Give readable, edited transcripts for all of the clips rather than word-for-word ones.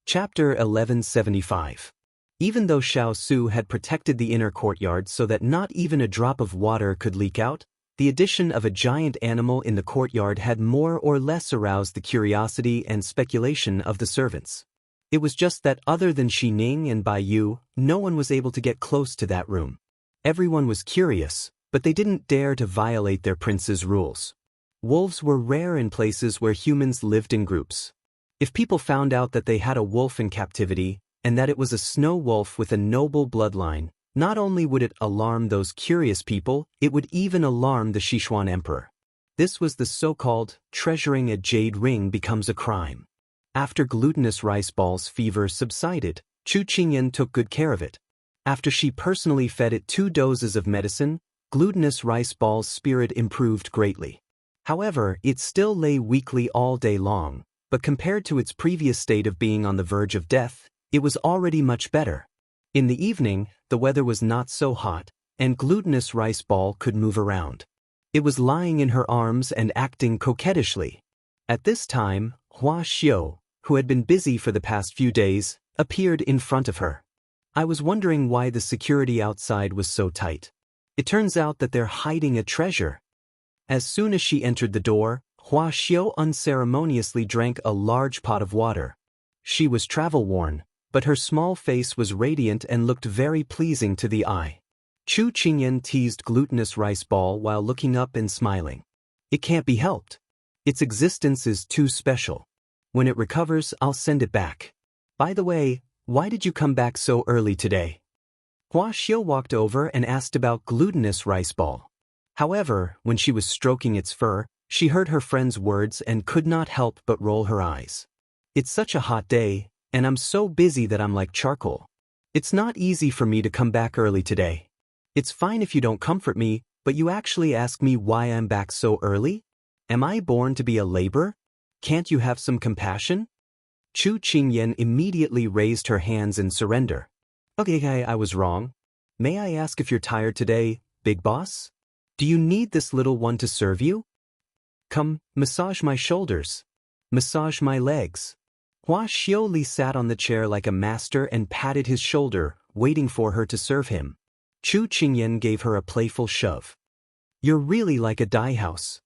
Chapter 1175. Even though Xiao Su had protected the inner courtyard so that not even a drop of water could leak out, the addition of a giant animal in the courtyard had more or less aroused the curiosity and speculation of the servants. It was just that other than Xi Ning and Bai Yu, no one was able to get close to that room. Everyone was curious, but they didn't dare to violate their prince's rules. Wolves were rare in places where humans lived in groups. If people found out that they had a wolf in captivity, and that it was a snow wolf with a noble bloodline, not only would it alarm those curious people, it would even alarm the Sichuan emperor. This was the so-called treasuring a jade ring becomes a crime. After glutinous rice balls fever subsided, Chu Qingyan took good care of it. After she personally fed it 2 doses of medicine, glutinous rice balls' spirit improved greatly. However, it still lay weakly all day long, but compared to its previous state of being on the verge of death, it was already much better. In the evening, the weather was not so hot, and glutinous rice ball could move around. It was lying in her arms and acting coquettishly. At this time, Hua Xiao, who had been busy for the past few days, appeared in front of her. I was wondering why the security outside was so tight. It turns out that they're hiding a treasure. As soon as she entered the door, Hua Xiao unceremoniously drank a large pot of water. She was travel-worn, but her small face was radiant and looked very pleasing to the eye. Chu Qingyan teased glutinous rice ball while looking up and smiling. It can't be helped. Its existence is too special. When it recovers, I'll send it back. By the way, why did you come back so early today? Hua Xiao walked over and asked about glutinous rice ball. However, when she was stroking its fur, she heard her friend's words and could not help but roll her eyes. It's such a hot day, and I'm so busy that I'm like charcoal. It's not easy for me to come back early today. It's fine if you don't comfort me, but you actually ask me why I'm back so early? Am I born to be a labor? Can't you have some compassion? Chu Qingyan immediately raised her hands in surrender. Okay, I was wrong. May I ask if you're tired today, big boss? Do you need this little one to serve you? Come, massage my shoulders. Massage my legs. Hua Xiaoli sat on the chair like a master and patted his shoulder, waiting for her to serve him. Chu Qingyan gave her a playful shove. You're really like a dye house.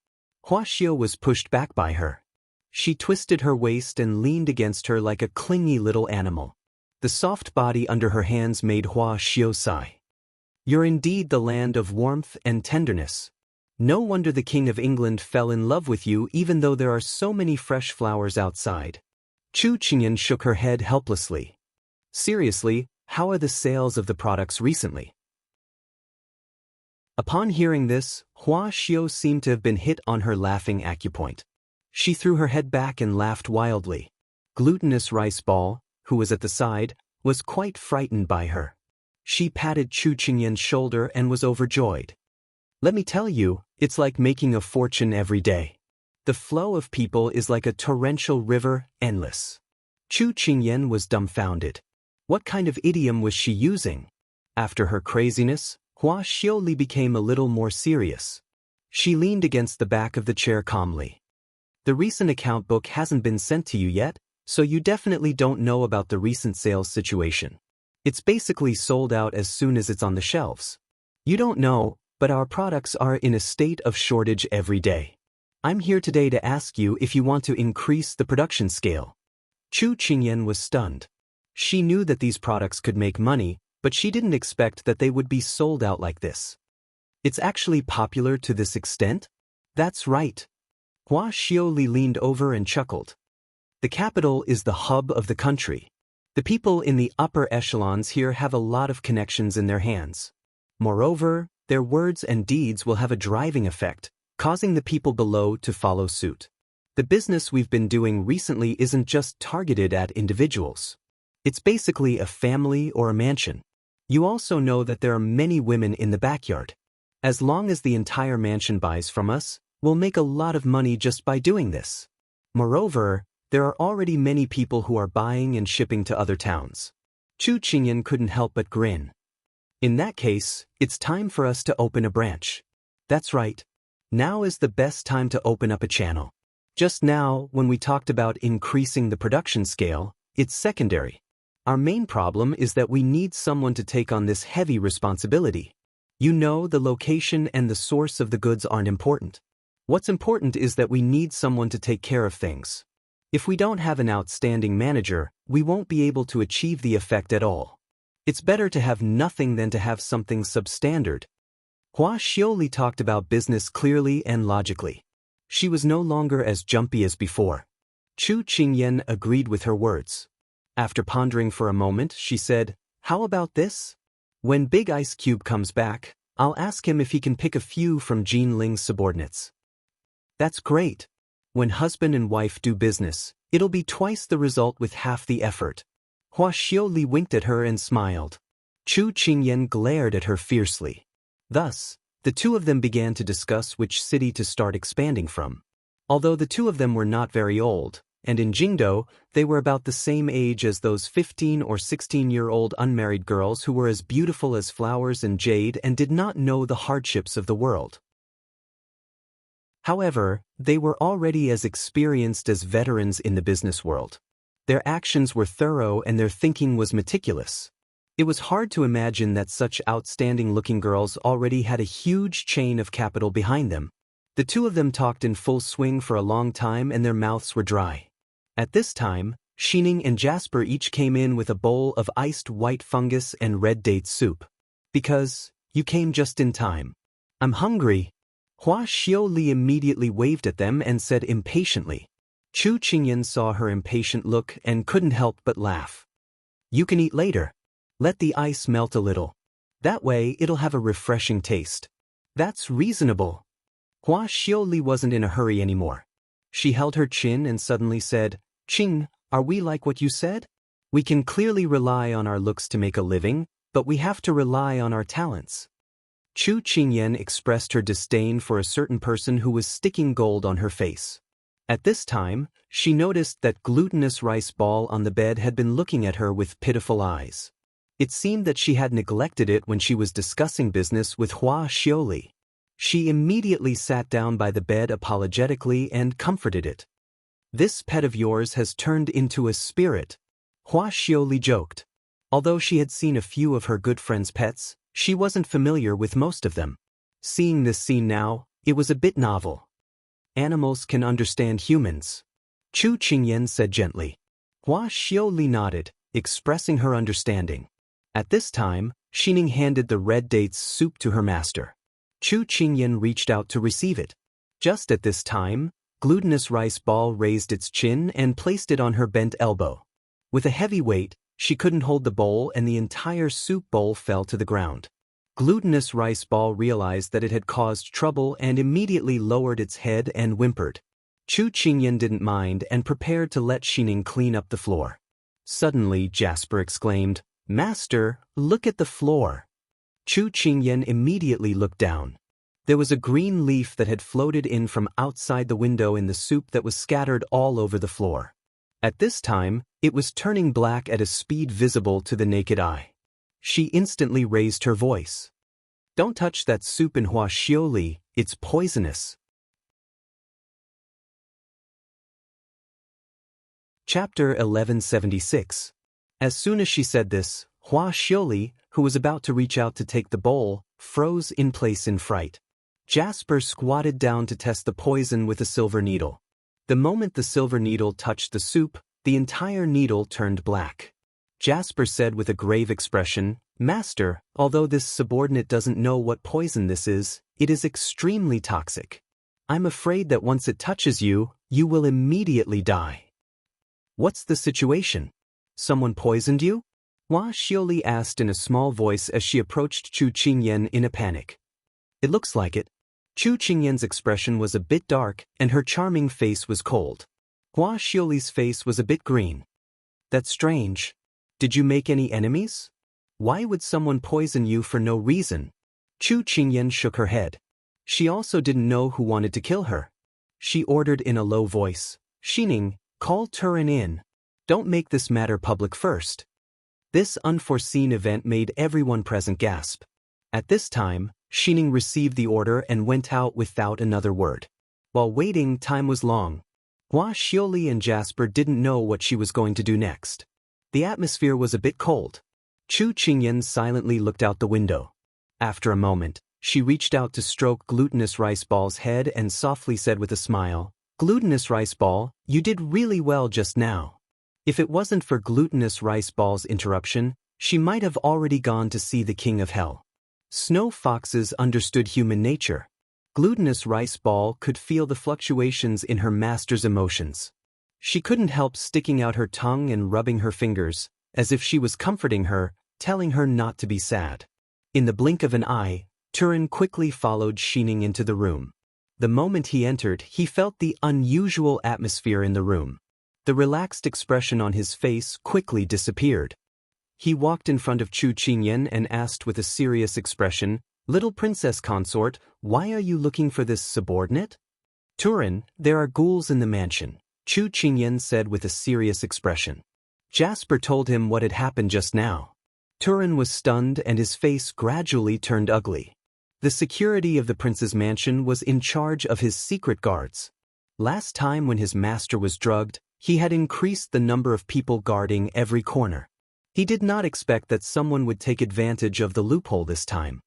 Hua Xiao was pushed back by her. She twisted her waist and leaned against her like a clingy little animal. The soft body under her hands made Hua Xiao sigh. You're indeed the land of warmth and tenderness. No wonder the King of England fell in love with you even though there are so many fresh flowers outside. Chu Qingyan shook her head helplessly. Seriously, how are the sales of the products recently? Upon hearing this, Hua Xiao seemed to have been hit on her laughing acupoint. She threw her head back and laughed wildly. Glutinous rice ball, who was at the side, was quite frightened by her. She patted Chu Qingyan's shoulder and was overjoyed. Let me tell you, it's like making a fortune every day. The flow of people is like a torrential river, endless. Chu Qingyan was dumbfounded. What kind of idiom was she using? After her craziness, Hua Xiaoli became a little more serious. She leaned against the back of the chair calmly. The recent account book hasn't been sent to you yet, so you definitely don't know about the recent sales situation. It's basically sold out as soon as it's on the shelves. You don't know, but our products are in a state of shortage every day. I'm here today to ask you if you want to increase the production scale. Chu Qingyan was stunned. She knew that these products could make money, but she didn't expect that they would be sold out like this. It's actually popular to this extent? That's right. Hua Xiaoli leaned over and chuckled. The capital is the hub of the country. The people in the upper echelons here have a lot of connections in their hands. Moreover, their words and deeds will have a driving effect, causing the people below to follow suit. The business we've been doing recently isn't just targeted at individuals. It's basically a family or a mansion. You also know that there are many women in the backyard. As long as the entire mansion buys from us, we'll make a lot of money just by doing this. Moreover, there are already many people who are buying and shipping to other towns. Chu Qingyan couldn't help but grin. In that case, it's time for us to open a branch. That's right. Now is the best time to open up a channel. Just now, when we talked about increasing the production scale, It's secondary. Our main problem is that we need someone to take on this heavy responsibility. You know, the location and the source of the goods aren't important. What's important is that we need someone to take care of things. If we don't have an outstanding manager, we won't be able to achieve the effect at all. It's better to have nothing than to have something substandard. Hua Xiaoli talked about business clearly and logically. She was no longer as jumpy as before. Chu Qingyan agreed with her words. After pondering for a moment, she said, "How about this? When Big Ice Cube comes back, I'll ask him if he can pick a few from Jean Ling's subordinates." "That's great. When husband and wife do business, it'll be twice the result with half the effort." Hua Xiaoli winked at her and smiled. Chu Qingyan glared at her fiercely. Thus, the two of them began to discuss which city to start expanding from. Although the two of them were not very old, and in Jingdo, they were about the same age as those 15 or 16-year-old unmarried girls who were as beautiful as flowers and jade and did not know the hardships of the world. However, they were already as experienced as veterans in the business world. Their actions were thorough and their thinking was meticulous. It was hard to imagine that such outstanding-looking girls already had a huge chain of capital behind them. The two of them talked in full swing for a long time and their mouths were dry. At this time, Xining and Jasper each came in with a bowl of iced white fungus and red date soup. "Because you came just in time. I'm hungry." Hua Xiaoli immediately waved at them and said impatiently. Chu Qingyan saw her impatient look and couldn't help but laugh. "You can eat later. Let the ice melt a little. That way it'll have a refreshing taste." "That's reasonable." Hua Xiaoli wasn't in a hurry anymore. She held her chin and suddenly said, "Qing, are we like what you said? We can clearly rely on our looks to make a living, but we have to rely on our talents." Chu Qingyan expressed her disdain for a certain person who was sticking gold on her face. At this time, she noticed that glutinous rice ball on the bed had been looking at her with pitiful eyes. It seemed that she had neglected it when she was discussing business with Hua Xiaoli. She immediately sat down by the bed apologetically and comforted it. "This pet of yours has turned into a spirit," Hua Xiaoli joked. Although she had seen a few of her good friend's pets, she wasn't familiar with most of them. Seeing this scene now, it was a bit novel. "Animals can understand humans," Chu Qingyan said gently. Hua Xiaoli nodded, expressing her understanding. At this time, Xining handed the red dates soup to her master. Chu Qingyan reached out to receive it. Just at this time, glutinous rice ball raised its chin and placed it on her bent elbow. With a heavy weight, she couldn't hold the bowl and the entire soup bowl fell to the ground. Glutinous rice ball realized that it had caused trouble and immediately lowered its head and whimpered. Chu Qingyan didn't mind and prepared to let Xining clean up the floor. Suddenly, Jasper exclaimed, "Master, look at the floor." Chu Qingyan immediately looked down. There was a green leaf that had floated in from outside the window in the soup that was scattered all over the floor. At this time, it was turning black at a speed visible to the naked eye. She instantly raised her voice. "Don't touch that soup in Hua Xiaoli, it's poisonous." Chapter 1176. As soon as she said this, Hua Xiaoli, who was about to reach out to take the bowl, froze in place in fright. Jasper squatted down to test the poison with a silver needle. The moment the silver needle touched the soup, the entire needle turned black. Jasper said with a grave expression, "Master, although this subordinate doesn't know what poison this is, it is extremely toxic. I'm afraid that once it touches you, you will immediately die." "What's the situation? Someone poisoned you?" Hua Xiaoli asked in a small voice as she approached Chu Qingyan in a panic. "It looks like it." Chu Qingyan's expression was a bit dark and her charming face was cold. Hua Xiaoli's face was a bit green. "That's strange. Did you make any enemies? Why would someone poison you for no reason?" Chu Qingyan shook her head. She also didn't know who wanted to kill her. She ordered in a low voice, "Xining, call Turin in. Don't make this matter public first." This unforeseen event made everyone present gasp. At this time, Xining received the order and went out without another word. While waiting, time was long. Hua Xiaoli and Jasper didn't know what she was going to do next. The atmosphere was a bit cold. Chu Qingyan silently looked out the window. After a moment, she reached out to stroke Glutinous Rice Ball's head and softly said with a smile, "Glutinous Rice Ball, you did really well just now." If it wasn't for Glutinous Rice Ball's interruption, she might have already gone to see the King of Hell. Snow foxes understood human nature. Glutinous Rice Ball could feel the fluctuations in her master's emotions. She couldn't help sticking out her tongue and rubbing her fingers, as if she was comforting her, telling her not to be sad. In the blink of an eye, Turin quickly followed Xining into the room. The moment he entered, he felt the unusual atmosphere in the room. The relaxed expression on his face quickly disappeared. He walked in front of Chu Qingyan and asked with a serious expression, "Little princess consort, why are you looking for this subordinate?" "Turin, there are ghouls in the mansion," Chu Qingyan said with a serious expression. Jasper told him what had happened just now. Turin was stunned and his face gradually turned ugly. The security of the prince's mansion was in charge of his secret guards. Last time when his master was drugged, he had increased the number of people guarding every corner. He did not expect that someone would take advantage of the loophole this time.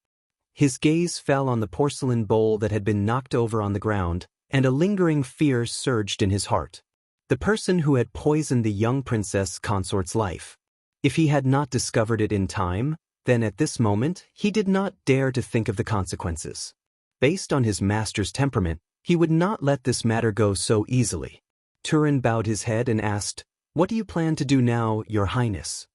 His gaze fell on the porcelain bowl that had been knocked over on the ground, and a lingering fear surged in his heart. The person who had poisoned the young princess consort's life. If he had not discovered it in time, then at this moment he did not dare to think of the consequences. Based on his master's temperament, he would not let this matter go so easily. Turin bowed his head and asked, "What do you plan to do now, Your Highness?"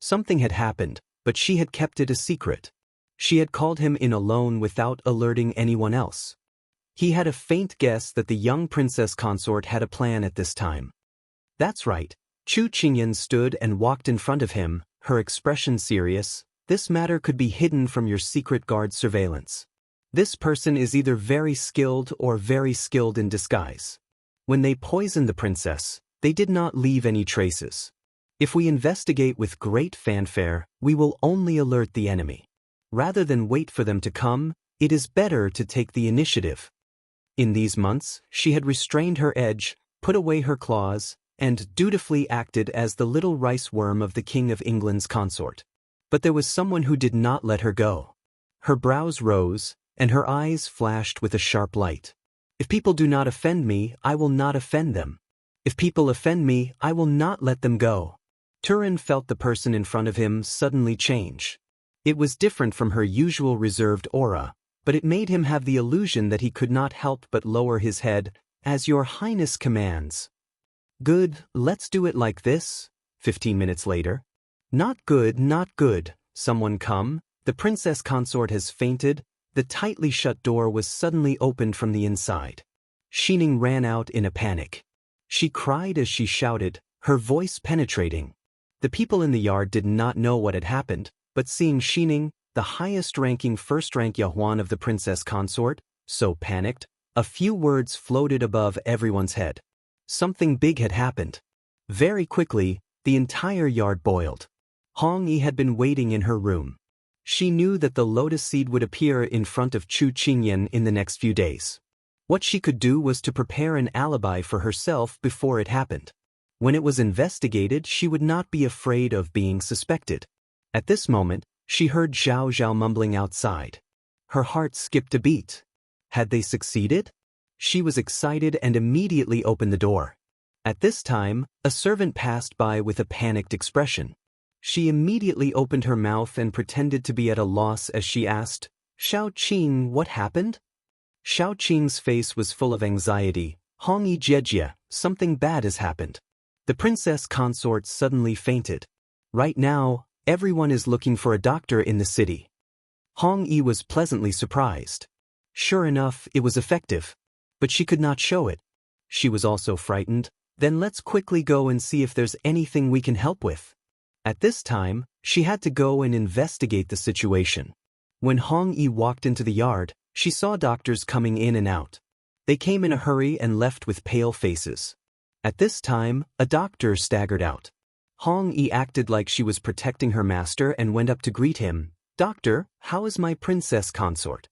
Something had happened, but she had kept it a secret. She had called him in alone without alerting anyone else. He had a faint guess that the young princess consort had a plan at this time. "That's right." Chu Qingyan stood and walked in front of him, her expression serious. "This matter could be hidden from your secret guard surveillance. This person is either very skilled or very skilled in disguise. When they poisoned the princess, they did not leave any traces. If we investigate with great fanfare, we will only alert the enemy. Rather than wait for them to come, it is better to take the initiative." In these months, she had restrained her edge, put away her claws, and dutifully acted as the little rice worm of the King of England's consort. But there was someone who did not let her go. Her brows rose, and her eyes flashed with a sharp light. "If people do not offend me, I will not offend them. If people offend me, I will not let them go." Turin felt the person in front of him suddenly change. It was different from her usual reserved aura, but it made him have the illusion that he could not help but lower his head, "As Your Highness commands." "Good, let's do it like this." 15 minutes later. "Not good, not good. Someone come. The princess consort has fainted." The tightly shut door was suddenly opened from the inside. Xining ran out in a panic. She cried as she shouted, her voice penetrating. The people in the yard did not know what had happened, but seeing Xining, the highest-ranking first-rank Yahuan of the princess consort, so panicked, a few words floated above everyone's head. Something big had happened. Very quickly, the entire yard boiled. Hong Yi had been waiting in her room. She knew that the lotus seed would appear in front of Chu Qingyan in the next few days. What she could do was to prepare an alibi for herself before it happened. When it was investigated, she would not be afraid of being suspected. At this moment, she heard Xiao mumbling outside. Her heart skipped a beat. Had they succeeded? She was excited and immediately opened the door. At this time, a servant passed by with a panicked expression. She immediately opened her mouth and pretended to be at a loss as she asked, "Xiao Qing, what happened?" Xiao Qing's face was full of anxiety. "Hong Yi Jejia, something bad has happened. The princess consort suddenly fainted. Right now, everyone is looking for a doctor in the city." Hong Yi was pleasantly surprised. Sure enough, it was effective. But she could not show it. She was also frightened. "Then let's quickly go and see if there's anything we can help with." At this time, she had to go and investigate the situation. When Hong Yi walked into the yard, she saw doctors coming in and out. They came in a hurry and left with pale faces. At this time, a doctor staggered out. Hong Yi acted like she was protecting her master and went up to greet him. "Doctor, how is my princess consort?"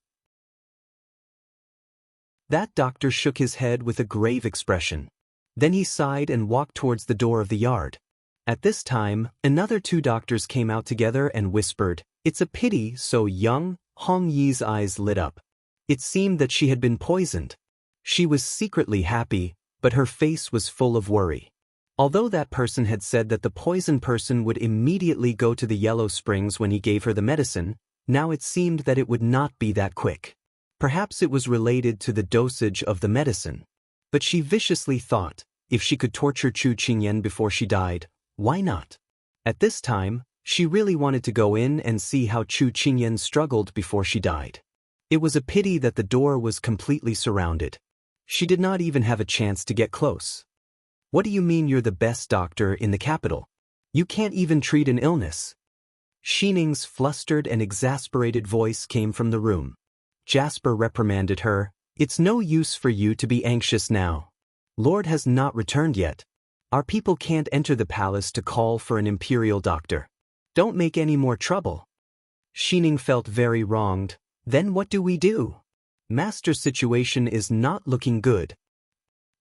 That doctor shook his head with a grave expression. Then he sighed and walked towards the door of the yard. At this time, another two doctors came out together and whispered, "It's a pity, so young." Hong Yi's eyes lit up. It seemed that she had been poisoned. She was secretly happy, but her face was full of worry. Although that person had said that the poisoned person would immediately go to the yellow springs when he gave her the medicine, now it seemed that it would not be that quick. Perhaps it was related to the dosage of the medicine. But she viciously thought, if she could torture Chu Qingyan before she died, why not? At this time, she really wanted to go in and see how Chu Qingyan struggled before she died. It was a pity that the door was completely surrounded. She did not even have a chance to get close. "What do you mean you're the best doctor in the capital? You can't even treat an illness." Xining's flustered and exasperated voice came from the room. Jasper reprimanded her, "It's no use for you to be anxious now. Lord has not returned yet. Our people can't enter the palace to call for an imperial doctor. Don't make any more trouble." Xining felt very wronged. "Then what do we do? Master's situation is not looking good."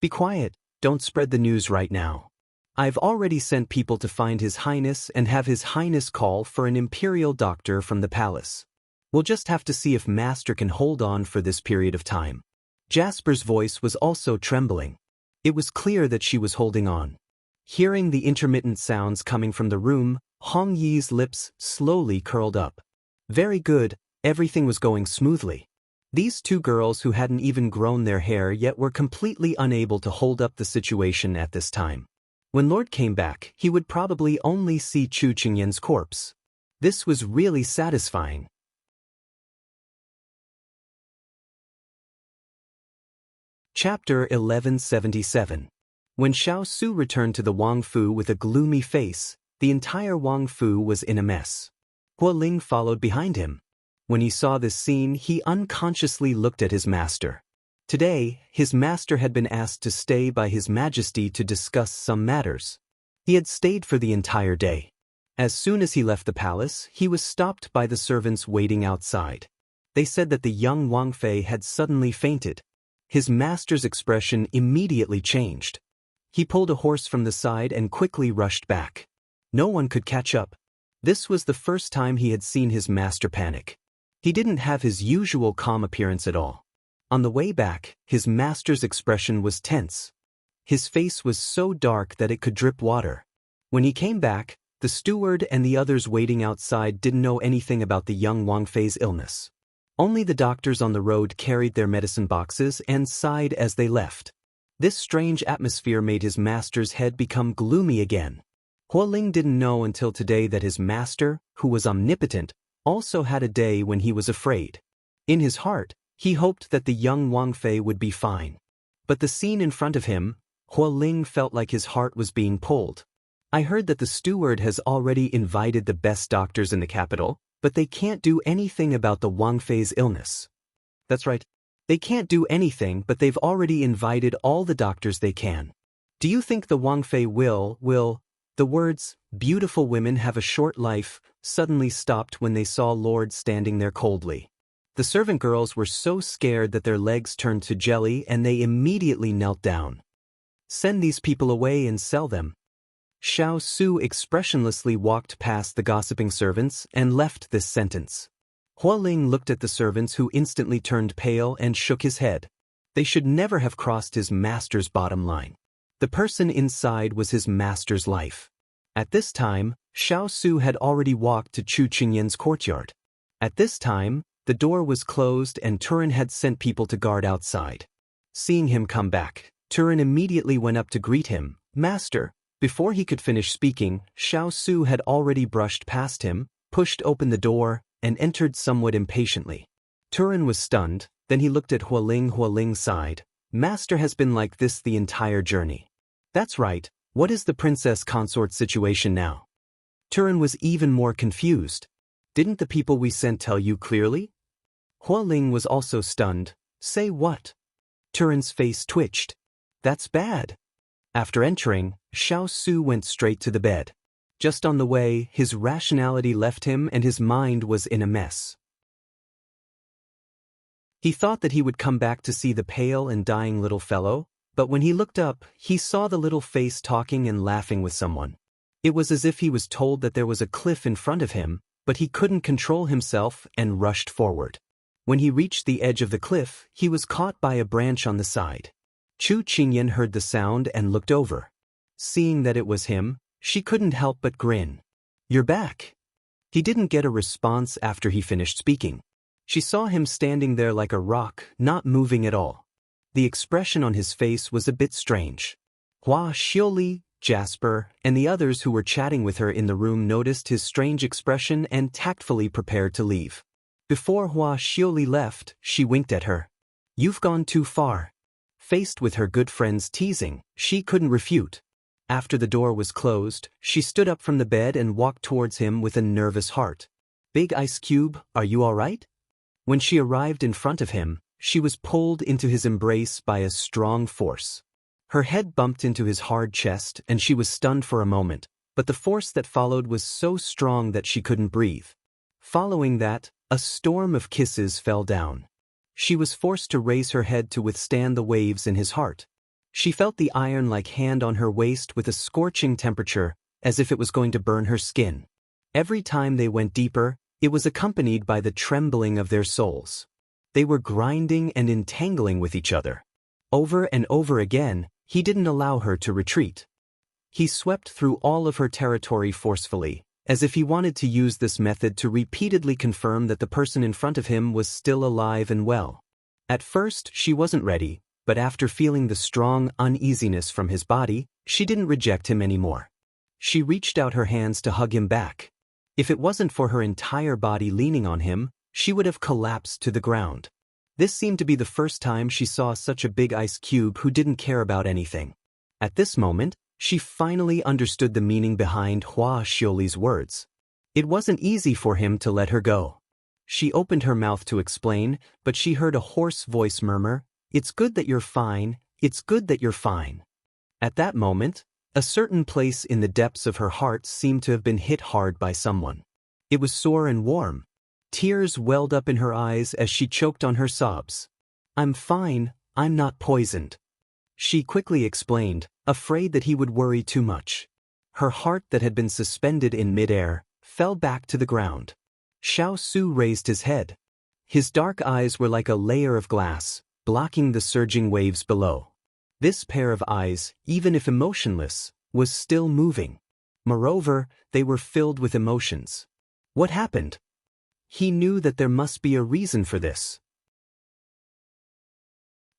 "Be quiet, don't spread the news right now. I've already sent people to find His Highness and have His Highness call for an imperial doctor from the palace. We'll just have to see if Master can hold on for this period of time." Jasper's voice was also trembling. It was clear that she was holding on. Hearing the intermittent sounds coming from the room, Hong Yi's lips slowly curled up. Very good, everything was going smoothly. These two girls who hadn't even grown their hair yet were completely unable to hold up the situation at this time. When Lord came back, he would probably only see Chu Qingyan's corpse. This was really satisfying. Chapter 1177. When Xiao Su returned to the Wang Fu with a gloomy face, the entire Wang Fu was in a mess. Hua Ling followed behind him. When he saw this scene, he unconsciously looked at his master. Today, his master had been asked to stay by His Majesty to discuss some matters. He had stayed for the entire day. As soon as he left the palace, he was stopped by the servants waiting outside. They said that the young Wang Fei had suddenly fainted. His master's expression immediately changed. He pulled a horse from the side and quickly rushed back. No one could catch up. This was the first time he had seen his master panic. He didn't have his usual calm appearance at all. On the way back, his master's expression was tense. His face was so dark that it could drip water. When he came back, the steward and the others waiting outside didn't know anything about the young Wang Fei's illness. Only the doctors on the road carried their medicine boxes and sighed as they left. This strange atmosphere made his master's head become gloomy again. Hua Ling didn't know until today that his master, who was omnipotent, also had a day when he was afraid. In his heart, he hoped that the young Wang Fei would be fine. But the scene in front of him, Hua Ling felt like his heart was being pulled. "I heard that the steward has already invited the best doctors in the capital, but they can't do anything about the Wang Fei's illness." "That's right. They can't do anything, but they've already invited all the doctors they can. Do you think the Wang Fei will? The words, "beautiful women have a short life," suddenly stopped when they saw Lord standing there coldly. The servant girls were so scared that their legs turned to jelly and they immediately knelt down. "Send these people away and sell them." Xiao Su expressionlessly walked past the gossiping servants and left this sentence. Hua Ling looked at the servants who instantly turned pale and shook his head. They should never have crossed his master's bottom line. The person inside was his master's life. At this time, Xiao Su had already walked to Chu Qingyan's courtyard. At this time, the door was closed and Turin had sent people to guard outside. Seeing him come back, Turin immediately went up to greet him. "Master." Before he could finish speaking, Xiao Su had already brushed past him, pushed open the door, and entered somewhat impatiently. Turin was stunned, then he looked at Hua Ling. Hua Ling sighed. "Master has been like this the entire journey." "That's right, what is the princess consort situation now?" Turin was even more confused. "Didn't the people we sent tell you clearly?" Hua Ling was also stunned. "Say what?" Turin's face twitched. "That's bad." After entering, Xiao Su went straight to the bed. Just on the way, his rationality left him and his mind was in a mess. He thought that he would come back to see the pale and dying little fellow, but when he looked up, he saw the little face talking and laughing with someone. It was as if he was told that there was a cliff in front of him, but he couldn't control himself and rushed forward. When he reached the edge of the cliff, he was caught by a branch on the side. Chu Qingyan heard the sound and looked over. Seeing that it was him, she couldn't help but grin. "You're back." He didn't get a response after he finished speaking. She saw him standing there like a rock, not moving at all. The expression on his face was a bit strange. Hua Xiaoli, Jasper, and the others who were chatting with her in the room noticed his strange expression and tactfully prepared to leave. Before Hua Xiaoli left, she winked at her. "You've gone too far." Faced with her good friend's teasing, she couldn't refute. After the door was closed, she stood up from the bed and walked towards him with a nervous heart. "Big Ice Cube, are you all right?" When she arrived in front of him, she was pulled into his embrace by a strong force. Her head bumped into his hard chest and she was stunned for a moment, but the force that followed was so strong that she couldn't breathe. Following that, a storm of kisses fell down. She was forced to raise her head to withstand the waves in his heart. She felt the iron-like hand on her waist with a scorching temperature, as if it was going to burn her skin. Every time they went deeper, it was accompanied by the trembling of their souls. They were grinding and entangling with each other. Over and over again, he didn't allow her to retreat. He swept through all of her territory forcefully, as if he wanted to use this method to repeatedly confirm that the person in front of him was still alive and well. At first, she wasn't ready, but after feeling the strong uneasiness from his body, she didn't reject him anymore. She reached out her hands to hug him back. If it wasn't for her entire body leaning on him, she would have collapsed to the ground. This seemed to be the first time she saw such a big ice cube who didn't care about anything. At this moment, she finally understood the meaning behind Hua Xiaoli's words. It wasn't easy for him to let her go. She opened her mouth to explain, but she heard a hoarse voice murmur, "It's good that you're fine, it's good that you're fine." At that moment, a certain place in the depths of her heart seemed to have been hit hard by someone. It was sore and warm. Tears welled up in her eyes as she choked on her sobs. "I'm fine, I'm not poisoned," she quickly explained, afraid that he would worry too much. Her heart that had been suspended in midair fell back to the ground. Xiao Su raised his head. His dark eyes were like a layer of glass, blocking the surging waves below. This pair of eyes, even if emotionless, was still moving. Moreover, they were filled with emotions. What happened? He knew that there must be a reason for this.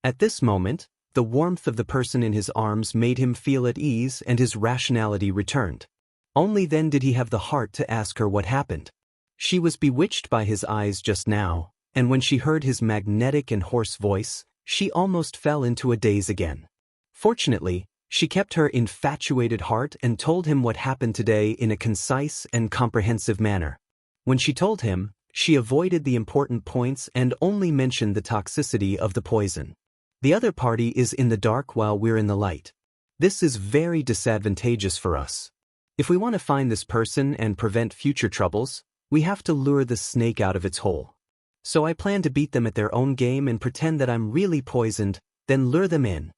At this moment, the warmth of the person in his arms made him feel at ease and his rationality returned. Only then did he have the heart to ask her what happened. She was bewitched by his eyes just now, and when she heard his magnetic and hoarse voice, she almost fell into a daze again. Fortunately, she kept her infatuated heart and told him what happened today in a concise and comprehensive manner. When she told him, she avoided the important points and only mentioned the toxicity of the poison. The other party is in the dark while we're in the light. This is very disadvantageous for us. If we want to find this person and prevent future troubles, we have to lure the snake out of its hole. So I plan to beat them at their own game and pretend that I'm really poisoned, then lure them in.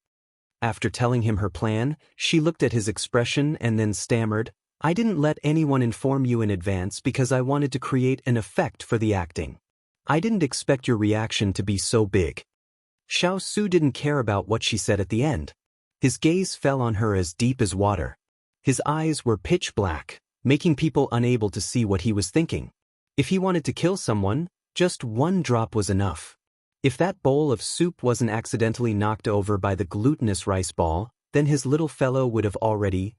After telling him her plan, she looked at his expression and then stammered, "I didn't let anyone inform you in advance because I wanted to create an effect for the acting. I didn't expect your reaction to be so big." Xiao Su didn't care about what she said at the end. His gaze fell on her as deep as water. His eyes were pitch black, making people unable to see what he was thinking. If he wanted to kill someone, just one drop was enough. If that bowl of soup wasn't accidentally knocked over by the glutinous rice ball, then his little fellow would have already,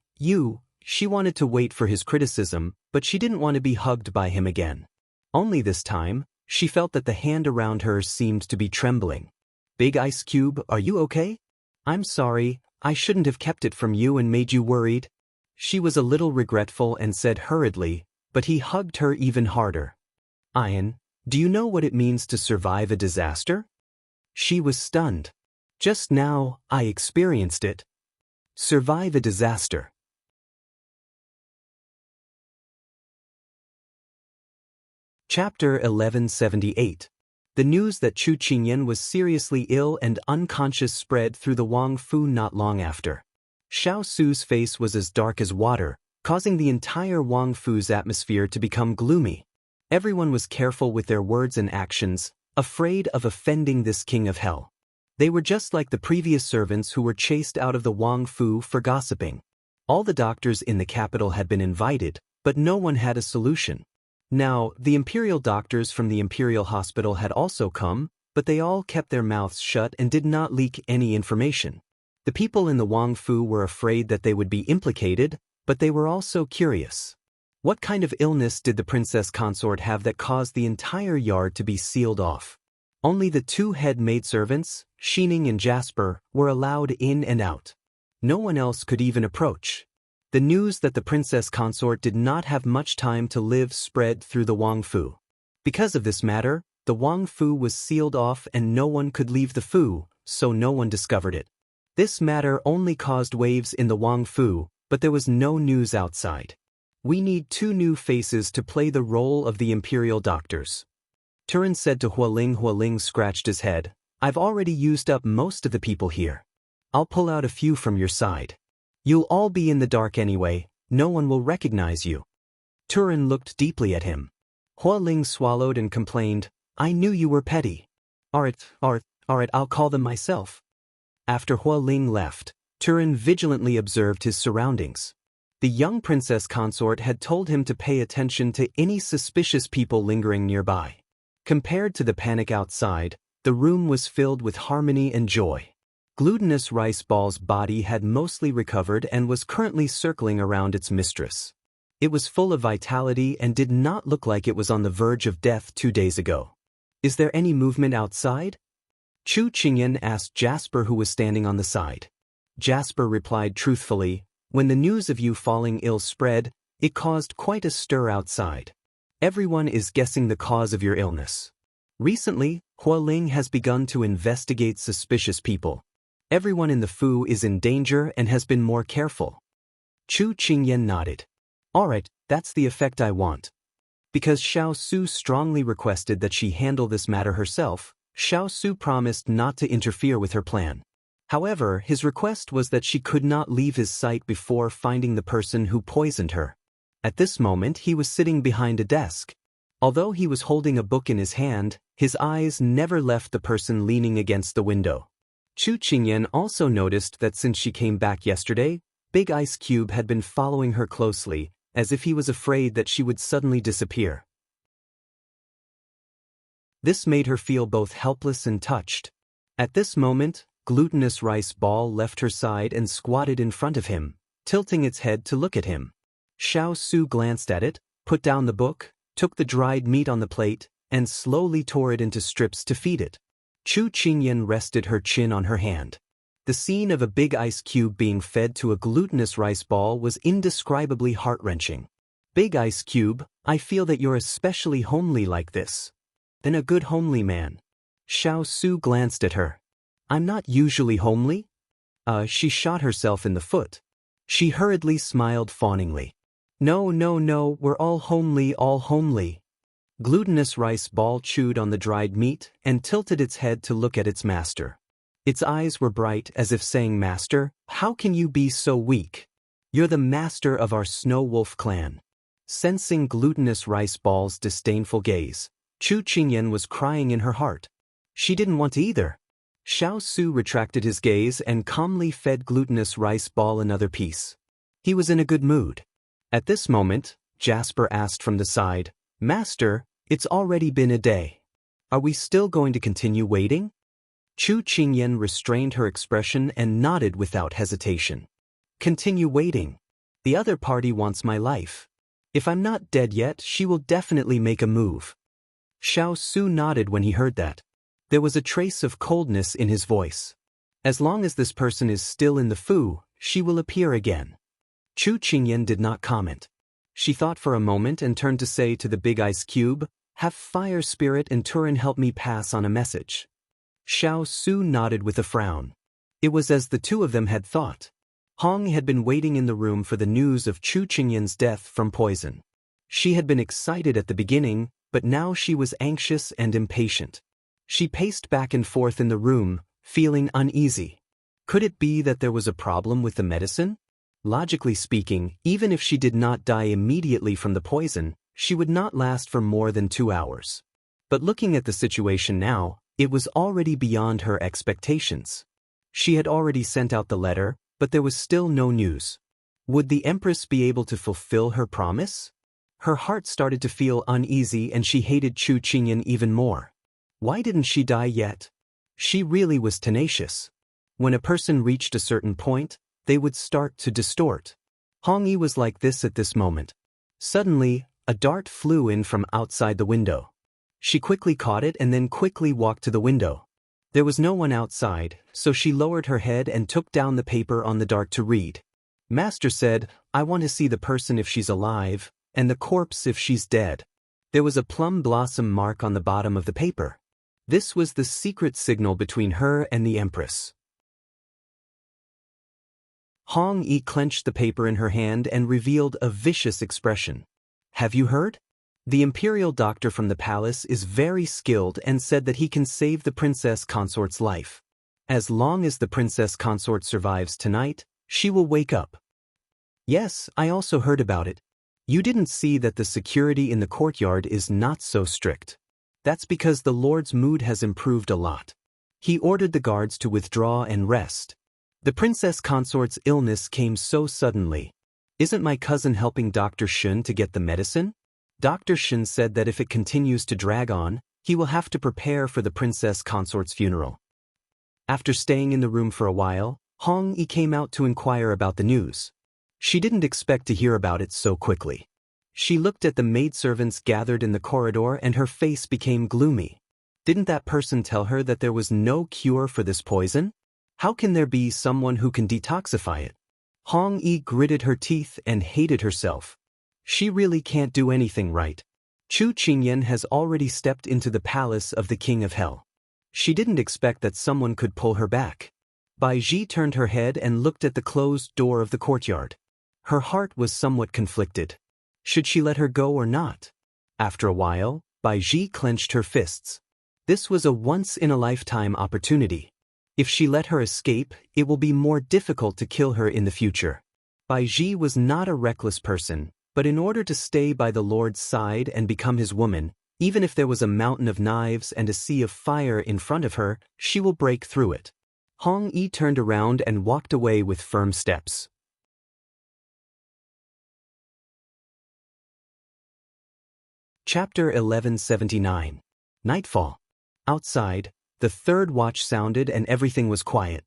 She wanted to wait for his criticism, but she didn't want to be hugged by him again. Only this time, she felt that the hand around her seemed to be trembling. "Big Ice Cube, are you okay?" "I'm sorry, I shouldn't have kept it from you and made you worried." She was a little regretful and said hurriedly, but he hugged her even harder. "Ian, do you know what it means to survive a disaster?" She was stunned. "Just now, I experienced it." Survive a disaster. Chapter 1178. The news that Chu Qingyan was seriously ill and unconscious spread through the Wang Fu not long after. Xiao Su's face was as dark as water, causing the entire Wang Fu's atmosphere to become gloomy. Everyone was careful with their words and actions, afraid of offending this king of hell. They were just like the previous servants who were chased out of the Wang Fu for gossiping. All the doctors in the capital had been invited, but no one had a solution. Now, the imperial doctors from the imperial hospital had also come, but they all kept their mouths shut and did not leak any information. The people in the Wang Fu were afraid that they would be implicated, but they were also curious. What kind of illness did the princess consort have that caused the entire yard to be sealed off? Only the two head maidservants, Xining and Jasper, were allowed in and out. No one else could even approach. The news that the princess consort did not have much time to live spread through the Wang Fu. Because of this matter, the Wang Fu was sealed off and no one could leave the Fu, so no one discovered it. This matter only caused waves in the Wang Fu, but there was no news outside. We need 2 new faces to play the role of the imperial doctors. Turin said to Hualing. Hualing scratched his head. I've already used up most of the people here. I'll pull out a few from your side. You'll all be in the dark anyway, no one will recognize you. Turin looked deeply at him. Hualing swallowed and complained, I knew you were petty. Alright, I'll call them myself. After Hualing left, Turin vigilantly observed his surroundings. The young princess consort had told him to pay attention to any suspicious people lingering nearby. Compared to the panic outside, the room was filled with harmony and joy. Glutinous rice ball's body had mostly recovered and was currently circling around its mistress. It was full of vitality and did not look like it was on the verge of death 2 days ago. Is there any movement outside? Chu Qingyan asked Jasper, who was standing on the side. Jasper replied truthfully, when the news of you falling ill spread, it caused quite a stir outside. Everyone is guessing the cause of your illness. Recently, Hualing has begun to investigate suspicious people. Everyone in the Fu is in danger and has been more careful. Chu Qingyan nodded. Alright, that's the effect I want. Because Xiao Su strongly requested that she handle this matter herself, Xiao Su promised not to interfere with her plan. However, his request was that she could not leave his sight before finding the person who poisoned her. At this moment he was sitting behind a desk. Although he was holding a book in his hand, his eyes never left the person leaning against the window. Chu Qingyan also noticed that since she came back yesterday, Big Ice Cube had been following her closely, as if he was afraid that she would suddenly disappear. This made her feel both helpless and touched. At this moment, Glutinous Rice Ball left her side and squatted in front of him, tilting its head to look at him. Xiao Su glanced at it, put down the book, took the dried meat on the plate, and slowly tore it into strips to feed it. Chu Qingyan rested her chin on her hand. The scene of a big ice cube being fed to a glutinous rice ball was indescribably heart-wrenching. Big Ice Cube, I feel that you're especially homely like this. Then a good homely man. Xiao Su glanced at her. I'm not usually homely? She shot herself in the foot. She hurriedly smiled fawningly. No, we're all homely. Glutinous Rice Ball chewed on the dried meat and tilted its head to look at its master. Its eyes were bright as if saying, Master, how can you be so weak? You're the master of our Snow Wolf clan. Sensing Glutinous Rice Ball's disdainful gaze, Chu Qingyan was crying in her heart. She didn't want to either. Xiao Su retracted his gaze and calmly fed Glutinous Rice Ball another piece. He was in a good mood. At this moment, Jasper asked from the side, Master, it's already been a day. Are we still going to continue waiting? Chu Qingyan restrained her expression and nodded without hesitation. Continue waiting. The other party wants my life. If I'm not dead yet, she will definitely make a move. Xiao Su nodded when he heard that. There was a trace of coldness in his voice. As long as this person is still in the Fu, she will appear again. Chu Qingyan did not comment. She thought for a moment and turned to say to the Big Ice Cube, Have Fire Spirit and Turin help me pass on a message. Xiao Su nodded with a frown. It was as the two of them had thought. Hong had been waiting in the room for the news of Chu Qingyan's death from poison. She had been excited at the beginning, but now she was anxious and impatient. She paced back and forth in the room, feeling uneasy. Could it be that there was a problem with the medicine? Logically speaking, even if she did not die immediately from the poison, she would not last for more than 2 hours. But looking at the situation now, it was already beyond her expectations. She had already sent out the letter, but there was still no news. Would the Empress be able to fulfill her promise? Her heart started to feel uneasy and she hated Chu Qingyan even more. Why didn't she die yet? She really was tenacious. When a person reached a certain point, they would start to distort. Hong Yi was like this at this moment. Suddenly, a dart flew in from outside the window. She quickly caught it and then quickly walked to the window. There was no one outside, so she lowered her head and took down the paper on the dart to read. Master said, "I want to see the person if she's alive, and the corpse if she's dead." There was a plum blossom mark on the bottom of the paper. This was the secret signal between her and the Empress. Hong Yi clenched the paper in her hand and revealed a vicious expression. "Have you heard? The imperial doctor from the palace is very skilled and said that he can save the princess consort's life. As long as the princess consort survives tonight, she will wake up." "Yes, I also heard about it. You didn't see that the security in the courtyard is not so strict. That's because the Lord's mood has improved a lot. He ordered the guards to withdraw and rest. The princess consort's illness came so suddenly. Isn't my cousin helping Dr. Shun to get the medicine? Dr. Shun said that if it continues to drag on, he will have to prepare for the princess consort's funeral." After staying in the room for a while, Hong Yi came out to inquire about the news. She didn't expect to hear about it so quickly. She looked at the maidservants gathered in the corridor and her face became gloomy. Didn't that person tell her that there was no cure for this poison? How can there be someone who can detoxify it? Hong Yi gritted her teeth and hated herself. She really can't do anything right. Chu Qingyan has already stepped into the palace of the King of Hell. She didn't expect that someone could pull her back. Bai Ji turned her head and looked at the closed door of the courtyard. Her heart was somewhat conflicted. Should she let her go or not? After a while, Bai Ji clenched her fists. This was a once-in-a-lifetime opportunity. If she let her escape, it will be more difficult to kill her in the future. Bai Ji was not a reckless person, but in order to stay by the Lord's side and become his woman, even if there was a mountain of knives and a sea of fire in front of her, she will break through it. Hong Yi turned around and walked away with firm steps. Chapter 1179. Nightfall. Outside, the third watch sounded and everything was quiet.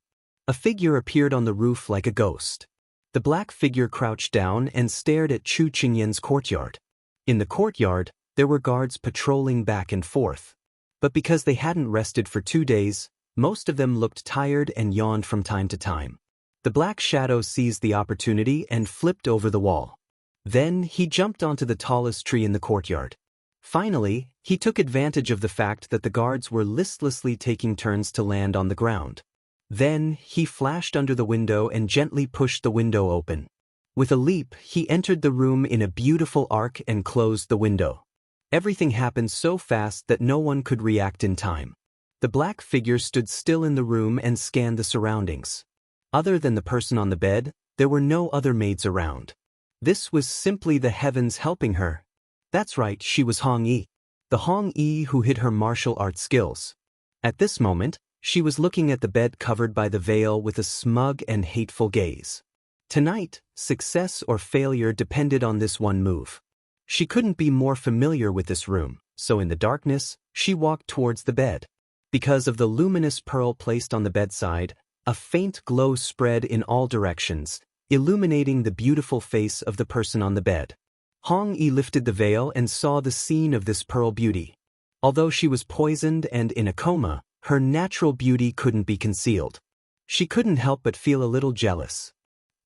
A figure appeared on the roof like a ghost. The black figure crouched down and stared at Chu Qingyan's courtyard. In the courtyard, there were guards patrolling back and forth. But because they hadn't rested for 2 days, most of them looked tired and yawned from time to time. The black shadow seized the opportunity and flipped over the wall. Then he jumped onto the tallest tree in the courtyard. Finally, he took advantage of the fact that the guards were listlessly taking turns to land on the ground. Then, he flashed under the window and gently pushed the window open. With a leap, he entered the room in a beautiful arc and closed the window. Everything happened so fast that no one could react in time. The black figure stood still in the room and scanned the surroundings. Other than the person on the bed, there were no other maids around. This was simply the heavens helping her. That's right, she was Hong Yi. The Hong Yi who hid her martial arts skills. At this moment, she was looking at the bed covered by the veil with a smug and hateful gaze. Tonight, success or failure depended on this one move. She couldn't be more familiar with this room, so in the darkness, she walked towards the bed. Because of the luminous pearl placed on the bedside, a faint glow spread in all directions, illuminating the beautiful face of the person on the bed. Hong Yi lifted the veil and saw the scene of this pearl beauty. Although she was poisoned and in a coma, her natural beauty couldn't be concealed. She couldn't help but feel a little jealous.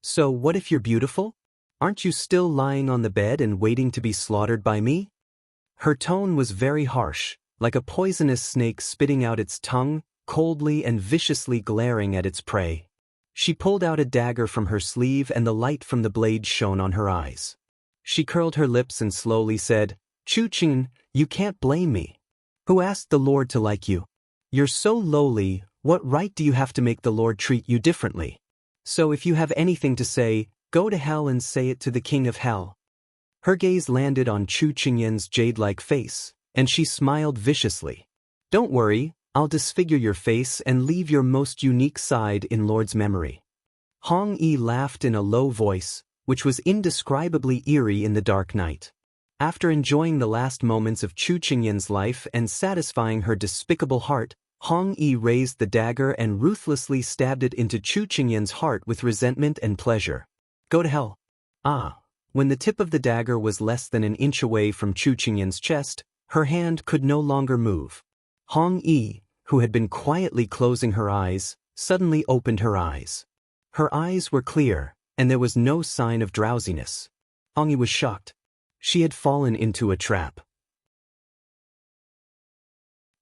"So what if you're beautiful? Aren't you still lying on the bed and waiting to be slaughtered by me?" Her tone was very harsh, like a poisonous snake spitting out its tongue, coldly and viciously glaring at its prey. She pulled out a dagger from her sleeve and the light from the blade shone on her eyes. She curled her lips and slowly said, "Chu Qingyan, you can't blame me. Who asked the Lord to like you? You're so lowly, what right do you have to make the Lord treat you differently? So if you have anything to say, go to hell and say it to the king of hell. Her gaze landed on Chu Qingyan's jade-like face, and she smiled viciously. Don't worry, I'll disfigure your face and leave your most unique side in Lord's memory. Hong Yi laughed in a low voice, which was indescribably eerie in the dark night. After enjoying the last moments of Chu Qingyan's life and satisfying her despicable heart, Hong Yi raised the dagger and ruthlessly stabbed it into Chu Qingyan's heart with resentment and pleasure. Go to hell. Ah. When the tip of the dagger was less than an inch away from Chu Qingyan's chest, her hand could no longer move. Hong Yi, who had been quietly closing her eyes, suddenly opened her eyes. Her eyes were clear, and there was no sign of drowsiness. Hong Yi was shocked. She had fallen into a trap.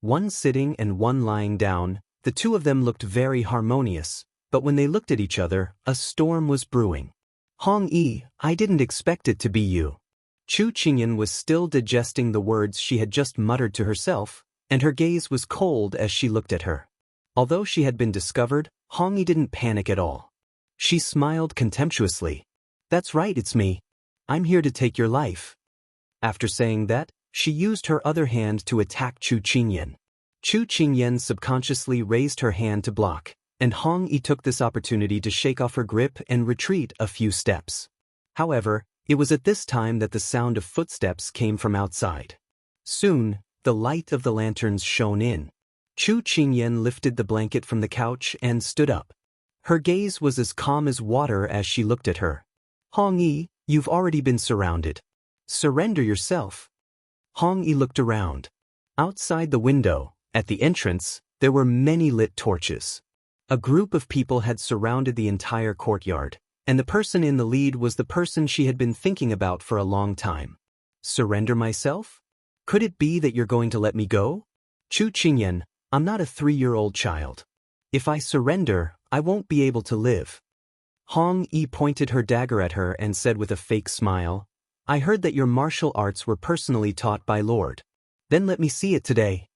One sitting and one lying down, the two of them looked very harmonious, but when they looked at each other, a storm was brewing. Hong Yi, I didn't expect it to be you. Chu Qingyan was still digesting the words she had just muttered to herself, and her gaze was cold as she looked at her. Although she had been discovered, Hong Yi didn't panic at all. She smiled contemptuously. That's right, it's me. I'm here to take your life. After saying that, she used her other hand to attack Chu Qingyan. Chu Qingyan subconsciously raised her hand to block, and Hong Yi took this opportunity to shake off her grip and retreat a few steps. However, it was at this time that the sound of footsteps came from outside. Soon, the light of the lanterns shone in. Chu Qingyan lifted the blanket from the couch and stood up. Her gaze was as calm as water as she looked at her. Hong Yi, you've already been surrounded. Surrender yourself. Hong Yi looked around. Outside the window, at the entrance, there were many lit torches. A group of people had surrounded the entire courtyard, and the person in the lead was the person she had been thinking about for a long time. Surrender myself? Could it be that you're going to let me go? Chu Qingyan, I'm not a 3-year-old child. If I surrender, I won't be able to live. Hong Yi pointed her dagger at her and said with a fake smile, I heard that your martial arts were personally taught by Lord. Then let me see it today.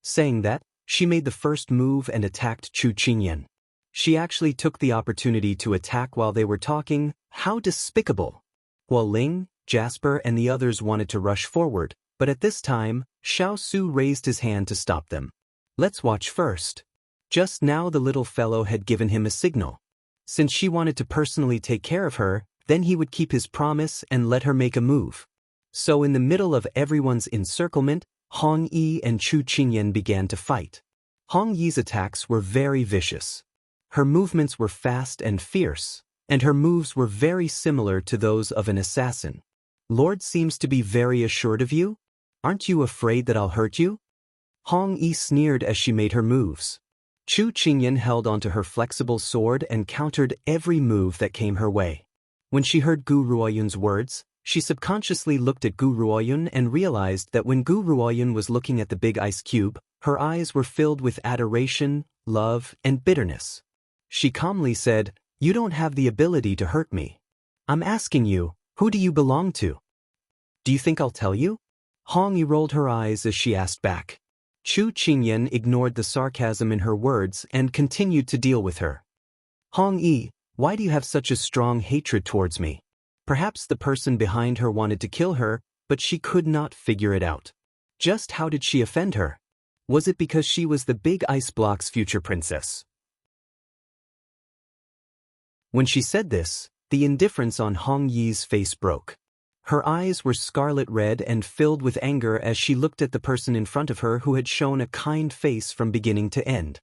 Saying that, she made the first move and attacked Chu Qingyan. She actually took the opportunity to attack while they were talking. How despicable! Hua Ling, Jasper and the others wanted to rush forward, but at this time, Xiao Su raised his hand to stop them. Let's watch first. Just now the little fellow had given him a signal. Since she wanted to personally take care of her, then he would keep his promise and let her make a move. So in the middle of everyone's encirclement, Hong Yi and Chu Qingyan began to fight. Hong Yi's attacks were very vicious. Her movements were fast and fierce, and her moves were very similar to those of an assassin. Lord seems to be very assured of you? Aren't you afraid that I'll hurt you? Hong Yi sneered as she made her moves. Chu Qingyan held onto her flexible sword and countered every move that came her way. When she heard Gu Ruoyun's words, she subconsciously looked at Gu Ruoyun and realized that when Gu Ruoyun was looking at the big ice cube, her eyes were filled with adoration, love, and bitterness. She calmly said, You don't have the ability to hurt me. I'm asking you, who do you belong to? Do you think I'll tell you? Hong Yi rolled her eyes as she asked back. Chu Qingyan ignored the sarcasm in her words and continued to deal with her. Hong Yi, why do you have such a strong hatred towards me? Perhaps the person behind her wanted to kill her, but she could not figure it out. Just how did she offend her? Was it because she was the Big Ice Block's future princess? When she said this, the indifference on Hong Yi's face broke. Her eyes were scarlet red and filled with anger as she looked at the person in front of her who had shown a kind face from beginning to end.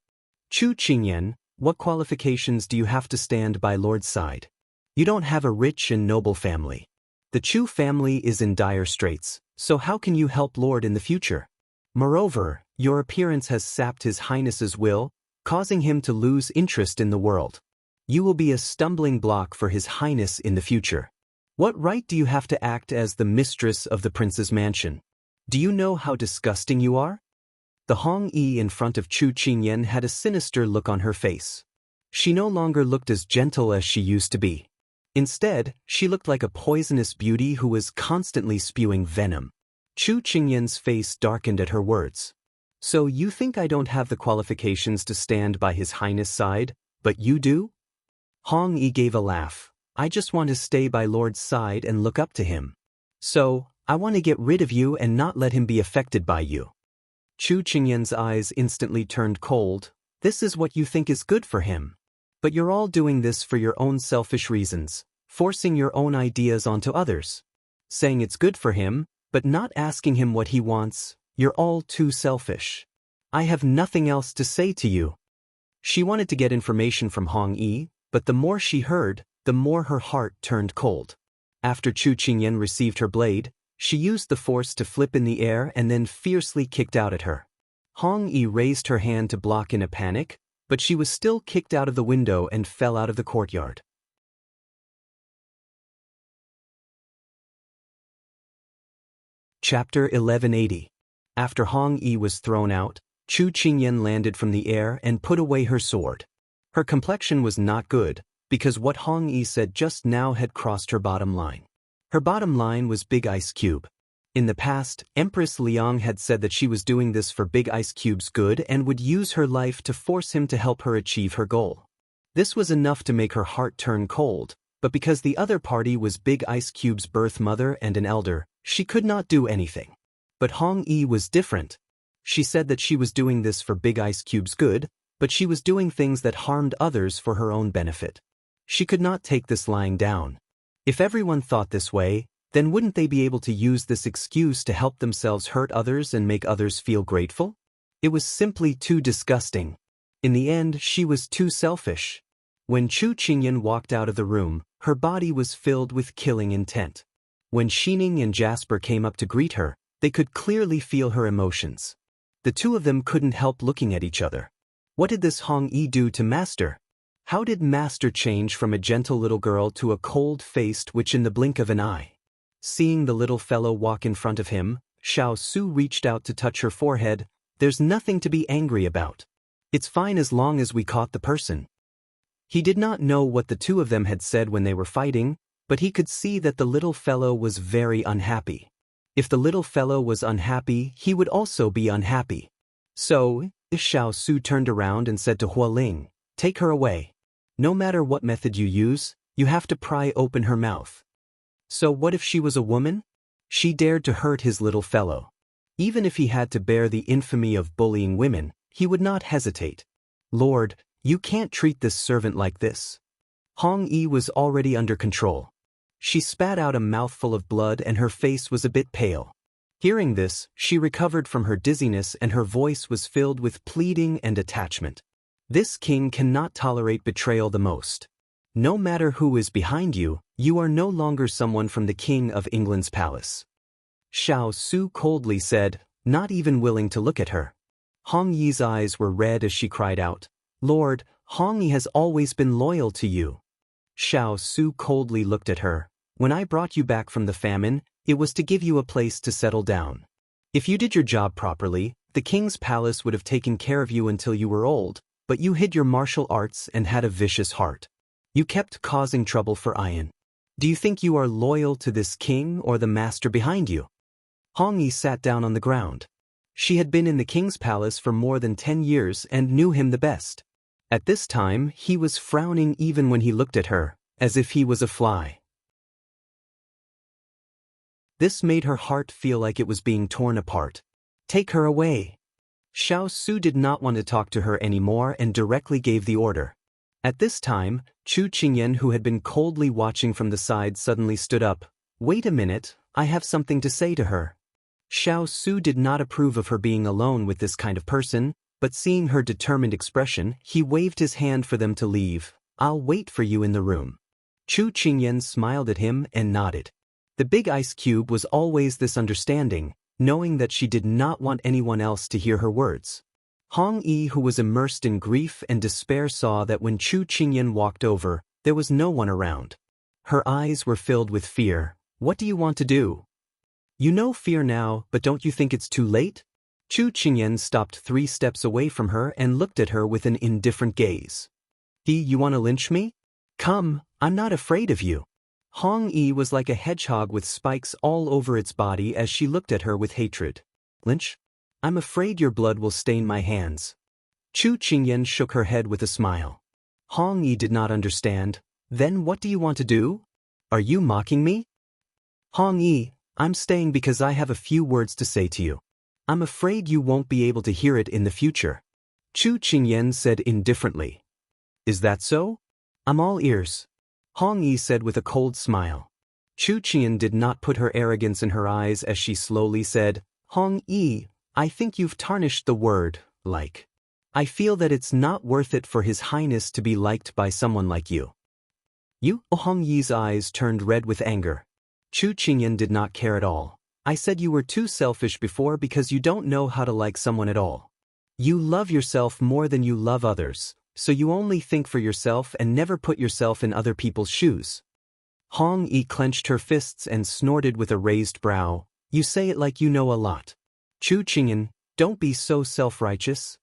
Chu Qingyan, what qualifications do you have to stand by Lord's side? You don't have a rich and noble family. The Chu family is in dire straits, so how can you help Lord in the future? Moreover, your appearance has sapped His Highness's will, causing him to lose interest in the world. You will be a stumbling block for His Highness in the future. What right do you have to act as the mistress of the prince's mansion? Do you know how disgusting you are? The Hong Yi in front of Chu Qingyan had a sinister look on her face. She no longer looked as gentle as she used to be. Instead, she looked like a poisonous beauty who was constantly spewing venom. Chu Qingyan's face darkened at her words. So you think I don't have the qualifications to stand by His Highness' side, but you do? Hong Yi gave a laugh. I just want to stay by Lord's side and look up to him. So, I want to get rid of you and not let him be affected by you. Chu Qingyan's eyes instantly turned cold. This is what you think is good for him. But you're all doing this for your own selfish reasons, forcing your own ideas onto others. Saying it's good for him, but not asking him what he wants, you're all too selfish. I have nothing else to say to you. She wanted to get information from Hong Yi, but the more she heard, the more her heart turned cold. After Chu Qingyan received her blade, she used the force to flip in the air and then fiercely kicked out at her. Hong Yi raised her hand to block in a panic, but she was still kicked out of the window and fell out of the courtyard. Chapter 1180. After Hong Yi was thrown out, Chu Qingyan landed from the air and put away her sword. Her complexion was not good, because what Hong Yi said just now had crossed her bottom line. Her bottom line was Big Ice Cube. In the past, Empress Liang had said that she was doing this for Big Ice Cube's good and would use her life to force him to help her achieve her goal. This was enough to make her heart turn cold, but because the other party was Big Ice Cube's birth mother and an elder, she could not do anything. But Hong Yi was different. She said that she was doing this for Big Ice Cube's good, but she was doing things that harmed others for her own benefit. She could not take this lying down. If everyone thought this way, then wouldn't they be able to use this excuse to help themselves hurt others and make others feel grateful? It was simply too disgusting. In the end, she was too selfish. When Chu Qingyan walked out of the room, her body was filled with killing intent. When Xining and Jasper came up to greet her, they could clearly feel her emotions. The two of them couldn't help looking at each other. What did this Hong Yi do to Master? How did Master change from a gentle little girl to a cold-faced witch in the blink of an eye? Seeing the little fellow walk in front of him, Xiao Su reached out to touch her forehead. There's nothing to be angry about. It's fine as long as we caught the person. He did not know what the two of them had said when they were fighting, but he could see that the little fellow was very unhappy. If the little fellow was unhappy, he would also be unhappy. So, Xiao Su turned around and said to Hualing, "Take her away. No matter what method you use, you have to pry open her mouth." So what if she was a woman? She dared to hurt his little fellow. Even if he had to bear the infamy of bullying women, he would not hesitate. "Lord, you can't treat this servant like this." Hong Yi was already under control. She spat out a mouthful of blood and her face was a bit pale. Hearing this, she recovered from her dizziness and her voice was filled with pleading and attachment. This king cannot tolerate betrayal the most. No matter who is behind you, you are no longer someone from the King of England's palace. Xiao Su coldly said, not even willing to look at her. Hong Yi's eyes were red as she cried out, "Lord, Hong Yi has always been loyal to you." Xiao Su coldly looked at her. "When I brought you back from the famine, it was to give you a place to settle down. If you did your job properly, the king's palace would have taken care of you until you were old, but you hid your martial arts and had a vicious heart. You kept causing trouble for Ian. Do you think you are loyal to this king or the master behind you?" Hong Yi sat down on the ground. She had been in the king's palace for more than 10 years and knew him the best. At this time, he was frowning even when he looked at her, as if he was a fly. This made her heart feel like it was being torn apart. "Take her away." Xiao Su did not want to talk to her anymore and directly gave the order. At this time, Chu Qingyan, who had been coldly watching from the side, suddenly stood up. "Wait a minute, I have something to say to her." Xiao Su did not approve of her being alone with this kind of person, but seeing her determined expression, he waved his hand for them to leave. "I'll wait for you in the room." Chu Qingyan smiled at him and nodded. The Big Ice Cube was always this understanding, knowing that she did not want anyone else to hear her words. Hong Yi, who was immersed in grief and despair, saw that when Chu Qingyan walked over, there was no one around. Her eyes were filled with fear. "What do you want to do?" "You know fear now, but don't you think it's too late?" Chu Qingyan stopped 3 steps away from her and looked at her with an indifferent gaze. You want to lynch me? Come, I'm not afraid of you." Hong Yi was like a hedgehog with spikes all over its body as she looked at her with hatred. "Lynch? I'm afraid your blood will stain my hands. Chu Qingyan shook her head with a smile. Hong Yi did not understand. Then what do you want to do? Are you mocking me? Hong Yi, I'm staying because I have a few words to say to you. I'm afraid you won't be able to hear it in the future. Chu Qingyan said indifferently. Is that so? I'm all ears. Hong Yi said with a cold smile. Chu Qingyan did not put her arrogance in her eyes as she slowly said, Hong Yi, I think you've tarnished the word, like. I feel that it's not worth it for His Highness to be liked by someone like you. You? Hong Yi's eyes turned red with anger. Chu Qingyan did not care at all. I said you were too selfish before because you don't know how to like someone at all. You love yourself more than you love others, so you only think for yourself and never put yourself in other people's shoes. Hong Yi clenched her fists and snorted with a raised brow. You say it like you know a lot. Chu Qingyan, don't be so self-righteous.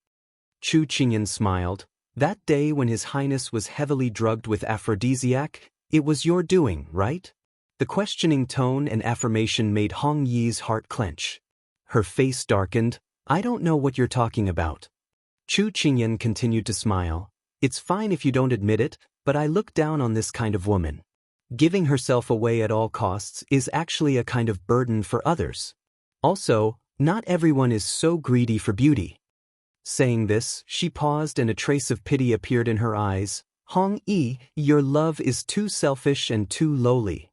Chu Qingyan smiled. That day when His Highness was heavily drugged with aphrodisiac, it was your doing, right? The questioning tone and affirmation made Hong Yi's heart clench. Her face darkened. I don't know what you're talking about. Chu Qingyan continued to smile. It's fine if you don't admit it, but I look down on this kind of woman. Giving herself away at all costs is actually a kind of burden for others. Also, not everyone is so greedy for beauty. Saying this, she paused and a trace of pity appeared in her eyes. Hong Yi, your love is too selfish and too lowly.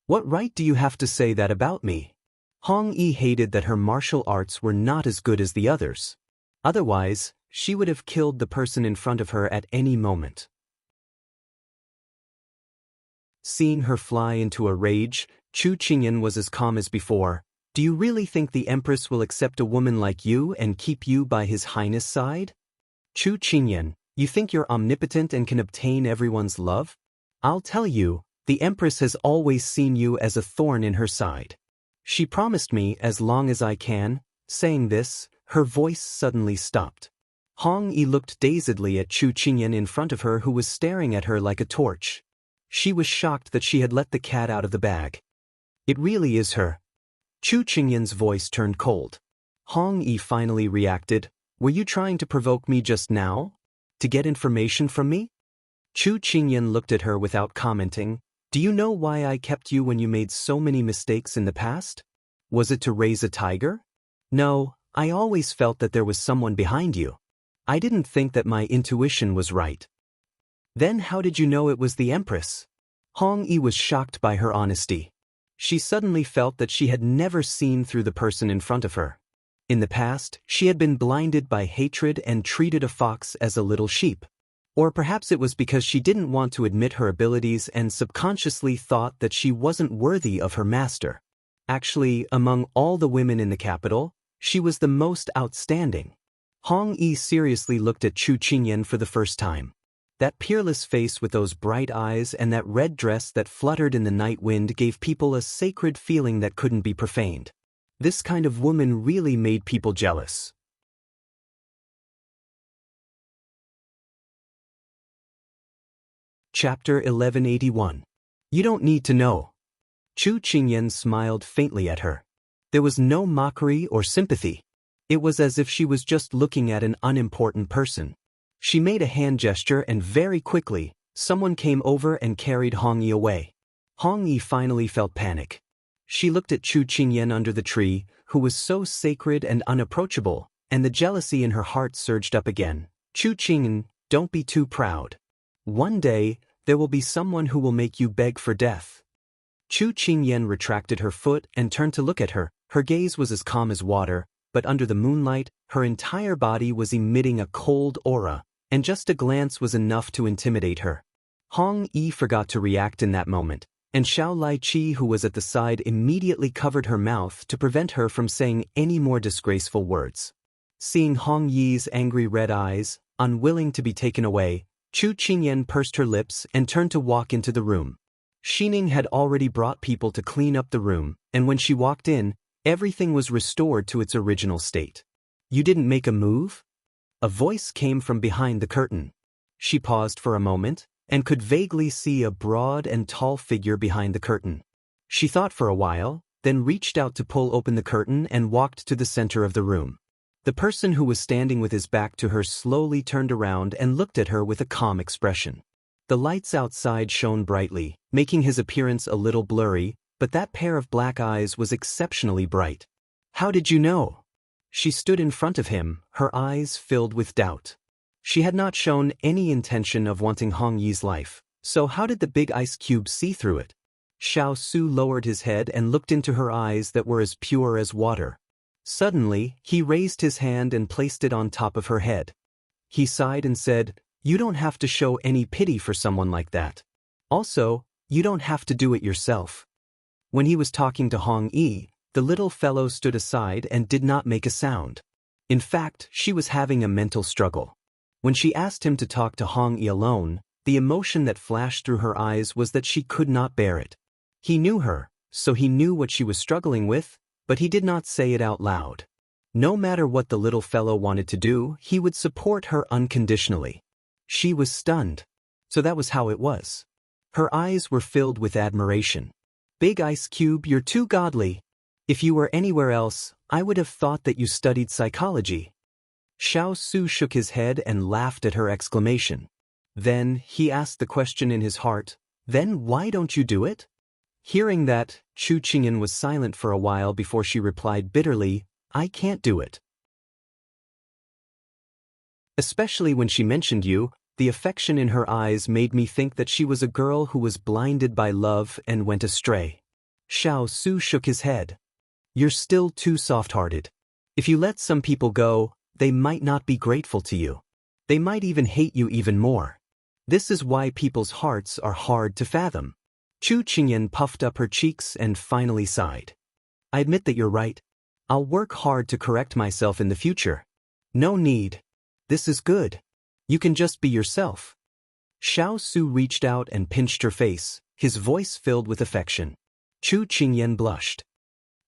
What right do you have to say that about me? Hong Yi hated that her martial arts were not as good as the others. Otherwise, she would have killed the person in front of her at any moment. Seeing her fly into a rage, Chu Qingyan was as calm as before. Do you really think the Empress will accept a woman like you and keep you by His Highness' side? Chu Qingyan, you think you're omnipotent and can obtain everyone's love? I'll tell you, the Empress has always seen you as a thorn in her side. She promised me as long as I can. Saying this, her voice suddenly stopped. Hong Yi looked dazedly at Chu Qingyan in front of her who was staring at her like a torch. She was shocked that she had let the cat out of the bag. It really is her. Chu Qingyan's voice turned cold. Hong Yi finally reacted. Were you trying to provoke me just now? To get information from me? Chu Qingyan looked at her without commenting. Do you know why I kept you when you made so many mistakes in the past? Was it to raise a tiger? No, I always felt that there was someone behind you. I didn't think that my intuition was right. Then how did you know it was the Empress? Hong Yi was shocked by her honesty. She suddenly felt that she had never seen through the person in front of her. In the past, she had been blinded by hatred and treated a fox as a little sheep. Or perhaps it was because she didn't want to admit her abilities and subconsciously thought that she wasn't worthy of her master. Actually, among all the women in the capital, she was the most outstanding. Hong Yi seriously looked at Chu Qingyan for the first time. That peerless face with those bright eyes and that red dress that fluttered in the night wind gave people a sacred feeling that couldn't be profaned. This kind of woman really made people jealous. Chapter 1181. You don't need to know. Chu Qingyan smiled faintly at her. There was no mockery or sympathy. It was as if she was just looking at an unimportant person. She made a hand gesture and very quickly, someone came over and carried Hong Yi away. Hong Yi finally felt panic. She looked at Chu Qingyan under the tree, who was so sacred and unapproachable, and the jealousy in her heart surged up again. Chu Qingyan, don't be too proud. One day, there will be someone who will make you beg for death. Chu Qingyan retracted her foot and turned to look at her. Her gaze was as calm as water, but under the moonlight, her entire body was emitting a cold aura, and just a glance was enough to intimidate her. Hong Yi forgot to react in that moment, and Xiao Lai-chi, who was at the side, immediately covered her mouth to prevent her from saying any more disgraceful words. Seeing Hong Yi's angry red eyes, unwilling to be taken away, Chu Qingyan pursed her lips and turned to walk into the room. Xining had already brought people to clean up the room, and when she walked in, everything was restored to its original state. You didn't make a move? A voice came from behind the curtain. She paused for a moment, and could vaguely see a broad and tall figure behind the curtain. She thought for a while, then reached out to pull open the curtain and walked to the center of the room. The person who was standing with his back to her slowly turned around and looked at her with a calm expression. The lights outside shone brightly, making his appearance a little blurry, but that pair of black eyes was exceptionally bright. "How did you know?" She stood in front of him, her eyes filled with doubt. She had not shown any intention of wanting Hong Yi's life, so how did the big ice cube see through it? Xiao Su lowered his head and looked into her eyes that were as pure as water. Suddenly, he raised his hand and placed it on top of her head. He sighed and said, "You don't have to show any pity for someone like that. Also, you don't have to do it yourself." When he was talking to Hong Yi, the little fellow stood aside and did not make a sound. In fact, she was having a mental struggle. When she asked him to talk to Hong Yi alone, the emotion that flashed through her eyes was that she could not bear it. He knew her, so he knew what she was struggling with, but he did not say it out loud. No matter what the little fellow wanted to do, he would support her unconditionally. She was stunned. So that was how it was. Her eyes were filled with admiration. "Big Ice Cube, you're too godly. If you were anywhere else, I would have thought that you studied psychology." Xiao Su shook his head and laughed at her exclamation. Then, he asked the question in his heart, "Then why don't you do it?" Hearing that, Chu Qingyan was silent for a while before she replied bitterly, "I can't do it. Especially when she mentioned you, the affection in her eyes made me think that she was a girl who was blinded by love and went astray." Xiao Su shook his head. "You're still too soft-hearted. If you let some people go, they might not be grateful to you. They might even hate you even more. This is why people's hearts are hard to fathom." Chu Qingyan puffed up her cheeks and finally sighed. "I admit that you're right. I'll work hard to correct myself in the future." "No need. This is good. You can just be yourself." Xiao Su reached out and pinched her face, his voice filled with affection. Chu Qingyan blushed.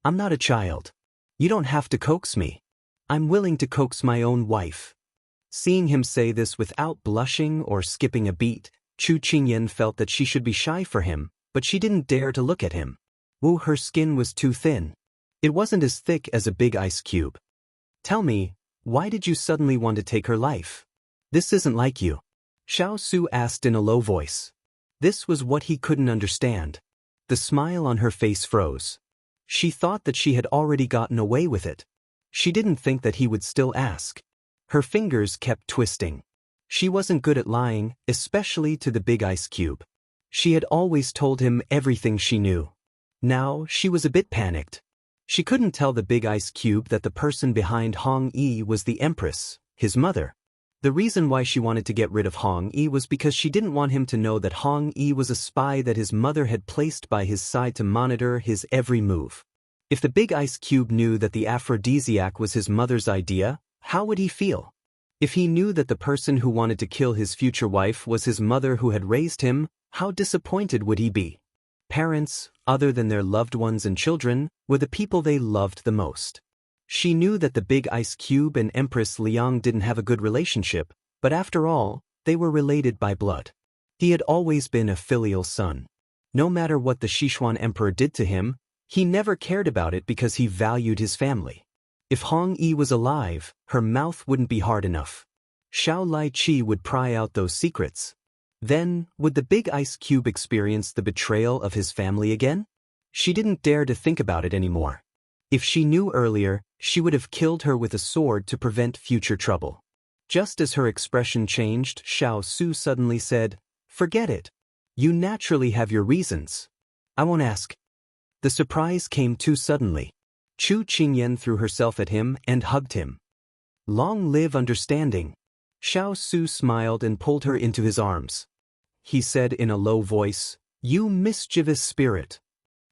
"I'm not a child. You don't have to coax me. I'm willing to coax my own wife." Seeing him say this without blushing or skipping a beat, Chu Qingyan felt that she should be shy for him, but she didn't dare to look at him. Her skin was too thin. It wasn't as thick as a big ice cube. "Tell me, why did you suddenly want to take her life? This isn't like you." Xiao Su asked in a low voice. This was what he couldn't understand. The smile on her face froze. She thought that she had already gotten away with it. She didn't think that he would still ask. Her fingers kept twisting. She wasn't good at lying, especially to the big ice cube. She had always told him everything she knew. Now, she was a bit panicked. She couldn't tell the big ice cube that the person behind Hong Yi was the Empress, his mother. The reason why she wanted to get rid of Hong Yi was because she didn't want him to know that Hong Yi was a spy that his mother had placed by his side to monitor his every move. If the big ice cube knew that the aphrodisiac was his mother's idea, how would he feel? If he knew that the person who wanted to kill his future wife was his mother who had raised him, how disappointed would he be? Parents, other than their loved ones and children, were the people they loved the most. She knew that the big ice cube and Empress Liang didn't have a good relationship, but after all, they were related by blood. He had always been a filial son. No matter what the Sichuan emperor did to him, he never cared about it because he valued his family. If Hong Yi was alive, her mouth wouldn't be hard enough. Xiao Lai Chi would pry out those secrets. Then, would the big ice cube experience the betrayal of his family again? She didn't dare to think about it anymore. If she knew earlier, she would have killed her with a sword to prevent future trouble. Just as her expression changed, Xiao Su suddenly said, "Forget it. You naturally have your reasons. I won't ask." The surprise came too suddenly. Chu Qingyan threw herself at him and hugged him. "Long live understanding." Xiao Su smiled and pulled her into his arms. He said in a low voice, "You mischievous spirit."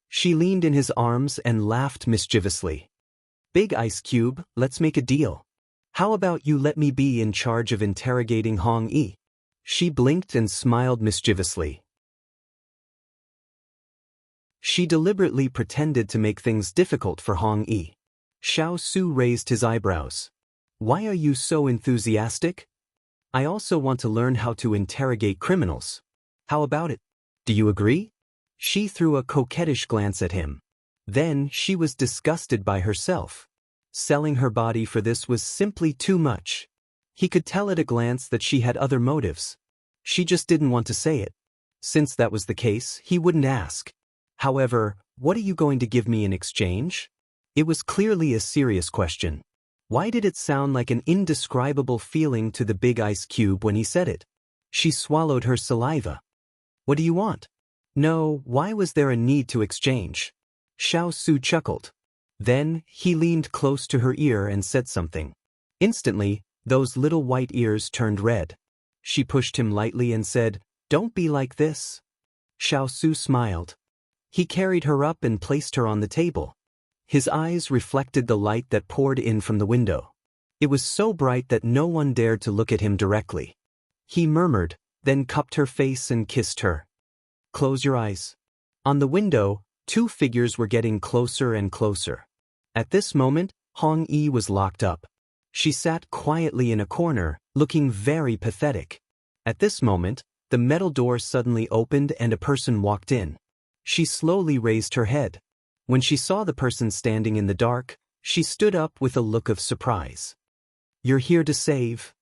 She leaned in his arms and laughed mischievously. "Big Ice Cube, let's make a deal. How about you let me be in charge of interrogating Hong Yi?" She blinked and smiled mischievously. She deliberately pretended to make things difficult for Hong Yi. Xiao Su raised his eyebrows. "Why are you so enthusiastic? I also want to learn how to interrogate criminals. How about it? Do you agree?" She threw a coquettish glance at him. Then she was disgusted by herself. Selling her body for this was simply too much. He could tell at a glance that she had other motives. She just didn't want to say it. Since that was the case, he wouldn't ask. However, what are you going to give me in exchange? It was clearly a serious question. Why did it sound like an indescribable feeling to the big ice cube when he said it? She swallowed her saliva. What do you want? No, why was there a need to exchange? Xiao Su chuckled. Then, he leaned close to her ear and said something. Instantly, those little white ears turned red. She pushed him lightly and said, "Don't be like this." Xiao Su smiled. He carried her up and placed her on the table. His eyes reflected the light that poured in from the window. It was so bright that no one dared to look at him directly. He murmured, then cupped her face and kissed her. "Close your eyes." On the window, two figures were getting closer and closer. At this moment, Hong Yi was locked up. She sat quietly in a corner, looking very pathetic. At this moment, the metal door suddenly opened and a person walked in. She slowly raised her head. When she saw the person standing in the dark, she stood up with a look of surprise. "You're here to save?"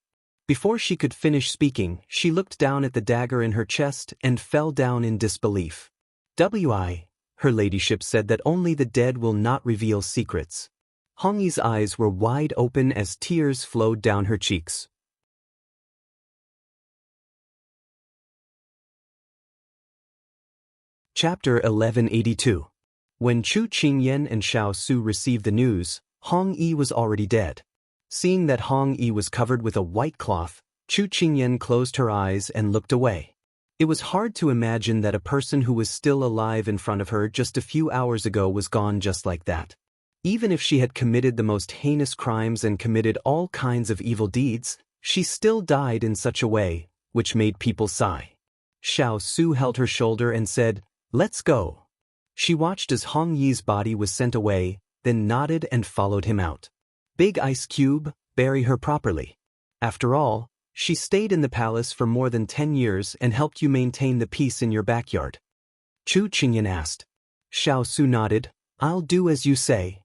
Before she could finish speaking, she looked down at the dagger in her chest and fell down in disbelief. Her ladyship said that only the dead will not reveal secrets. Hong Yi's eyes were wide open as tears flowed down her cheeks. Chapter 1182. When Chu Qingyan and Xiao Su received the news, Hong Yi was already dead. Seeing that Hong Yi was covered with a white cloth, Chu Qingyan closed her eyes and looked away. It was hard to imagine that a person who was still alive in front of her just a few hours ago was gone just like that. Even if she had committed the most heinous crimes and committed all kinds of evil deeds, she still died in such a way, which made people sigh. Xiao Su held her shoulder and said, "Let's go." She watched as Hong Yi's body was sent away, then nodded and followed him out. Big Ice Cube, bury her properly. After all, she stayed in the palace for more than 10 years and helped you maintain the peace in your backyard. Chu Qingyan asked. Xiao Su nodded, "I'll do as you say."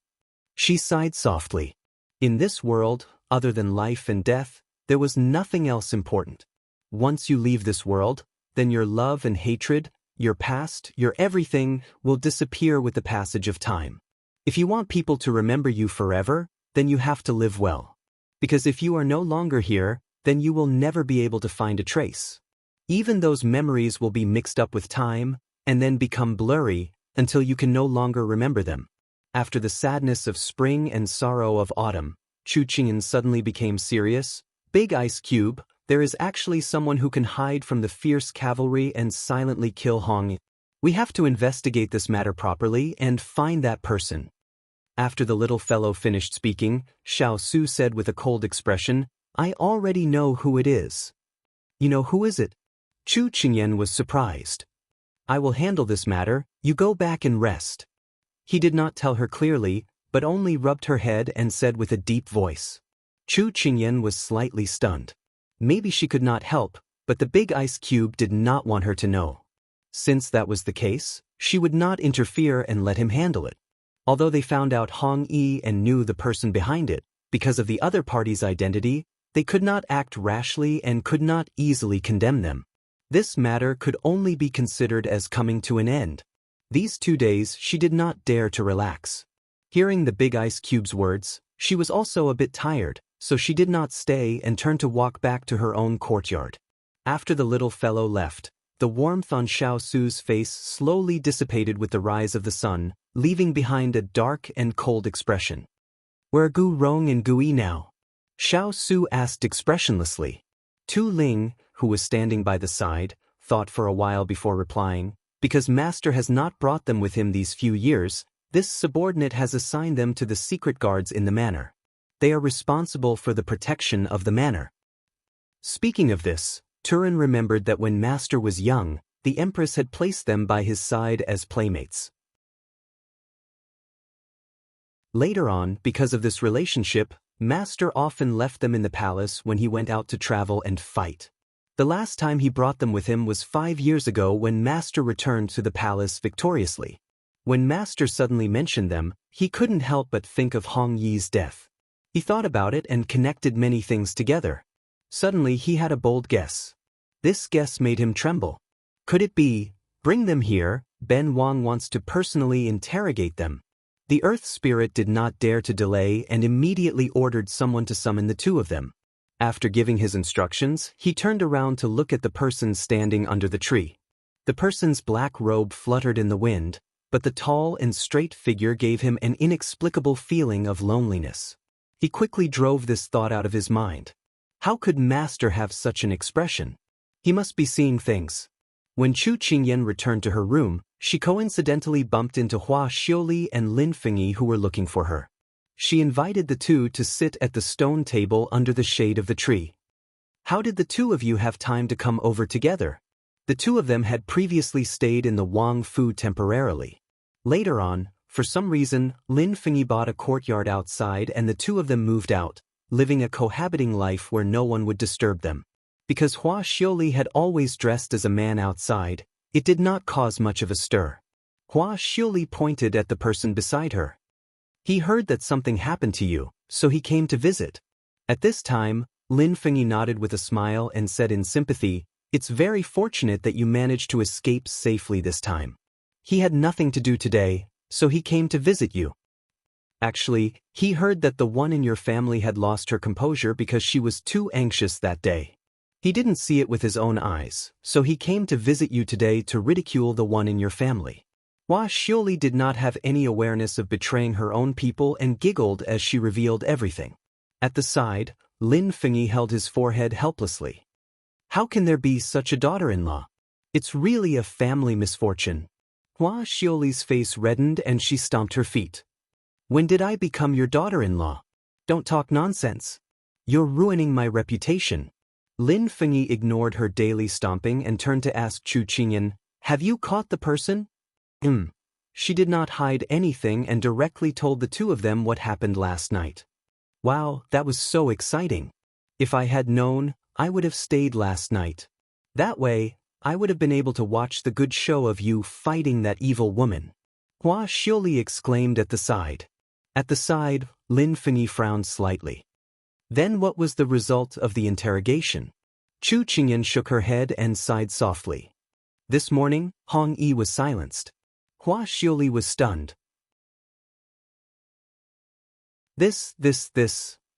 She sighed softly. In this world, other than life and death, there was nothing else important. Once you leave this world, then your love and hatred, your past, your everything, will disappear with the passage of time. If you want people to remember you forever, then you have to live well. Because if you are no longer here, then you will never be able to find a trace. Even those memories will be mixed up with time, and then become blurry, until you can no longer remember them. After the sadness of spring and sorrow of autumn, Chu Qingyan suddenly became serious. Big Ice Cube, there is actually someone who can hide from the fierce cavalry and silently kill Hong Yi. We have to investigate this matter properly and find that person. After the little fellow finished speaking, Xiao Su said with a cold expression, "I already know who it is." "You know who is it?" Chu Qingyan was surprised. "I will handle this matter, you go back and rest." He did not tell her clearly, but only rubbed her head and said with a deep voice. Chu Qingyan was slightly stunned. Maybe she could not help, but the Big Ice Cube did not want her to know. Since that was the case, she would not interfere and let him handle it. Although they found out Hong Yi and knew the person behind it, because of the other party's identity, they could not act rashly and could not easily condemn them. This matter could only be considered as coming to an end. These 2 days she did not dare to relax. Hearing the Big Ice Cube's words, she was also a bit tired, so she did not stay and turned to walk back to her own courtyard. After the little fellow left, the warmth on Xiao Su's face slowly dissipated with the rise of the sun, leaving behind a dark and cold expression. "Where are Gu Rong and Gu Yi now?" Xiao Su asked expressionlessly. Tu Ling, who was standing by the side, thought for a while before replying, "Because Master has not brought them with him these few years, this subordinate has assigned them to the secret guards in the manor. They are responsible for the protection of the manor." Speaking of this, Turin remembered that when Master was young, the Empress had placed them by his side as playmates. Later on, because of this relationship, Master often left them in the palace when he went out to travel and fight. The last time he brought them with him was 5 years ago when Master returned to the palace victoriously. When Master suddenly mentioned them, he couldn't help but think of Hong Yi's death. He thought about it and connected many things together. Suddenly he had a bold guess. This guess made him tremble. Could it be, bring them here, Ben Wang wants to personally interrogate them? The Earth Spirit did not dare to delay and immediately ordered someone to summon the two of them. After giving his instructions, he turned around to look at the person standing under the tree. The person's black robe fluttered in the wind, but the tall and straight figure gave him an inexplicable feeling of loneliness. He quickly drove this thought out of his mind. How could Master have such an expression? He must be seeing things. When Chu Qingyan returned to her room, she coincidentally bumped into Hua Xiuli and Lin Fengyi who were looking for her. She invited the two to sit at the stone table under the shade of the tree. How did the two of you have time to come over together? The two of them had previously stayed in the Wang Fu temporarily. Later on, for some reason, Lin Fengyi bought a courtyard outside and the two of them moved out, living a cohabiting life where no one would disturb them. Because Hua Xiuli had always dressed as a man outside, it did not cause much of a stir. Hua Xiuli pointed at the person beside her. He heard that something happened to you, so he came to visit. At this time, Lin Fengyi nodded with a smile and said in sympathy, "It's very fortunate that you managed to escape safely this time. He had nothing to do today, so he came to visit you. Actually, he heard that the one in your family had lost her composure because she was too anxious that day. He didn't see it with his own eyes, so he came to visit you today to ridicule the one in your family." Hua Xiuli did not have any awareness of betraying her own people and giggled as she revealed everything. At the side, Lin Fengyi held his forehead helplessly. How can there be such a daughter-in-law? It's really a family misfortune. Hua Xiuli's face reddened and she stomped her feet. When did I become your daughter-in-law? Don't talk nonsense. You're ruining my reputation. Lin Fengyi ignored her daily stomping and turned to ask Chu Qingyan, have you caught the person? She did not hide anything and directly told the two of them what happened last night. Wow, that was so exciting. If I had known, I would have stayed last night. That way, I would have been able to watch the good show of you fighting that evil woman. Hua Xiuli exclaimed at the side. At the side, Lin Fengyi frowned slightly. Then what was the result of the interrogation? Chu Qingyan shook her head and sighed softly. This morning, Hong Yi was silenced. Hua Xiuli was stunned.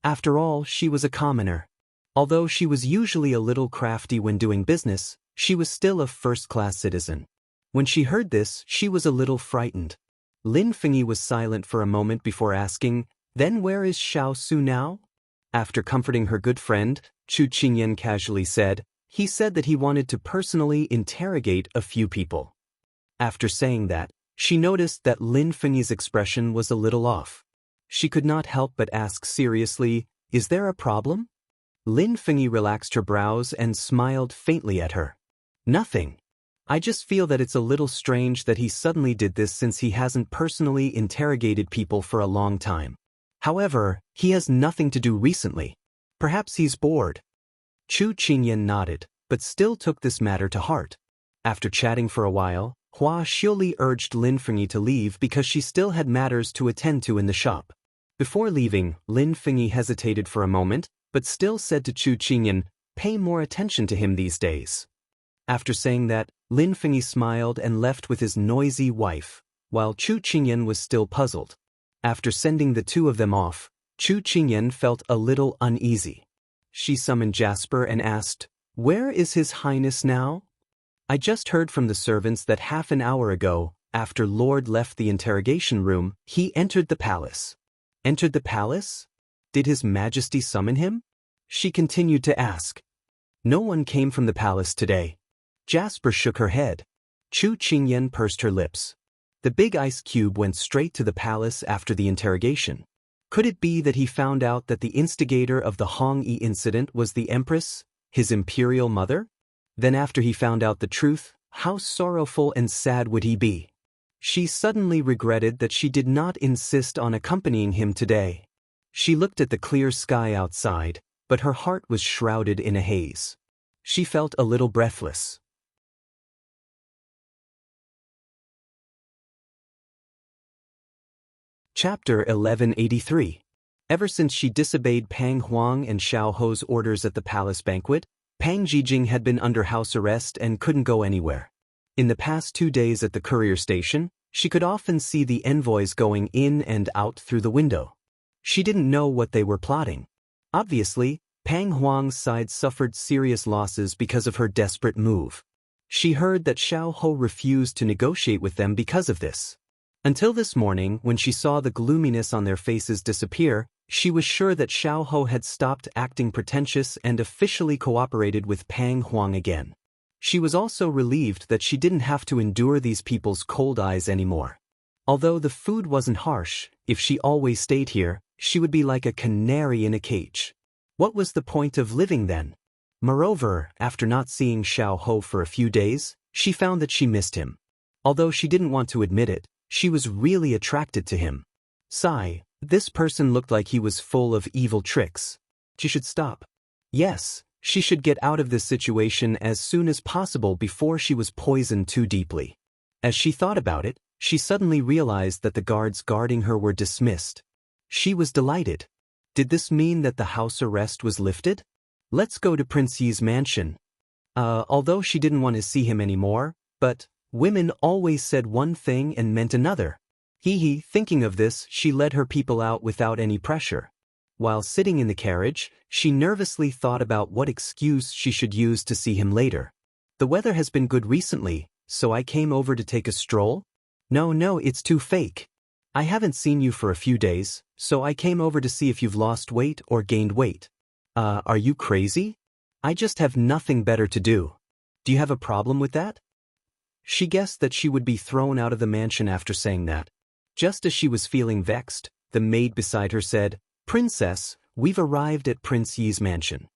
After all, she was a commoner. Although she was usually a little crafty when doing business, she was still a first-class citizen. When she heard this, she was a little frightened. Lin Fengyi was silent for a moment before asking, then where is Xiao Su now? After comforting her good friend, Chu Qingyan casually said, he said that he wanted to personally interrogate a few people. After saying that, she noticed that Lin Fengyi's expression was a little off. She could not help but ask seriously, is there a problem? Lin Fengyi relaxed her brows and smiled faintly at her. Nothing. I just feel that it's a little strange that he suddenly did this since he hasn't personally interrogated people for a long time. However, he has nothing to do recently. Perhaps he's bored. Chu Qingyan nodded, but still took this matter to heart. After chatting for a while, Hua Xiuli urged Lin Fengyi to leave because she still had matters to attend to in the shop. Before leaving, Lin Fengyi hesitated for a moment, but still said to Chu Qingyan, pay more attention to him these days. After saying that, Lin Fengyi smiled and left with his noisy wife, while Chu Qingyan was still puzzled. After sending the two of them off, Chu Qingyan felt a little uneasy. She summoned Jasper and asked, where is His Highness now? I just heard from the servants that half an hour ago, after Lord left the interrogation room, he entered the palace. Entered the palace? Did His Majesty summon him? She continued to ask. No one came from the palace today. Jasper shook her head. Chu Qingyan pursed her lips. The big ice cube went straight to the palace after the interrogation. Could it be that he found out that the instigator of the Hong Yi incident was the Empress, his imperial mother? Then after he found out the truth, how sorrowful and sad would he be? She suddenly regretted that she did not insist on accompanying him today. She looked at the clear sky outside, but her heart was shrouded in a haze. She felt a little breathless. Chapter 1183. Ever since she disobeyed Pang Huang and Xiao Ho's orders at the palace banquet, Pang Jijing had been under house arrest and couldn't go anywhere. In the past 2 days at the courier station, she could often see the envoys going in and out through the window. She didn't know what they were plotting. Obviously, Pang Huang's side suffered serious losses because of her desperate move. She heard that Xiao Ho refused to negotiate with them because of this. Until this morning, when she saw the gloominess on their faces disappear, she was sure that Xiao Ho had stopped acting pretentious and officially cooperated with Pang Huang again. She was also relieved that she didn't have to endure these people's cold eyes anymore. Although the food wasn't harsh, if she always stayed here, she would be like a canary in a cage. What was the point of living then? Moreover, after not seeing Xiao Ho for a few days, she found that she missed him. Although she didn't want to admit it, she was really attracted to him. Sigh, this person looked like he was full of evil tricks. She should stop. Yes, she should get out of this situation as soon as possible before she was poisoned too deeply. As she thought about it, she suddenly realized that the guards guarding her were dismissed. She was delighted. Did this mean that the house arrest was lifted? Let's go to Prince Yi's mansion. Although she didn't want to see him anymore, but women always said one thing and meant another. Thinking of this, she led her people out without any pressure. While sitting in the carriage, she nervously thought about what excuse she should use to see him later. The weather has been good recently, so I came over to take a stroll? No, it's too fake. I haven't seen you for a few days, so I came over to see if you've lost weight or gained weight. Are you crazy? I just have nothing better to do. Do you have a problem with that? She guessed that she would be thrown out of the mansion after saying that. Just as she was feeling vexed, the maid beside her said, "Princess, we've arrived at Prince Yi's mansion."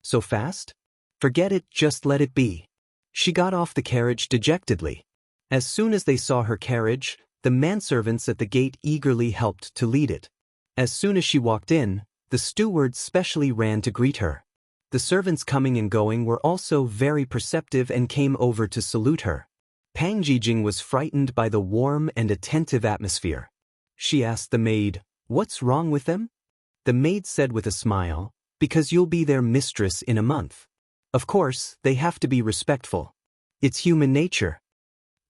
So fast? Forget it, just let it be. She got off the carriage dejectedly. As soon as they saw her carriage, the manservants at the gate eagerly helped to lead it. As soon as she walked in, the steward specially ran to greet her. The servants coming and going were also very perceptive and came over to salute her. Pang Jijing was frightened by the warm and attentive atmosphere. She asked the maid, "What's wrong with them?" The maid said with a smile, "Because you'll be their mistress in a month. Of course, they have to be respectful. It's human nature."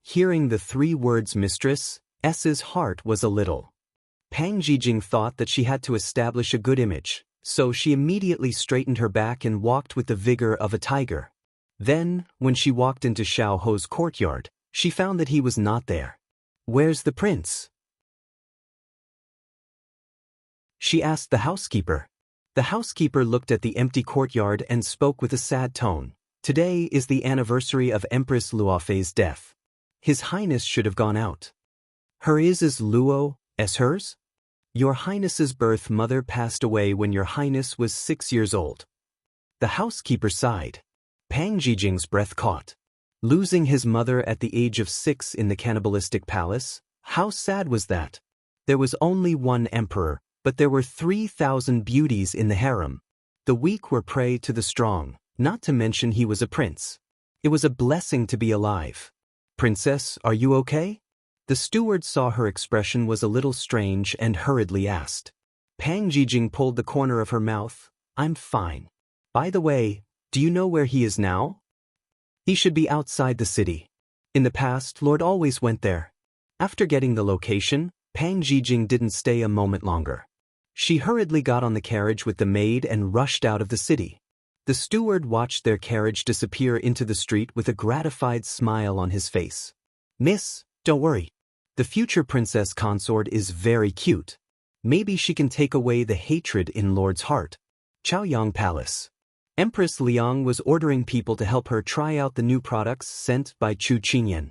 Hearing the 3 words mistress, S's heart was a little. Pang Jijing thought that she had to establish a good image, so she immediately straightened her back and walked with the vigor of a tiger. Then, when she walked into Xiao Ho's courtyard, she found that he was not there. "Where's the prince?" she asked the housekeeper. The housekeeper looked at the empty courtyard and spoke with a sad tone. "Today is the anniversary of Empress Luofei's death. His Highness should have gone out." "Her is Luo, as hers? Your Highness's birth mother passed away when your Highness was 6 years old." The housekeeper sighed. Pang Jijing's breath caught. Losing his mother at the age of 6 in the cannibalistic palace, how sad was that? There was only one emperor, but there were 3,000 beauties in the harem. The weak were prey to the strong, not to mention he was a prince. It was a blessing to be alive. "Princess, are you okay?" The steward saw her expression was a little strange and hurriedly asked. Pang Jijing pulled the corner of her mouth. "I'm fine. By the way, do you know where he is now?" "He should be outside the city. In the past, Lord always went there." After getting the location, Pang Jijing didn't stay a moment longer. She hurriedly got on the carriage with the maid and rushed out of the city. The steward watched their carriage disappear into the street with a gratified smile on his face. "Miss, don't worry. The future princess consort is very cute. Maybe she can take away the hatred in Lord's heart." Chaoyang Palace. Empress Liang was ordering people to help her try out the new products sent by Chu Qingyan.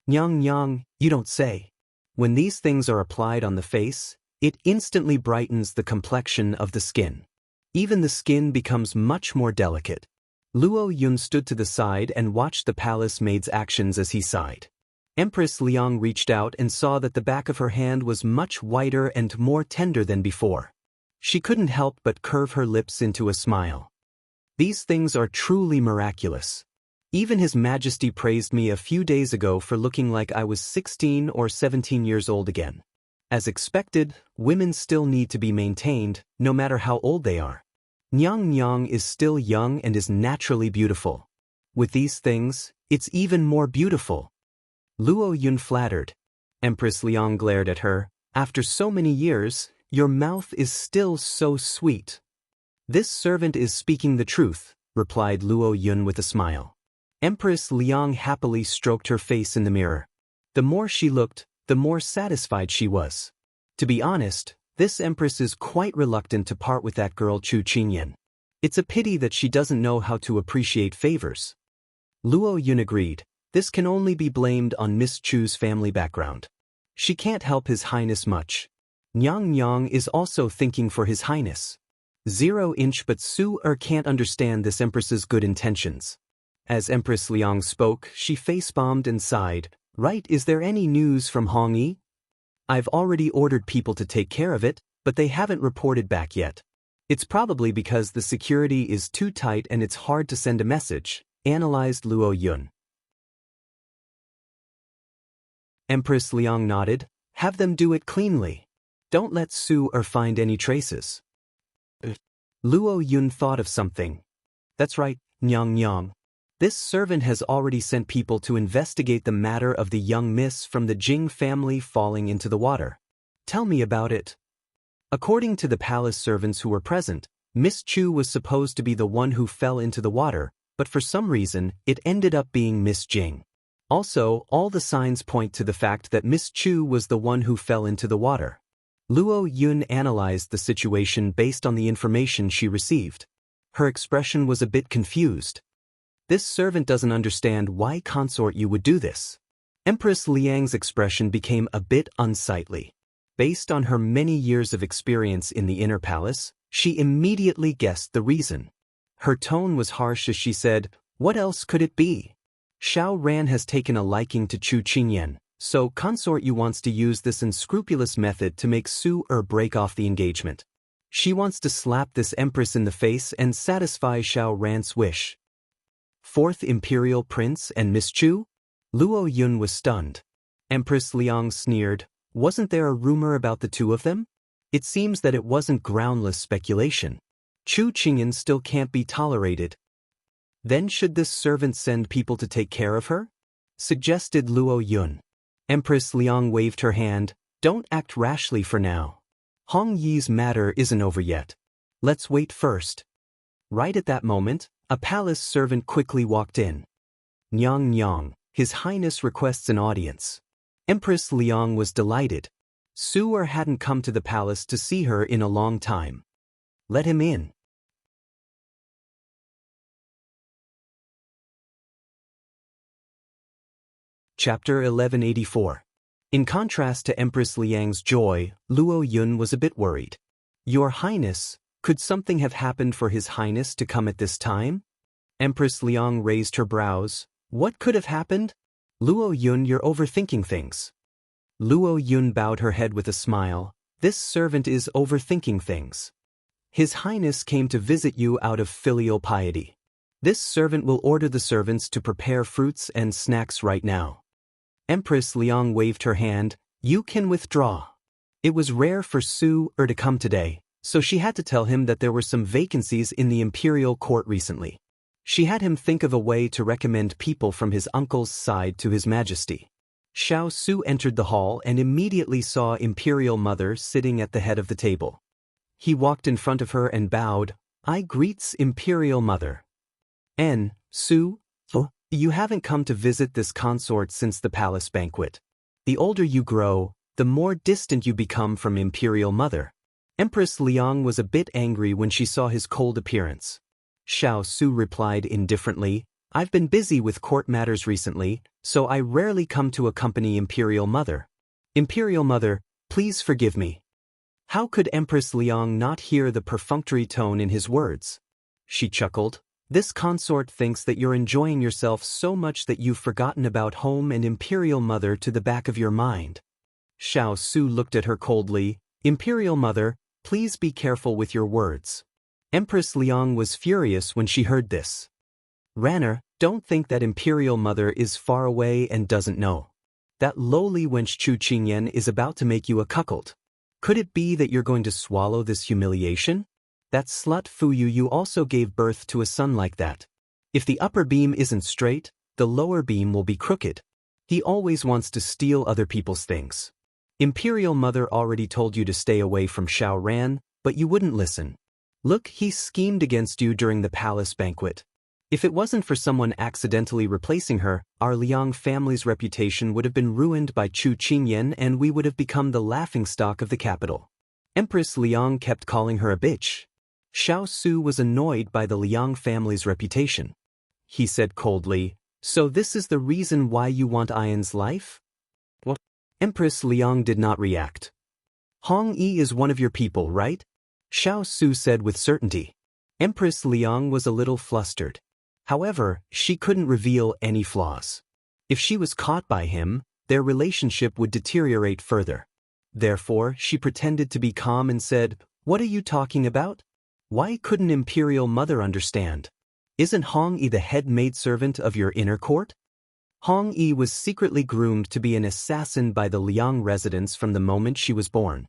"Nyang, you don't say. When these things are applied on the face, it instantly brightens the complexion of the skin. Even the skin becomes much more delicate." Luo Yun stood to the side and watched the palace maid's actions as he sighed. Empress Liang reached out and saw that the back of her hand was much whiter and more tender than before. She couldn't help but curve her lips into a smile. "These things are truly miraculous. Even His Majesty praised me a few days ago for looking like I was 16 or 17 years old again." As expected, women still need to be maintained, no matter how old they are. Nyang Nyang is still young and is naturally beautiful. With these things, it's even more beautiful. Luo Yun flattered. Empress Liang glared at her. After so many years, your mouth is still so sweet. This servant is speaking the truth, replied Luo Yun with a smile. Empress Liang happily stroked her face in the mirror. The more she looked, the more satisfied she was. To be honest, this empress is quite reluctant to part with that girl Chu Qingyan. It's a pity that she doesn't know how to appreciate favors. Luo Yun agreed. This can only be blamed on Miss Chu's family background. She can't help His Highness much. Nyang Nyang is also thinking for His Highness. 0-inch, but Su-er can't understand this empress's good intentions. As Empress Liang spoke, she face-bombed and sighed. Right, is there any news from Hongyi? I've already ordered people to take care of it, but they haven't reported back yet. It's probably because the security is too tight and it's hard to send a message, analyzed Luo Yun. Empress Liang nodded. Have them do it cleanly. Don't let Su-er find any traces. Luo Yun thought of something. That's right, Nyang Nyang. This servant has already sent people to investigate the matter of the young miss from the Jing family falling into the water. Tell me about it. According to the palace servants who were present, Miss Chu was supposed to be the one who fell into the water, but for some reason, it ended up being Miss Jing. Also, all the signs point to the fact that Miss Chu was the one who fell into the water. Luo Yun analyzed the situation based on the information she received. Her expression was a bit confused. This servant doesn't understand why consort you would do this. Empress Liang's expression became a bit unsightly. Based on her many years of experience in the inner palace, she immediately guessed the reason. Her tone was harsh as she said, "What else could it be? Xiao Ran has taken a liking to Chu Qingyan, so consort you wants to use this unscrupulous method to make Su-er break off the engagement. She wants to slap this empress in the face and satisfy Xiao Ran's wish." Fourth Imperial Prince and Miss Chu? Luo Yun was stunned. Empress Liang sneered. Wasn't there a rumor about the two of them? It seems that it wasn't groundless speculation. Chu Qingyan still can't be tolerated. Then should this servant send people to take care of her? Suggested Luo Yun. Empress Liang waved her hand. Don't act rashly for now. Hong Yi's matter isn't over yet. Let's wait first. Right at that moment, a palace servant quickly walked in. Nyang Nyang, His Highness requests an audience. Empress Liang was delighted. Su-er hadn't come to the palace to see her in a long time. Let him in. Chapter 1184. In contrast to Empress Liang's joy, Luo Yun was a bit worried. Your Highness, could something have happened for His Highness to come at this time? Empress Liang raised her brows. What could have happened? Luo Yun, you're overthinking things. Luo Yun bowed her head with a smile. This servant is overthinking things. His Highness came to visit you out of filial piety. This servant will order the servants to prepare fruits and snacks right now. Empress Liang waved her hand. You can withdraw. It was rare for Su-er to come today, so she had to tell him that there were some vacancies in the imperial court recently. She had him think of a way to recommend people from his uncle's side to His Majesty. Xiao Su entered the hall and immediately saw Imperial Mother sitting at the head of the table. He walked in front of her and bowed. I greets Imperial Mother. Su, you haven't come to visit this consort since the palace banquet. The older you grow, the more distant you become from Imperial Mother. Empress Liang was a bit angry when she saw his cold appearance. Xiao Su replied indifferently, I've been busy with court matters recently, so I rarely come to accompany Imperial Mother. Imperial Mother, please forgive me. How could Empress Liang not hear the perfunctory tone in his words? She chuckled. This consort thinks that you're enjoying yourself so much that you've forgotten about home and Imperial Mother to the back of your mind. Xiao Su looked at her coldly. Imperial Mother, please be careful with your words. Empress Liang was furious when she heard this. Ranner, don't think that Imperial Mother is far away and doesn't know. That lowly wench Chu Qingyan is about to make you a cuckold. Could it be that you're going to swallow this humiliation? That slut Fu Yu also gave birth to a son like that. If the upper beam isn't straight, the lower beam will be crooked. He always wants to steal other people's things. Imperial Mother already told you to stay away from Xiao Ran, but you wouldn't listen. Look, he schemed against you during the palace banquet. If it wasn't for someone accidentally replacing her, our Liang family's reputation would have been ruined by Chu Qingyan and we would have become the laughingstock of the capital. Empress Liang kept calling her a bitch. Xiao Su was annoyed by the Liang family's reputation. He said coldly, "So this is the reason why you want Ayan's life?" What? Empress Liang did not react. "Hong Yi is one of your people, right?" Xiao Su said with certainty. Empress Liang was a little flustered. However, she couldn't reveal any flaws. If she was caught by him, their relationship would deteriorate further. Therefore, she pretended to be calm and said, "What are you talking about? Why couldn't Imperial Mother understand? Isn't Hong Yi the head maidservant of your inner court?" Hong Yi was secretly groomed to be an assassin by the Liang residents from the moment she was born.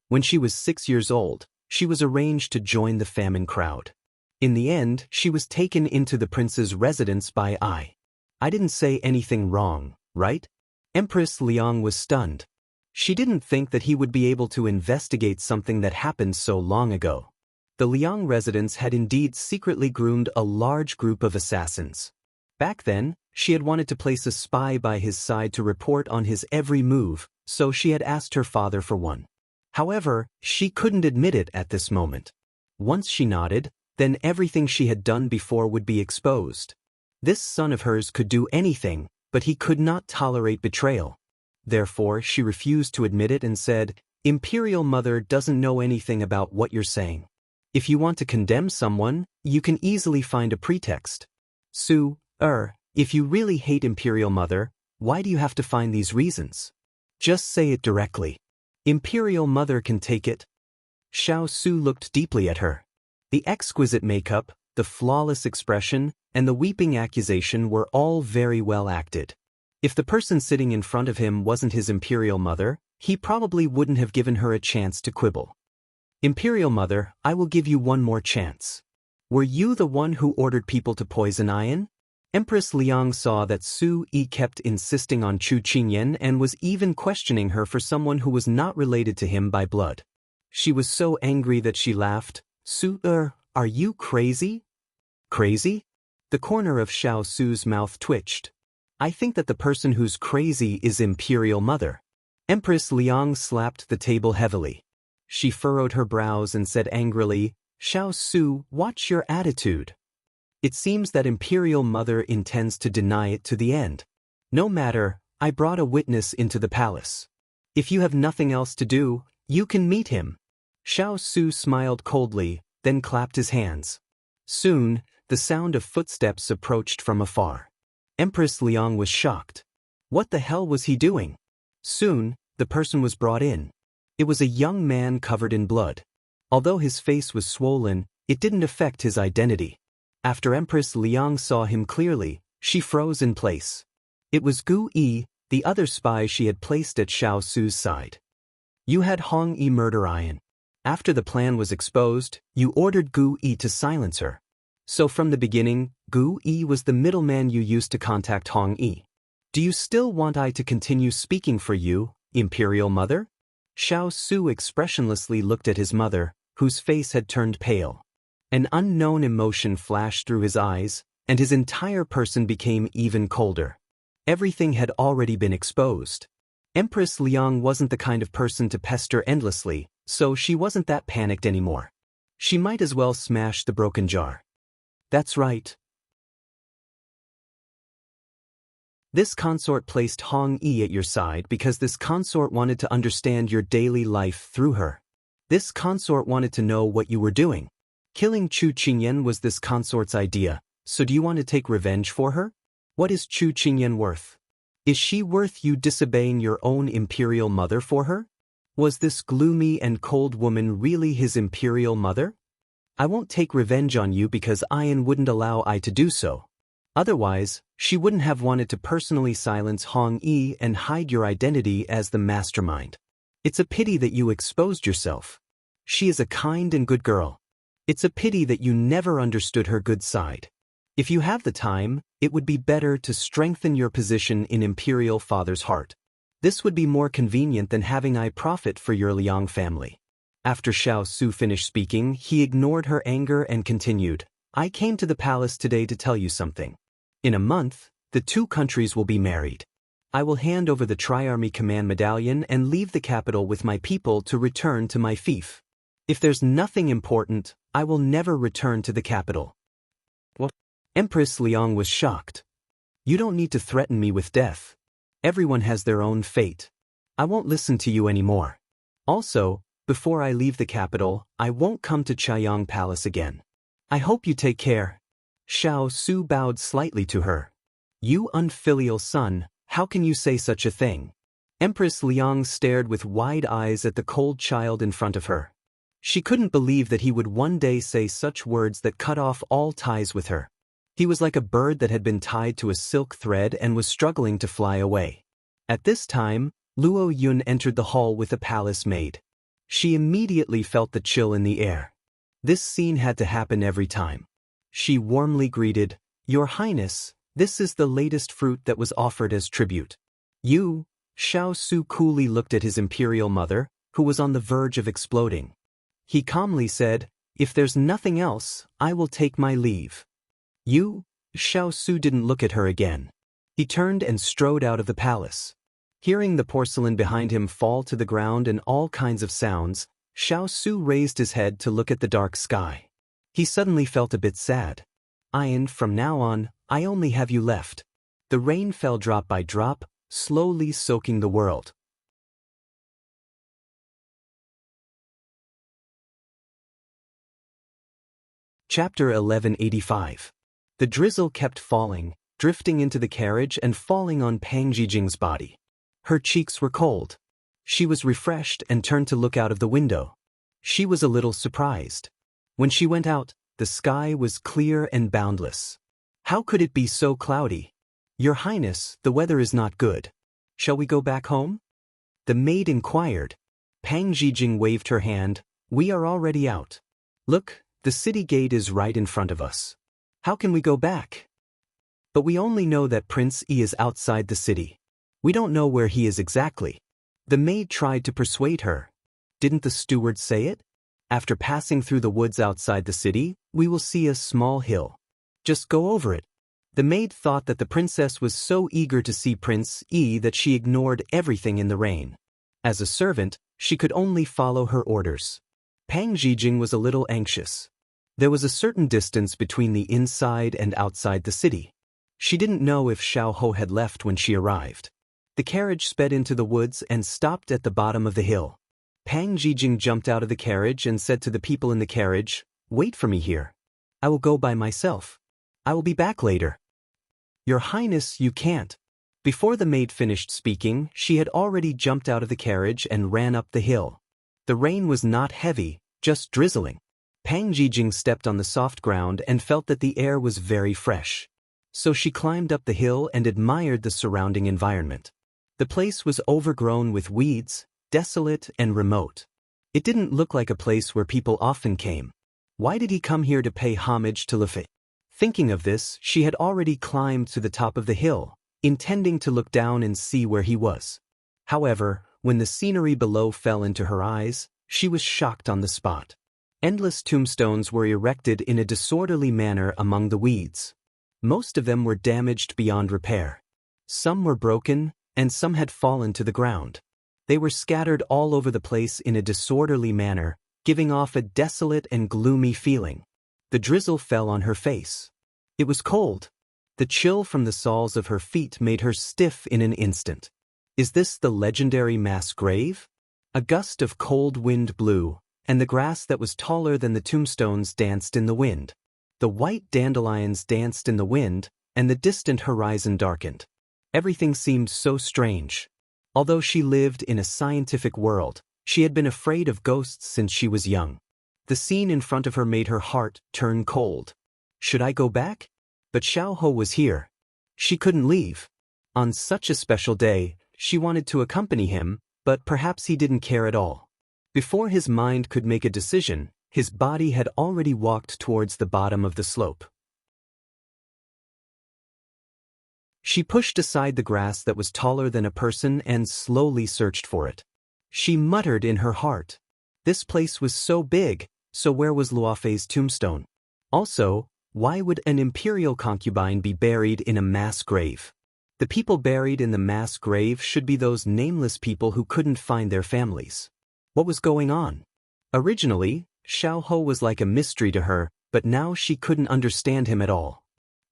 When she was 6 years old, she was arranged to join the famine crowd. In the end, she was taken into the prince's residence by I. I didn't say anything wrong, right? Empress Liang was stunned. She didn't think that he would be able to investigate something that happened so long ago. The Liang residents had indeed secretly groomed a large group of assassins. Back then, she had wanted to place a spy by his side to report on his every move, so she had asked her father for one. However, she couldn't admit it at this moment. Once she nodded, then everything she had done before would be exposed. This son of hers could do anything, but he could not tolerate betrayal. Therefore, she refused to admit it and said, "Imperial Mother doesn't know anything about what you're saying. If you want to condemn someone, you can easily find a pretext. If you really hate Imperial Mother, why do you have to find these reasons? Just say it directly. Imperial Mother can take it." Xiao Su looked deeply at her. The exquisite makeup, the flawless expression, and the weeping accusation were all very well acted. If the person sitting in front of him wasn't his Imperial Mother, he probably wouldn't have given her a chance to quibble. "Imperial Mother, I will give you one more chance. Were you the one who ordered people to poison Ayan?" Empress Liang saw that Su Yi kept insisting on Chu Qingyan and was even questioning her for someone who was not related to him by blood. She was so angry that she laughed. Are you crazy?" "Crazy?" The corner of Xiao Su's mouth twitched. "I think that the person who's crazy is Imperial Mother." Empress Liang slapped the table heavily. She furrowed her brows and said angrily, "Xiao Su, watch your attitude. It seems that Imperial Mother intends to deny it to the end. No matter, I brought a witness into the palace. If you have nothing else to do, you can meet him." Xiao Su smiled coldly, then clapped his hands. Soon, the sound of footsteps approached from afar. Empress Liang was shocked. What the hell was he doing? Soon, the person was brought in. It was a young man covered in blood. Although his face was swollen, it didn't affect his identity. After Empress Liang saw him clearly, she froze in place. It was Gu Yi, the other spy she had placed at Xiao Su's side. "You had Hong Yi murder Ayan. After the plan was exposed, you ordered Gu Yi to silence her. So from the beginning, Gu Yi was the middleman you used to contact Hong Yi. Do you still want I to continue speaking for you, Imperial Mother?" Xiao Su expressionlessly looked at his mother, whose face had turned pale. An unknown emotion flashed through his eyes, and his entire person became even colder. Everything had already been exposed. Empress Liang wasn't the kind of person to pester endlessly, so she wasn't that panicked anymore. She might as well smash the broken jar. "That's right. This consort placed Hong Yi at your side because this consort wanted to understand your daily life through her. This consort wanted to know what you were doing. Killing Chu Qingyan was this consort's idea, so do you want to take revenge for her? What is Chu Qingyan worth? Is she worth you disobeying your own Imperial Mother for her? Was this gloomy and cold woman really his Imperial Mother? I won't take revenge on you because Ayan wouldn't allow I to do so. Otherwise, she wouldn't have wanted to personally silence Hong Yi and hide your identity as the mastermind. It's a pity that you exposed yourself. She is a kind and good girl. It's a pity that you never understood her good side. If you have the time, it would be better to strengthen your position in Imperial Father's heart. This would be more convenient than having I profit for your Liang family. After Xiao Su finished speaking, he ignored her anger and continued, I came to the palace today to tell you something. In a month, the two countries will be married. I will hand over the Tri-Army Command Medallion and leave the capital with my people to return to my fief. If there's nothing important, I will never return to the capital. What? Empress Liang was shocked. You don't need to threaten me with death. Everyone has their own fate. I won't listen to you anymore. Also, before I leave the capital, I won't come to Chaiyang Palace again. I hope you take care. Xiao Su bowed slightly to her. You unfilial son, how can you say such a thing? Empress Liang stared with wide eyes at the cold child in front of her. She couldn't believe that he would one day say such words that cut off all ties with her. He was like a bird that had been tied to a silk thread and was struggling to fly away. At this time, Luo Yun entered the hall with a palace maid. She immediately felt the chill in the air. This scene had to happen every time. She warmly greeted, Your Highness, this is the latest fruit that was offered as tribute. You, Xiao Su coolly looked at his imperial mother, who was on the verge of exploding. He calmly said, If there's nothing else, I will take my leave. You, Xiao Su didn't look at her again. He turned and strode out of the palace. Hearing the porcelain behind him fall to the ground and all kinds of sounds, Xiao Su raised his head to look at the dark sky. He suddenly felt a bit sad. Ian, from now on, I only have you left. The rain fell drop by drop, slowly soaking the world. Chapter 1185. The drizzle kept falling, drifting into the carriage and falling on Pang Jijing's body. Her cheeks were cold. She was refreshed and turned to look out of the window. She was a little surprised. When she went out, the sky was clear and boundless. How could it be so cloudy? Your Highness, the weather is not good. Shall we go back home? The maid inquired. Pang Jijing waved her hand. We are already out. Look, the city gate is right in front of us. How can we go back? But we only know that Prince Yi is outside the city. We don't know where he is exactly. The maid tried to persuade her. Didn't the steward say it? After passing through the woods outside the city, we will see a small hill. Just go over it. The maid thought that the princess was so eager to see Prince Yi that she ignored everything in the rain. As a servant, she could only follow her orders. Pang Jijing was a little anxious. There was a certain distance between the inside and outside the city. She didn't know if Xiao Ho had left when she arrived. The carriage sped into the woods and stopped at the bottom of the hill. Pang Jijing jumped out of the carriage and said to the people in the carriage, Wait for me here. I will go by myself. I will be back later. Your Highness, you can't. Before the maid finished speaking, she had already jumped out of the carriage and ran up the hill. The rain was not heavy, just drizzling. Pang Jijing stepped on the soft ground and felt that the air was very fresh. So she climbed up the hill and admired the surrounding environment. The place was overgrown with weeds, desolate and remote. It didn't look like a place where people often came. Why did he come here to pay homage to Lefei? Thinking of this, she had already climbed to the top of the hill, intending to look down and see where he was. However, when the scenery below fell into her eyes, she was shocked on the spot. Endless tombstones were erected in a disorderly manner among the weeds. Most of them were damaged beyond repair. Some were broken, and some had fallen to the ground. They were scattered all over the place in a disorderly manner, giving off a desolate and gloomy feeling. The drizzle fell on her face. It was cold. The chill from the soles of her feet made her stiff in an instant. Is this the legendary mass grave? A gust of cold wind blew, and the grass that was taller than the tombstones danced in the wind. The white dandelions danced in the wind, and the distant horizon darkened. Everything seemed so strange. Although she lived in a scientific world, she had been afraid of ghosts since she was young. The scene in front of her made her heart turn cold. Should I go back? But Xiao Ho was here. She couldn't leave. On such a special day, she wanted to accompany him, but perhaps he didn't care at all. Before his mind could make a decision, his body had already walked towards the bottom of the slope. She pushed aside the grass that was taller than a person and slowly searched for it. She muttered in her heart. This place was so big, so where was Luofei's tombstone? Also, why would an imperial concubine be buried in a mass grave? The people buried in the mass grave should be those nameless people who couldn't find their families. What was going on? Originally, Xiao Ho was like a mystery to her, but now she couldn't understand him at all.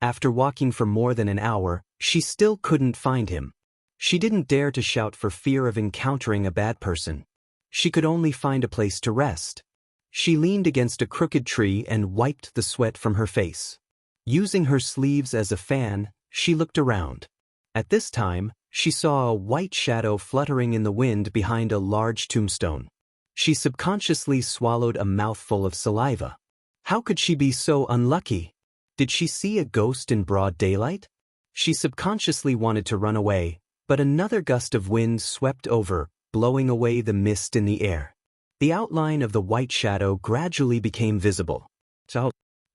After walking for more than an hour, she still couldn't find him. She didn't dare to shout for fear of encountering a bad person. She could only find a place to rest. She leaned against a crooked tree and wiped the sweat from her face. Using her sleeves as a fan, she looked around. At this time, she saw a white shadow fluttering in the wind behind a large tombstone. She subconsciously swallowed a mouthful of saliva. How could she be so unlucky? Did she see a ghost in broad daylight? She subconsciously wanted to run away, but another gust of wind swept over, blowing away the mist in the air. The outline of the white shadow gradually became visible.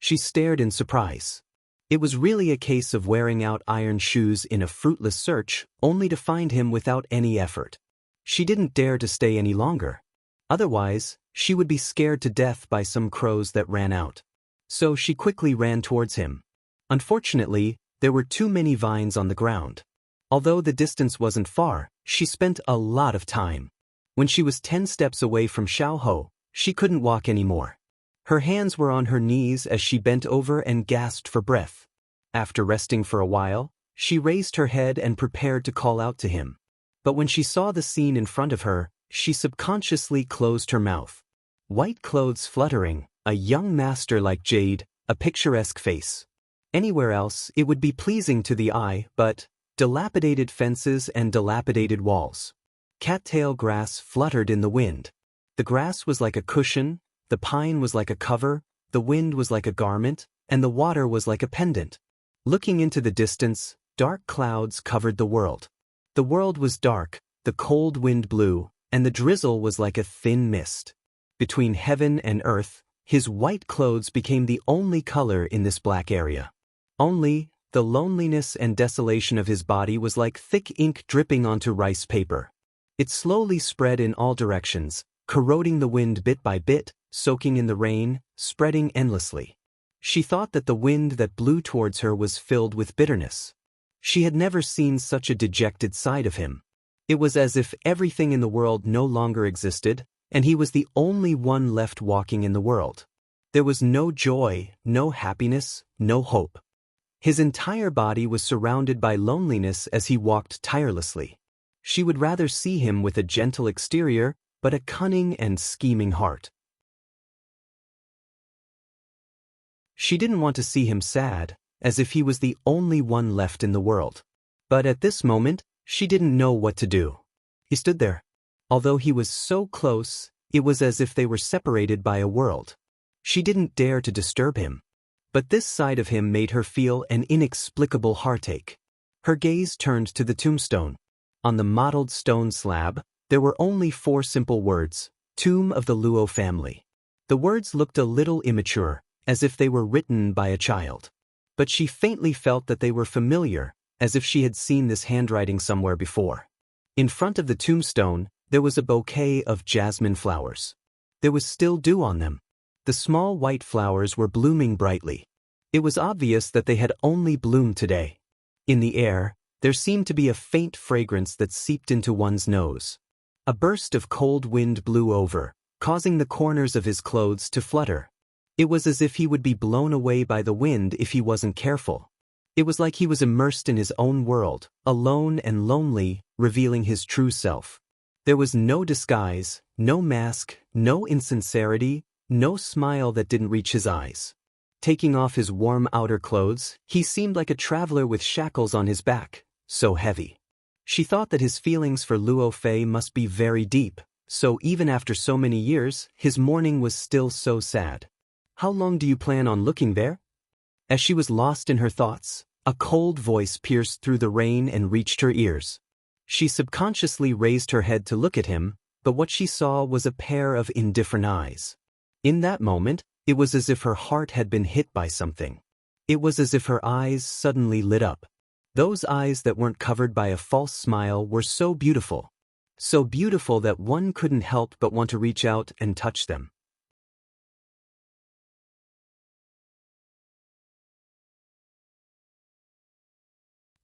She stared in surprise. It was really a case of wearing out iron shoes in a fruitless search, only to find him without any effort. She didn't dare to stay any longer. Otherwise, she would be scared to death by some crows that ran out. So she quickly ran towards him. Unfortunately, there were too many vines on the ground. Although the distance wasn't far, she spent a lot of time. When she was 10 steps away from Xiao Ho, she couldn't walk anymore. Her hands were on her knees as she bent over and gasped for breath. After resting for a while, she raised her head and prepared to call out to him. But when she saw the scene in front of her, she subconsciously closed her mouth. White clothes fluttering, a young master like jade, a picturesque face. Anywhere else, it would be pleasing to the eye, but dilapidated fences and dilapidated walls. Cattail grass fluttered in the wind. The grass was like a cushion, the pine was like a cover, the wind was like a garment, and the water was like a pendant. Looking into the distance, dark clouds covered the world. The world was dark, the cold wind blew, and the drizzle was like a thin mist. Between heaven and earth, his white clothes became the only color in this black area. Only, the loneliness and desolation of his body was like thick ink dripping onto rice paper. It slowly spread in all directions, corroding the wind bit by bit, soaking in the rain, spreading endlessly. She thought that the wind that blew towards her was filled with bitterness. She had never seen such a dejected side of him. It was as if everything in the world no longer existed, and he was the only one left walking in the world. There was no joy, no happiness, no hope. His entire body was surrounded by loneliness as he walked tirelessly. She would rather see him with a gentle exterior, but a cunning and scheming heart. She didn't want to see him sad, as if he was the only one left in the world. But at this moment, she didn't know what to do. He stood there. Although he was so close, it was as if they were separated by a world. She didn't dare to disturb him. But this side of him made her feel an inexplicable heartache. Her gaze turned to the tombstone. On the mottled stone slab, there were only 4 simple words: Tomb of the Luo family. The words looked a little immature, as if they were written by a child. But she faintly felt that they were familiar, as if she had seen this handwriting somewhere before. In front of the tombstone, there was a bouquet of jasmine flowers. There was still dew on them. The small white flowers were blooming brightly. It was obvious that they had only bloomed today. In the air, there seemed to be a faint fragrance that seeped into one's nose. A burst of cold wind blew over, causing the corners of his clothes to flutter. It was as if he would be blown away by the wind if he wasn't careful. It was like he was immersed in his own world, alone and lonely, revealing his true self. There was no disguise, no mask, no insincerity, no smile that didn't reach his eyes. Taking off his warm outer clothes, he seemed like a traveler with shackles on his back, so heavy. She thought that his feelings for Luo Fei must be very deep, so even after so many years, his mourning was still so sad. How long do you plan on looking there? As she was lost in her thoughts, a cold voice pierced through the rain and reached her ears. She subconsciously raised her head to look at him, but what she saw was a pair of indifferent eyes. In that moment, it was as if her heart had been hit by something. It was as if her eyes suddenly lit up. Those eyes that weren't covered by a false smile were so beautiful that one couldn't help but want to reach out and touch them.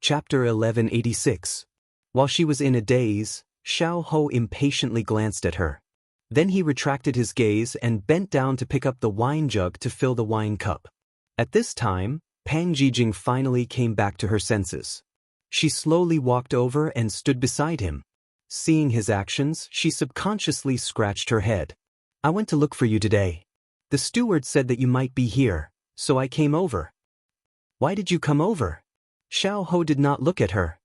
Chapter 1186. While she was in a daze, Xiao Ho impatiently glanced at her. Then he retracted his gaze and bent down to pick up the wine jug to fill the wine cup. At this time, Pan Jijing finally came back to her senses. She slowly walked over and stood beside him. Seeing his actions, she subconsciously scratched her head. "I went to look for you today. The steward said that you might be here, so I came over." "Why did you come over?" Xiao Ho did not look at her.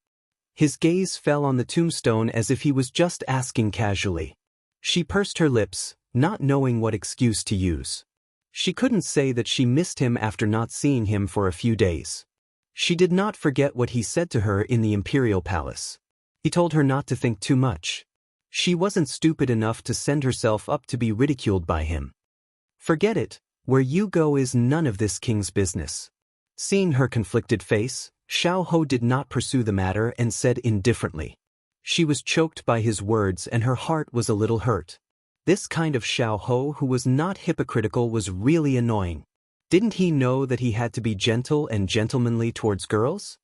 His gaze fell on the tombstone as if he was just asking casually. She pursed her lips, not knowing what excuse to use. She couldn't say that she missed him after not seeing him for a few days. She did not forget what he said to her in the imperial palace. He told her not to think too much. She wasn't stupid enough to send herself up to be ridiculed by him. "Forget it, where you go is none of this king's business." Seeing her conflicted face, Xiao Ho did not pursue the matter and said indifferently. She was choked by his words and her heart was a little hurt. This kind of Xiao Ho who was not hypocritical was really annoying. Didn't he know that he had to be gentle and gentlemanly towards girls?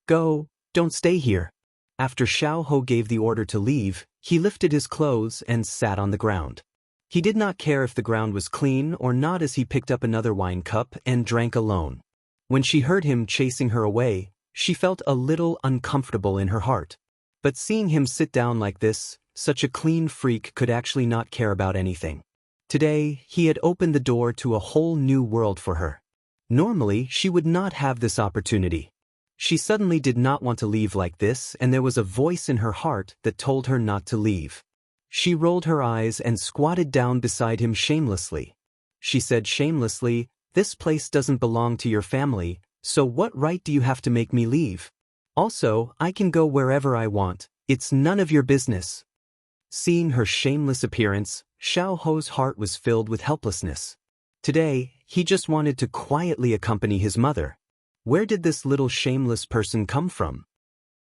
"Go, don't stay here." After Xiao Ho gave the order to leave, he lifted his clothes and sat on the ground. He did not care if the ground was clean or not as he picked up another wine cup and drank alone. When she heard him chasing her away, she felt a little uncomfortable in her heart. But seeing him sit down like this, such a clean freak could actually not care about anything. Today, he had opened the door to a whole new world for her. Normally, she would not have this opportunity. She suddenly did not want to leave like this, and there was a voice in her heart that told her not to leave. She rolled her eyes and squatted down beside him shamelessly. She said shamelessly, "This place doesn't belong to your family, so what right do you have to make me leave? Also, I can go wherever I want, it's none of your business." Seeing her shameless appearance, Xiao Ho's heart was filled with helplessness. Today, he just wanted to quietly accompany his mother. Where did this little shameless person come from?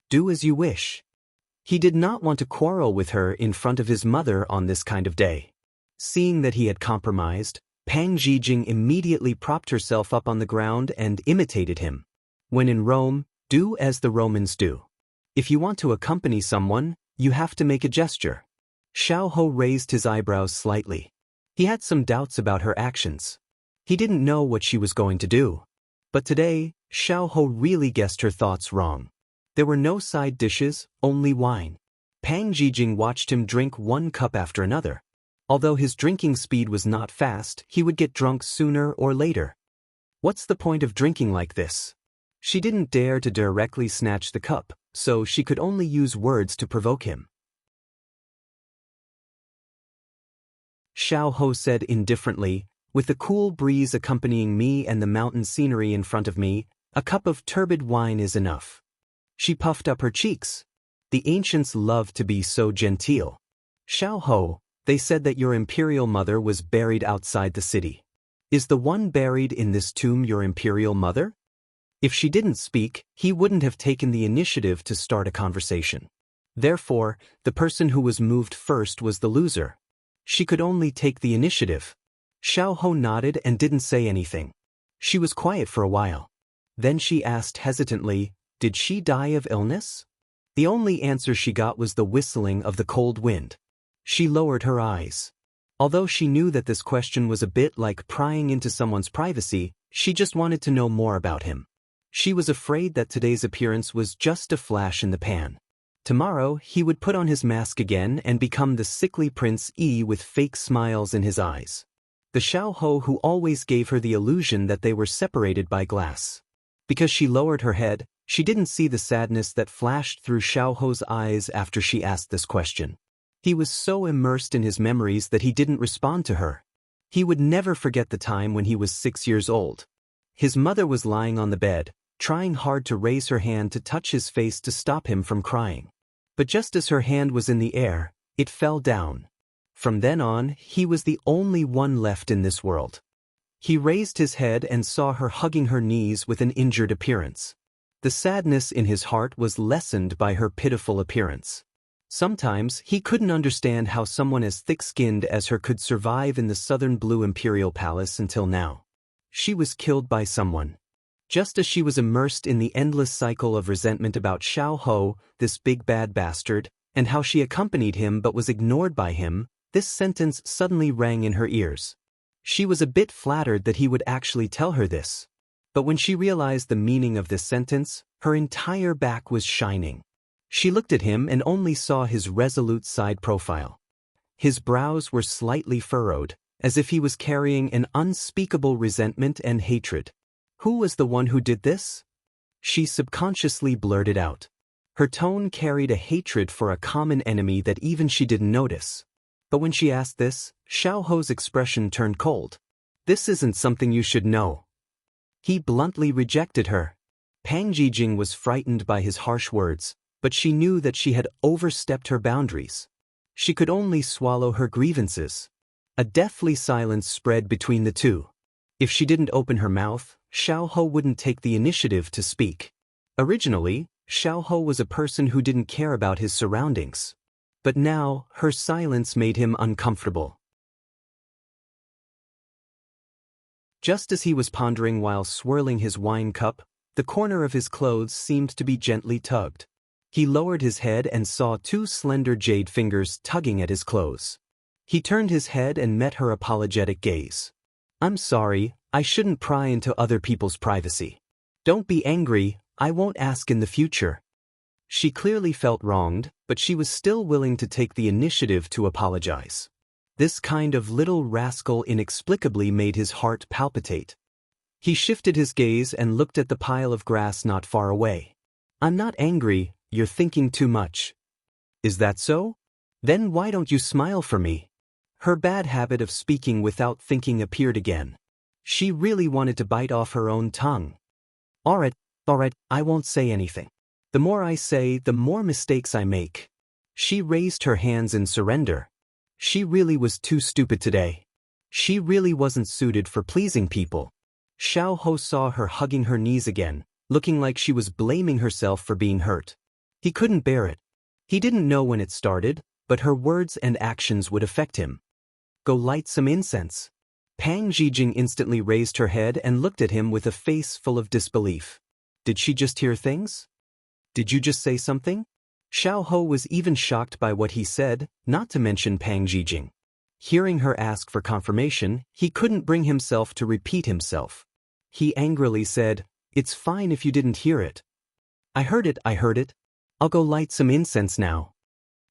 Do as you wish. He did not want to quarrel with her in front of his mother on this kind of day. Seeing that he had compromised, Pan Jijing immediately propped herself up on the ground and imitated him. When in Rome, do as the Romans do. If you want to accompany someone, you have to make a gesture. Xiao Ho raised his eyebrows slightly. He had some doubts about her actions. He didn't know what she was going to do. But today, Xiao Ho really guessed her thoughts wrong. There were no side dishes, only wine. Pan Jijing watched him drink one cup after another. Although his drinking speed was not fast, he would get drunk sooner or later. What's the point of drinking like this? She didn't dare to directly snatch the cup, so she could only use words to provoke him. Xiao Ho said indifferently, "With the cool breeze accompanying me and the mountain scenery in front of me, a cup of turbid wine is enough." She puffed up her cheeks. The ancients loved to be so genteel. "Xiao Ho, they said that your imperial mother was buried outside the city. Is the one buried in this tomb your imperial mother?" If she didn't speak, he wouldn't have taken the initiative to start a conversation. Therefore, the person who was moved first was the loser. She could only take the initiative. Xiao Ho nodded and didn't say anything. She was quiet for a while. Then she asked hesitantly, "Did she die of illness?" The only answer she got was the whistling of the cold wind. She lowered her eyes. Although she knew that this question was a bit like prying into someone's privacy, she just wanted to know more about him. She was afraid that today's appearance was just a flash in the pan. Tomorrow, he would put on his mask again and become the sickly Prince Yi with fake smiles in his eyes. The Xiao Ho who always gave her the illusion that they were separated by glass. Because she lowered her head, she didn't see the sadness that flashed through Xiao Ho's eyes after she asked this question. He was so immersed in his memories that he didn't respond to her. He would never forget the time when he was 6 years old. His mother was lying on the bed, trying hard to raise her hand to touch his face to stop him from crying. But just as her hand was in the air, it fell down. From then on, he was the only one left in this world. He raised his head and saw her hugging her knees with an injured appearance. The sadness in his heart was lessened by her pitiful appearance. Sometimes he couldn't understand how someone as thick-skinned as her could survive in the southern blue imperial palace until now. She was killed by someone. Just as she was immersed in the endless cycle of resentment about Xiao, this big bad bastard, and how she accompanied him but was ignored by him, this sentence suddenly rang in her ears. She was a bit flattered that he would actually tell her this. But when she realized the meaning of this sentence, her entire back was shining. She looked at him and only saw his resolute side profile. His brows were slightly furrowed, as if he was carrying an unspeakable resentment and hatred. Who was the one who did this? She subconsciously blurted out. Her tone carried a hatred for a common enemy that even she didn't notice. But when she asked this, Xiao's expression turned cold. This isn't something you should know. He bluntly rejected her. Pang Jijing was frightened by his harsh words, but she knew that she had overstepped her boundaries. She could only swallow her grievances. A deathly silence spread between the two. If she didn't open her mouth, Xiao wouldn't take the initiative to speak. Originally, Xiao was a person who didn't care about his surroundings. But now, her silence made him uncomfortable. Just as he was pondering while swirling his wine cup, the corner of his clothes seemed to be gently tugged. He lowered his head and saw two slender jade fingers tugging at his clothes. He turned his head and met her apologetic gaze. "I'm sorry, I shouldn't pry into other people's privacy. Don't be angry, I won't ask in the future." She clearly felt wronged, but she was still willing to take the initiative to apologize. This kind of little rascal inexplicably made his heart palpitate. He shifted his gaze and looked at the pile of grass not far away. "I'm not angry, you're thinking too much." "Is that so? Then why don't you smile for me?" Her bad habit of speaking without thinking appeared again. She really wanted to bite off her own tongue. Alright, I won't say anything. The more I say, the more mistakes I make." She raised her hands in surrender. She really was too stupid today. She really wasn't suited for pleasing people. Xiao saw her hugging her knees again, looking like she was blaming herself for being hurt. He couldn't bear it. He didn't know when it started, but her words and actions would affect him. "Go light some incense." Pang Jijing instantly raised her head and looked at him with a face full of disbelief. Did she just hear things? Did you just say something? Xiao was even shocked by what he said, not to mention Pang Jijing. Hearing her ask for confirmation, he couldn't bring himself to repeat himself. He angrily said, "It's fine if you didn't hear it." I heard it. I'll go light some incense now."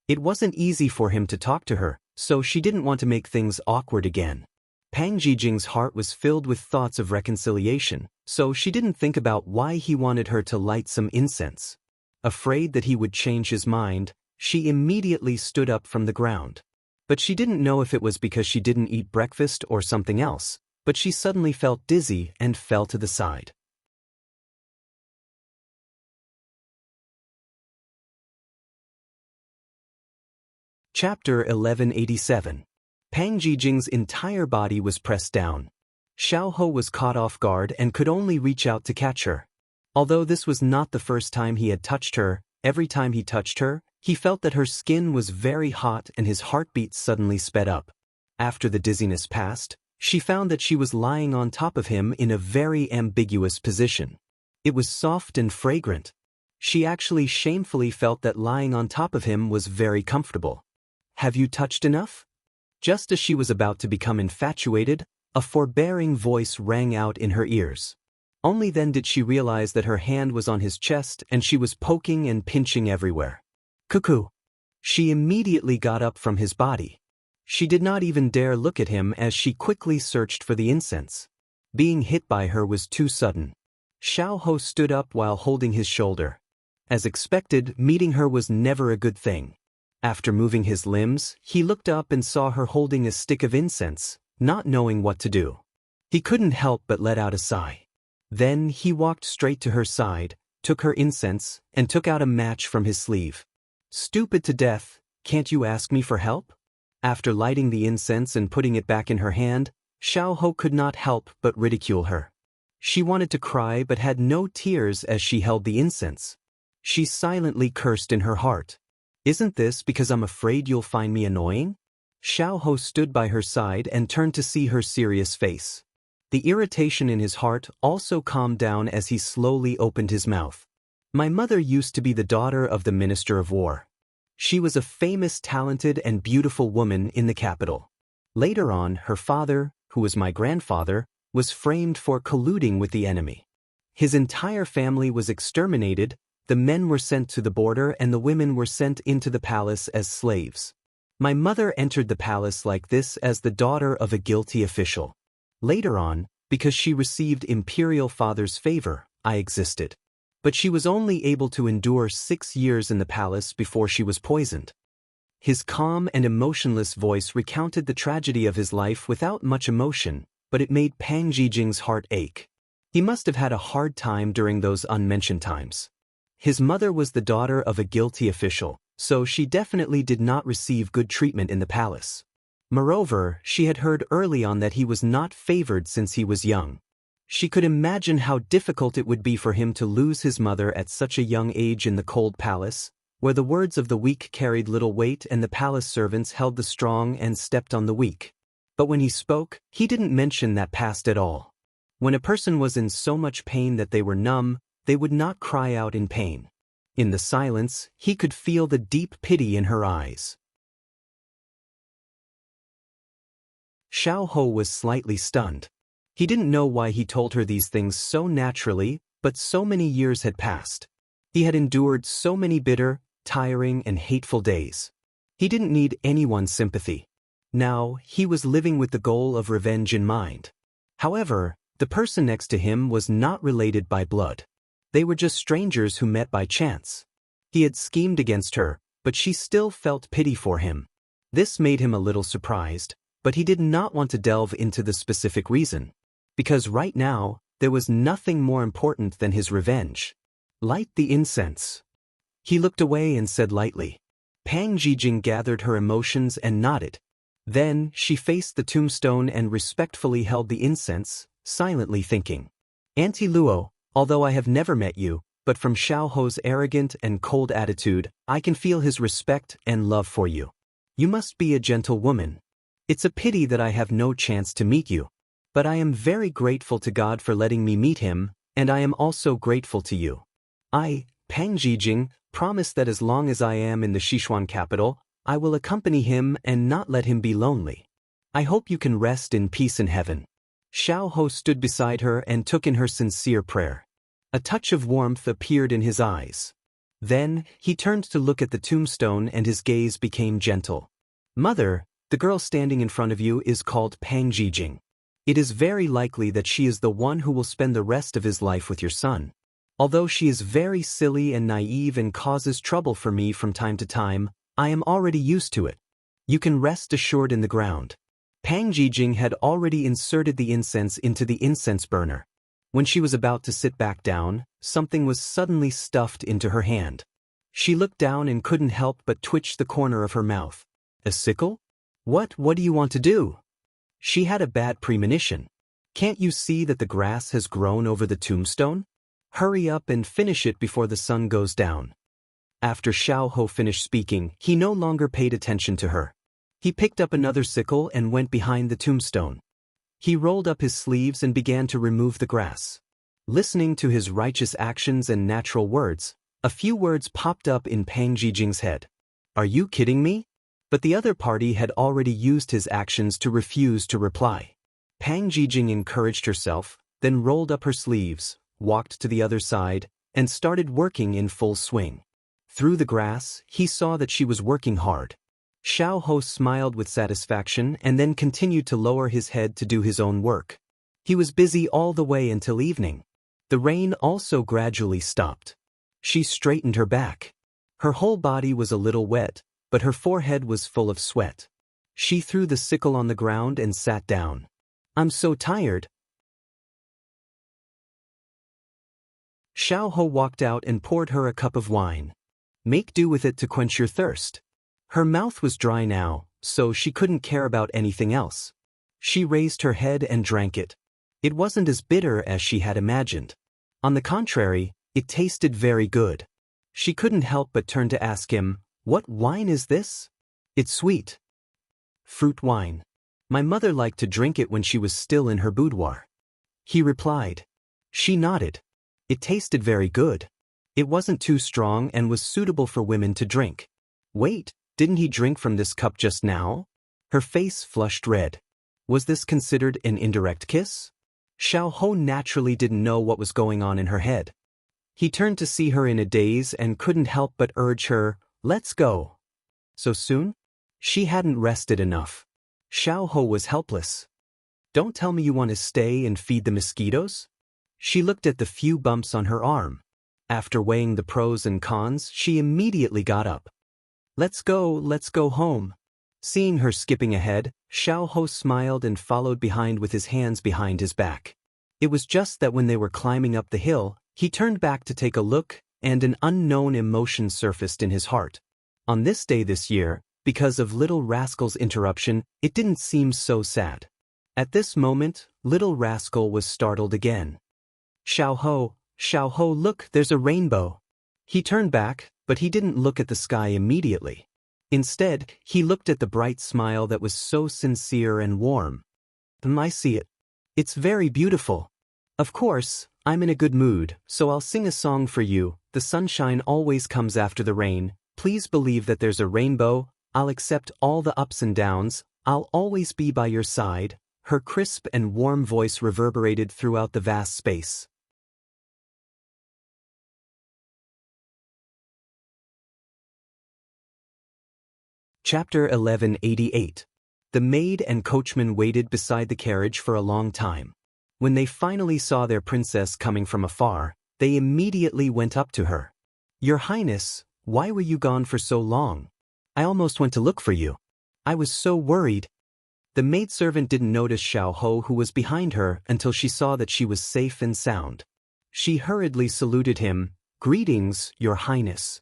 It wasn't easy for him to talk to her, so she didn't want to make things awkward again. Pang Jijing's heart was filled with thoughts of reconciliation, so she didn't think about why he wanted her to light some incense. Afraid that he would change his mind, she immediately stood up from the ground. But she didn't know if it was because she didn't eat breakfast or something else, but she suddenly felt dizzy and fell to the side. Chapter 1187. Pang Jijing's entire body was pressed down. Xiao was caught off guard and could only reach out to catch her. Although this was not the first time he had touched her, every time he touched her, he felt that her skin was very hot and his heartbeat suddenly sped up. After the dizziness passed, she found that she was lying on top of him in a very ambiguous position. It was soft and fragrant. She actually shamefully felt that lying on top of him was very comfortable. "Have you touched enough?" Just as she was about to become infatuated, a forbearing voice rang out in her ears. Only then did she realize that her hand was on his chest and she was poking and pinching everywhere. "Cuckoo!" She immediately got up from his body. She did not even dare look at him as she quickly searched for the incense. Being hit by her was too sudden. Xiao stood up while holding his shoulder. As expected, meeting her was never a good thing. After moving his limbs, he looked up and saw her holding a stick of incense, not knowing what to do. He couldn't help but let out a sigh. Then he walked straight to her side, took her incense, and took out a match from his sleeve. "Stupid to death, can't you ask me for help?" After lighting the incense and putting it back in her hand, Xiao could not help but ridicule her. She wanted to cry but had no tears as she held the incense. She silently cursed in her heart. "Isn't this because I'm afraid you'll find me annoying?" Xiao stood by her side and turned to see her serious face. The irritation in his heart also calmed down as he slowly opened his mouth. "My mother used to be the daughter of the Minister of War. She was a famous, talented, and beautiful woman in the capital. Later on, her father, who was my grandfather, was framed for colluding with the enemy. His entire family was exterminated, the men were sent to the border and the women were sent into the palace as slaves. My mother entered the palace like this as the daughter of a guilty official. Later on, because she received imperial father's favor, I existed. But she was only able to endure 6 years in the palace before she was poisoned." His calm and emotionless voice recounted the tragedy of his life without much emotion, but it made Pang Jijing's heart ache. He must have had a hard time during those unmentioned times. His mother was the daughter of a guilty official, so she definitely did not receive good treatment in the palace. Moreover, she had heard early on that he was not favored since he was young. She could imagine how difficult it would be for him to lose his mother at such a young age in the cold palace, where the words of the weak carried little weight and the palace servants held the strong and stepped on the weak. But when he spoke, he didn't mention that past at all. When a person was in so much pain that they were numb, they would not cry out in pain. In the silence, he could feel the deep pity in her eyes. Xiao was slightly stunned. He didn't know why he told her these things so naturally, but so many years had passed. He had endured so many bitter, tiring, and hateful days. He didn't need anyone's sympathy. Now, he was living with the goal of revenge in mind. However, the person next to him was not related by blood. They were just strangers who met by chance. He had schemed against her, but she still felt pity for him. This made him a little surprised, but he did not want to delve into the specific reason. Because right now, there was nothing more important than his revenge. "Light the incense." He looked away and said lightly. Pang Jijing gathered her emotions and nodded. Then, she faced the tombstone and respectfully held the incense, silently thinking. "Auntie Luo, although I have never met you, but from Xiao's arrogant and cold attitude, I can feel his respect and love for you. You must be a gentle woman. It's a pity that I have no chance to meet you. But I am very grateful to God for letting me meet him, and I am also grateful to you. I, Pang Jijing, promise that as long as I am in the Sichuan capital, I will accompany him and not let him be lonely. I hope you can rest in peace in heaven." Xiao stood beside her and took in her sincere prayer. A touch of warmth appeared in his eyes. Then, he turned to look at the tombstone and his gaze became gentle. "Mother, the girl standing in front of you is called Pang Jijing. It is very likely that she is the one who will spend the rest of his life with your son. Although she is very silly and naive and causes trouble for me from time to time, I am already used to it. You can rest assured in the ground." Pang Jijing had already inserted the incense into the incense burner. When she was about to sit back down, something was suddenly stuffed into her hand. She looked down and couldn't help but twitch the corner of her mouth. "A sickle? What do you want to do?" She had a bad premonition. "Can't you see that the grass has grown over the tombstone? Hurry up and finish it before the sun goes down." After Xiao finished speaking, he no longer paid attention to her. He picked up another sickle and went behind the tombstone. He rolled up his sleeves and began to remove the grass. Listening to his righteous actions and natural words, a few words popped up in Pang Jijing's head. "Are you kidding me?" But the other party had already used his actions to refuse to reply. Pang Jijing encouraged herself, then rolled up her sleeves, walked to the other side, and started working in full swing. Through the grass, he saw that she was working hard. Xiao smiled with satisfaction and then continued to lower his head to do his own work. He was busy all the way until evening. The rain also gradually stopped. She straightened her back. Her whole body was a little wet, but her forehead was full of sweat. She threw the sickle on the ground and sat down. "I'm so tired." Xiao Ho walked out and poured her a cup of wine. Make do with it to quench your thirst. Her mouth was dry now, so she couldn't care about anything else. She raised her head and drank it. It wasn't as bitter as she had imagined. On the contrary, it tasted very good. She couldn't help but turn to ask him, "What wine is this?" "It's sweet. Fruit wine. My mother liked to drink it when she was still in her boudoir," he replied. She nodded. It tasted very good. It wasn't too strong and was suitable for women to drink. Wait, didn't he drink from this cup just now? Her face flushed red. Was this considered an indirect kiss? Xiao Ho naturally didn't know what was going on in her head. He turned to see her in a daze and couldn't help but urge her, "Let's go." So soon? She hadn't rested enough. Xiao Ho was helpless. "Don't tell me you want to stay and feed the mosquitoes?" She looked at the few bumps on her arm. After weighing the pros and cons, she immediately got up. Let's go home." Seeing her skipping ahead, Xiao Ho smiled and followed behind with his hands behind his back. It was just that when they were climbing up the hill, he turned back to take a look, and an unknown emotion surfaced in his heart. On this day this year, because of Little Rascal's interruption, it didn't seem so sad. At this moment, Little Rascal was startled again. Xiao Ho, look, there's a rainbow." He turned back, but he didn't look at the sky immediately. Instead, he looked at the bright smile that was so sincere and warm. "I see it. It's very beautiful. Of course, I'm in a good mood, so I'll sing a song for you. The sunshine always comes after the rain. Please believe that there's a rainbow. I'll accept all the ups and downs. I'll always be by your side." Her crisp and warm voice reverberated throughout the vast space. Chapter 1188. The maid and coachman waited beside the carriage for a long time. When they finally saw their princess coming from afar, they immediately went up to her. "Your Highness, why were you gone for so long? I almost went to look for you. I was so worried." The maidservant didn't notice Xiao Ho, who was behind her, until she saw that she was safe and sound. She hurriedly saluted him. "Greetings, Your Highness."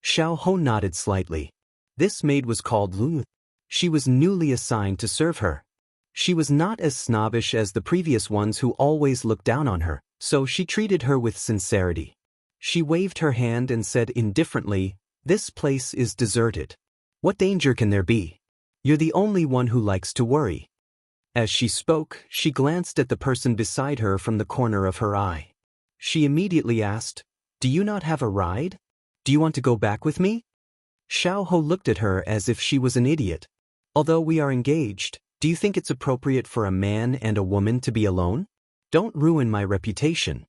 Xiao Ho nodded slightly. This maid was called Lu. She was newly assigned to serve her. She was not as snobbish as the previous ones who always looked down on her, so she treated her with sincerity. She waved her hand and said indifferently, "This place is deserted. What danger can there be? You're the only one who likes to worry." As she spoke, she glanced at the person beside her from the corner of her eye. She immediately asked, "Do you not have a ride? Do you want to go back with me?" Xiao Ho looked at her as if she was an idiot. "Although we are engaged, do you think it's appropriate for a man and a woman to be alone? Don't ruin my reputation."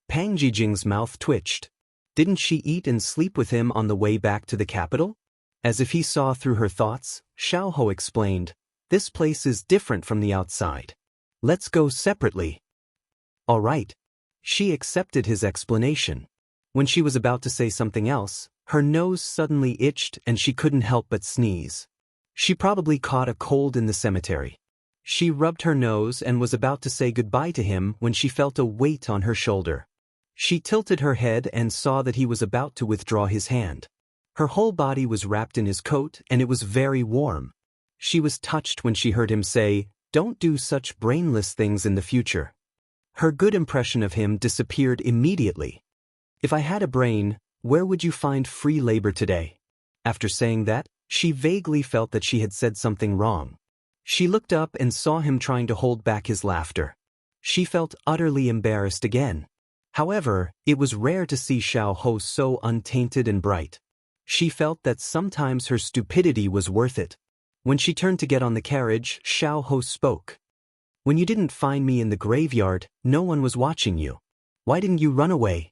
Pang Jijing's mouth twitched. Didn't she eat and sleep with him on the way back to the capital? As if he saw through her thoughts, Xiao Ho explained, "This place is different from the outside. Let's go separately." "All right." She accepted his explanation. When she was about to say something else, her nose suddenly itched and she couldn't help but sneeze. She probably caught a cold in the cemetery. She rubbed her nose and was about to say goodbye to him when she felt a weight on her shoulder. She tilted her head and saw that he was about to withdraw his hand. Her whole body was wrapped in his coat and it was very warm. She was touched when she heard him say, "Don't do such brainless things in the future." Her good impression of him disappeared immediately. "If I had a brain, where would you find free labor today?" After saying that, she vaguely felt that she had said something wrong. She looked up and saw him trying to hold back his laughter. She felt utterly embarrassed again. However, it was rare to see Xiao Ho so untainted and bright. She felt that sometimes her stupidity was worth it. When she turned to get on the carriage, Xiao Ho spoke. "When you didn't find me in the graveyard, no one was watching you. Why didn't you run away?"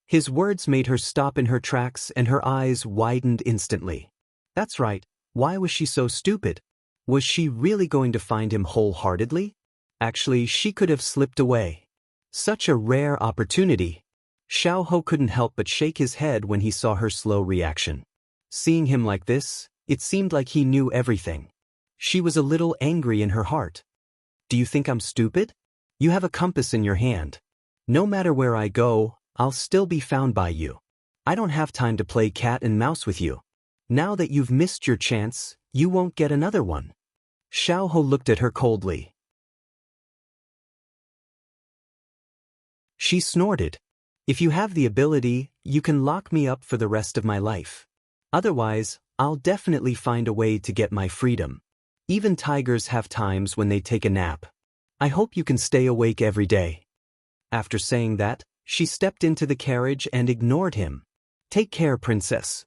His words made her stop in her tracks and her eyes widened instantly. That's right, why was she so stupid? Was she really going to find him wholeheartedly? Actually, she could have slipped away. Such a rare opportunity. Xiao Ho couldn't help but shake his head when he saw her slow reaction. Seeing him like this, it seemed like he knew everything. She was a little angry in her heart. "Do you think I'm stupid? You have a compass in your hand. No matter where I go, I'll still be found by you. I don't have time to play cat and mouse with you. Now that you've missed your chance, you won't get another one. Xiao looked at her coldly. She snorted. If you have the ability, you can lock me up for the rest of my life. Otherwise, I'll definitely find a way to get my freedom. Even tigers have times when they take a nap. I hope you can stay awake every day. After saying that, she stepped into the carriage and ignored him. Take care, princess.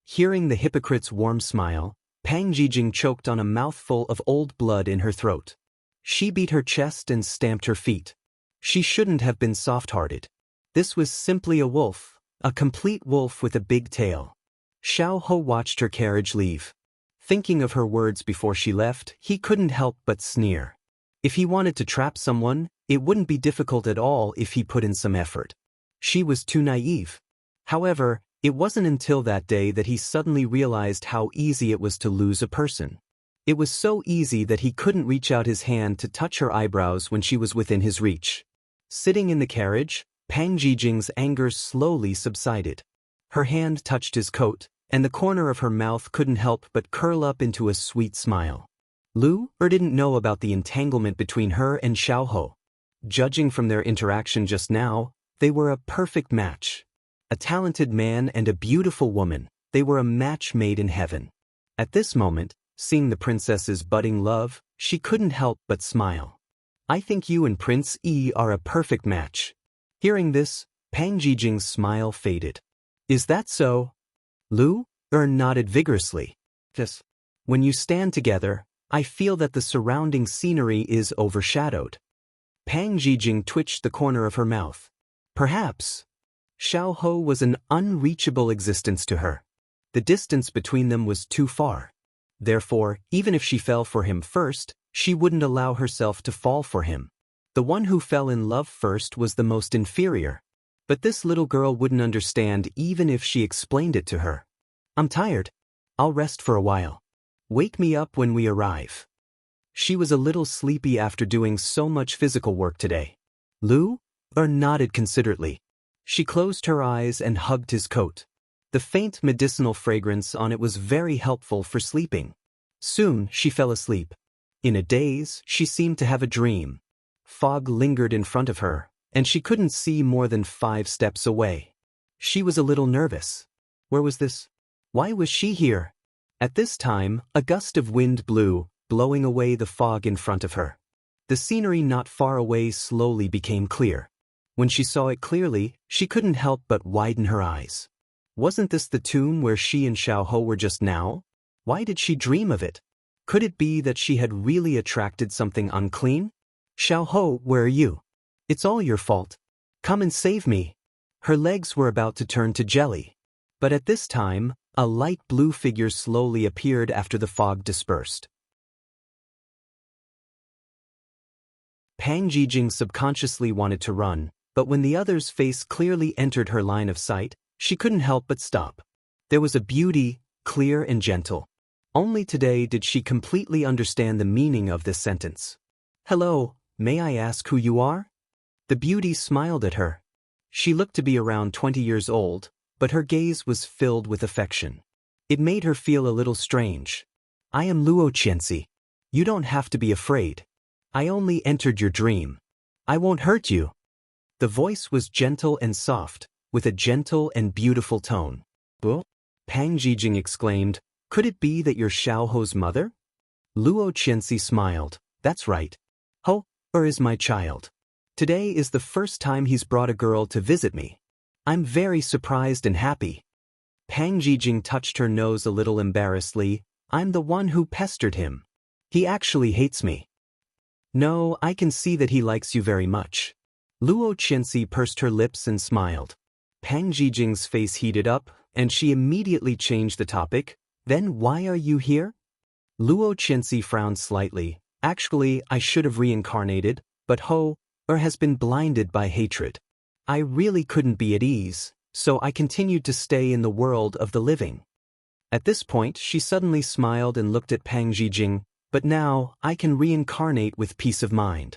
Hearing the hypocrite's warm smile, Pang Jijing choked on a mouthful of old blood in her throat. She beat her chest and stamped her feet. She shouldn't have been soft-hearted. This was simply a wolf, a complete wolf with a big tail. Xiao watched her carriage leave. Thinking of her words before she left, he couldn't help but sneer. If he wanted to trap someone, it wouldn't be difficult at all if he put in some effort. She was too naive. However, it wasn't until that day that he suddenly realized how easy it was to lose a person. It was so easy that he couldn't reach out his hand to touch her eyebrows when she was within his reach. Sitting in the carriage, Pang Jijing's anger slowly subsided. Her hand touched his coat, and the corner of her mouth couldn't help but curl up into a sweet smile. Lu didn't know about the entanglement between her and Xiao. Judging from their interaction just now, they were a perfect match. A talented man and a beautiful woman, they were a match made in heaven. At this moment, seeing the princess's budding love, she couldn't help but smile. I think you and Prince E are a perfect match. Hearing this, Pang Jijing's smile faded. Is that so? Lu nodded vigorously. Yes. When you stand together, I feel that the surrounding scenery is overshadowed. Pang Jijing twitched the corner of her mouth. Perhaps. Xiao was an unreachable existence to her. The distance between them was too far. Therefore, even if she fell for him first, she wouldn't allow herself to fall for him. The one who fell in love first was the most inferior. But this little girl wouldn't understand even if she explained it to her. I'm tired. I'll rest for a while. Wake me up when we arrive. She was a little sleepy after doing so much physical work today. Lu nodded considerately. She closed her eyes and hugged his coat. The faint medicinal fragrance on it was very helpful for sleeping. Soon she fell asleep. In a daze, she seemed to have a dream. Fog lingered in front of her, and she couldn't see more than 5 steps away. She was a little nervous. Where was this? Why was she here? At this time, a gust of wind blew, blowing away the fog in front of her. The scenery not far away slowly became clear. When she saw it clearly, she couldn't help but widen her eyes. Wasn't this the tomb where she and Xiao were just now? Why did she dream of it? Could it be that she had really attracted something unclean? Xiao, where are you? It's all your fault. Come and save me. Her legs were about to turn to jelly. But at this time, a light blue figure slowly appeared after the fog dispersed. Pang Jijing subconsciously wanted to run, but when the other's face clearly entered her line of sight, she couldn't help but stop. There was a beauty, clear and gentle. Only today did she completely understand the meaning of this sentence. Hello, may I ask who you are? The beauty smiled at her. She looked to be around 20 years old, but her gaze was filled with affection. It made her feel a little strange. I am Luo Qianxi. You don't have to be afraid. I only entered your dream. I won't hurt you. The voice was gentle and soft, with a gentle and beautiful tone. Oh? Pang Jijing exclaimed, could it be that you're Xiao's mother? Luo Qianxi smiled. That's right. Ho is my child. Today is the first time he's brought a girl to visit me. I'm very surprised and happy. Pang Jijing touched her nose a little embarrassedly. I'm the one who pestered him. He actually hates me. No, I can see that he likes you very much. Luo Qianxi pursed her lips and smiled. Pang Jijing's face heated up, and she immediately changed the topic. Then why are you here? Luo Qianxi frowned slightly. Actually, I should have reincarnated, but has been blinded by hatred. I really couldn't be at ease, so I continued to stay in the world of the living. At this point, she suddenly smiled and looked at Pang Jijing. But now, I can reincarnate with peace of mind.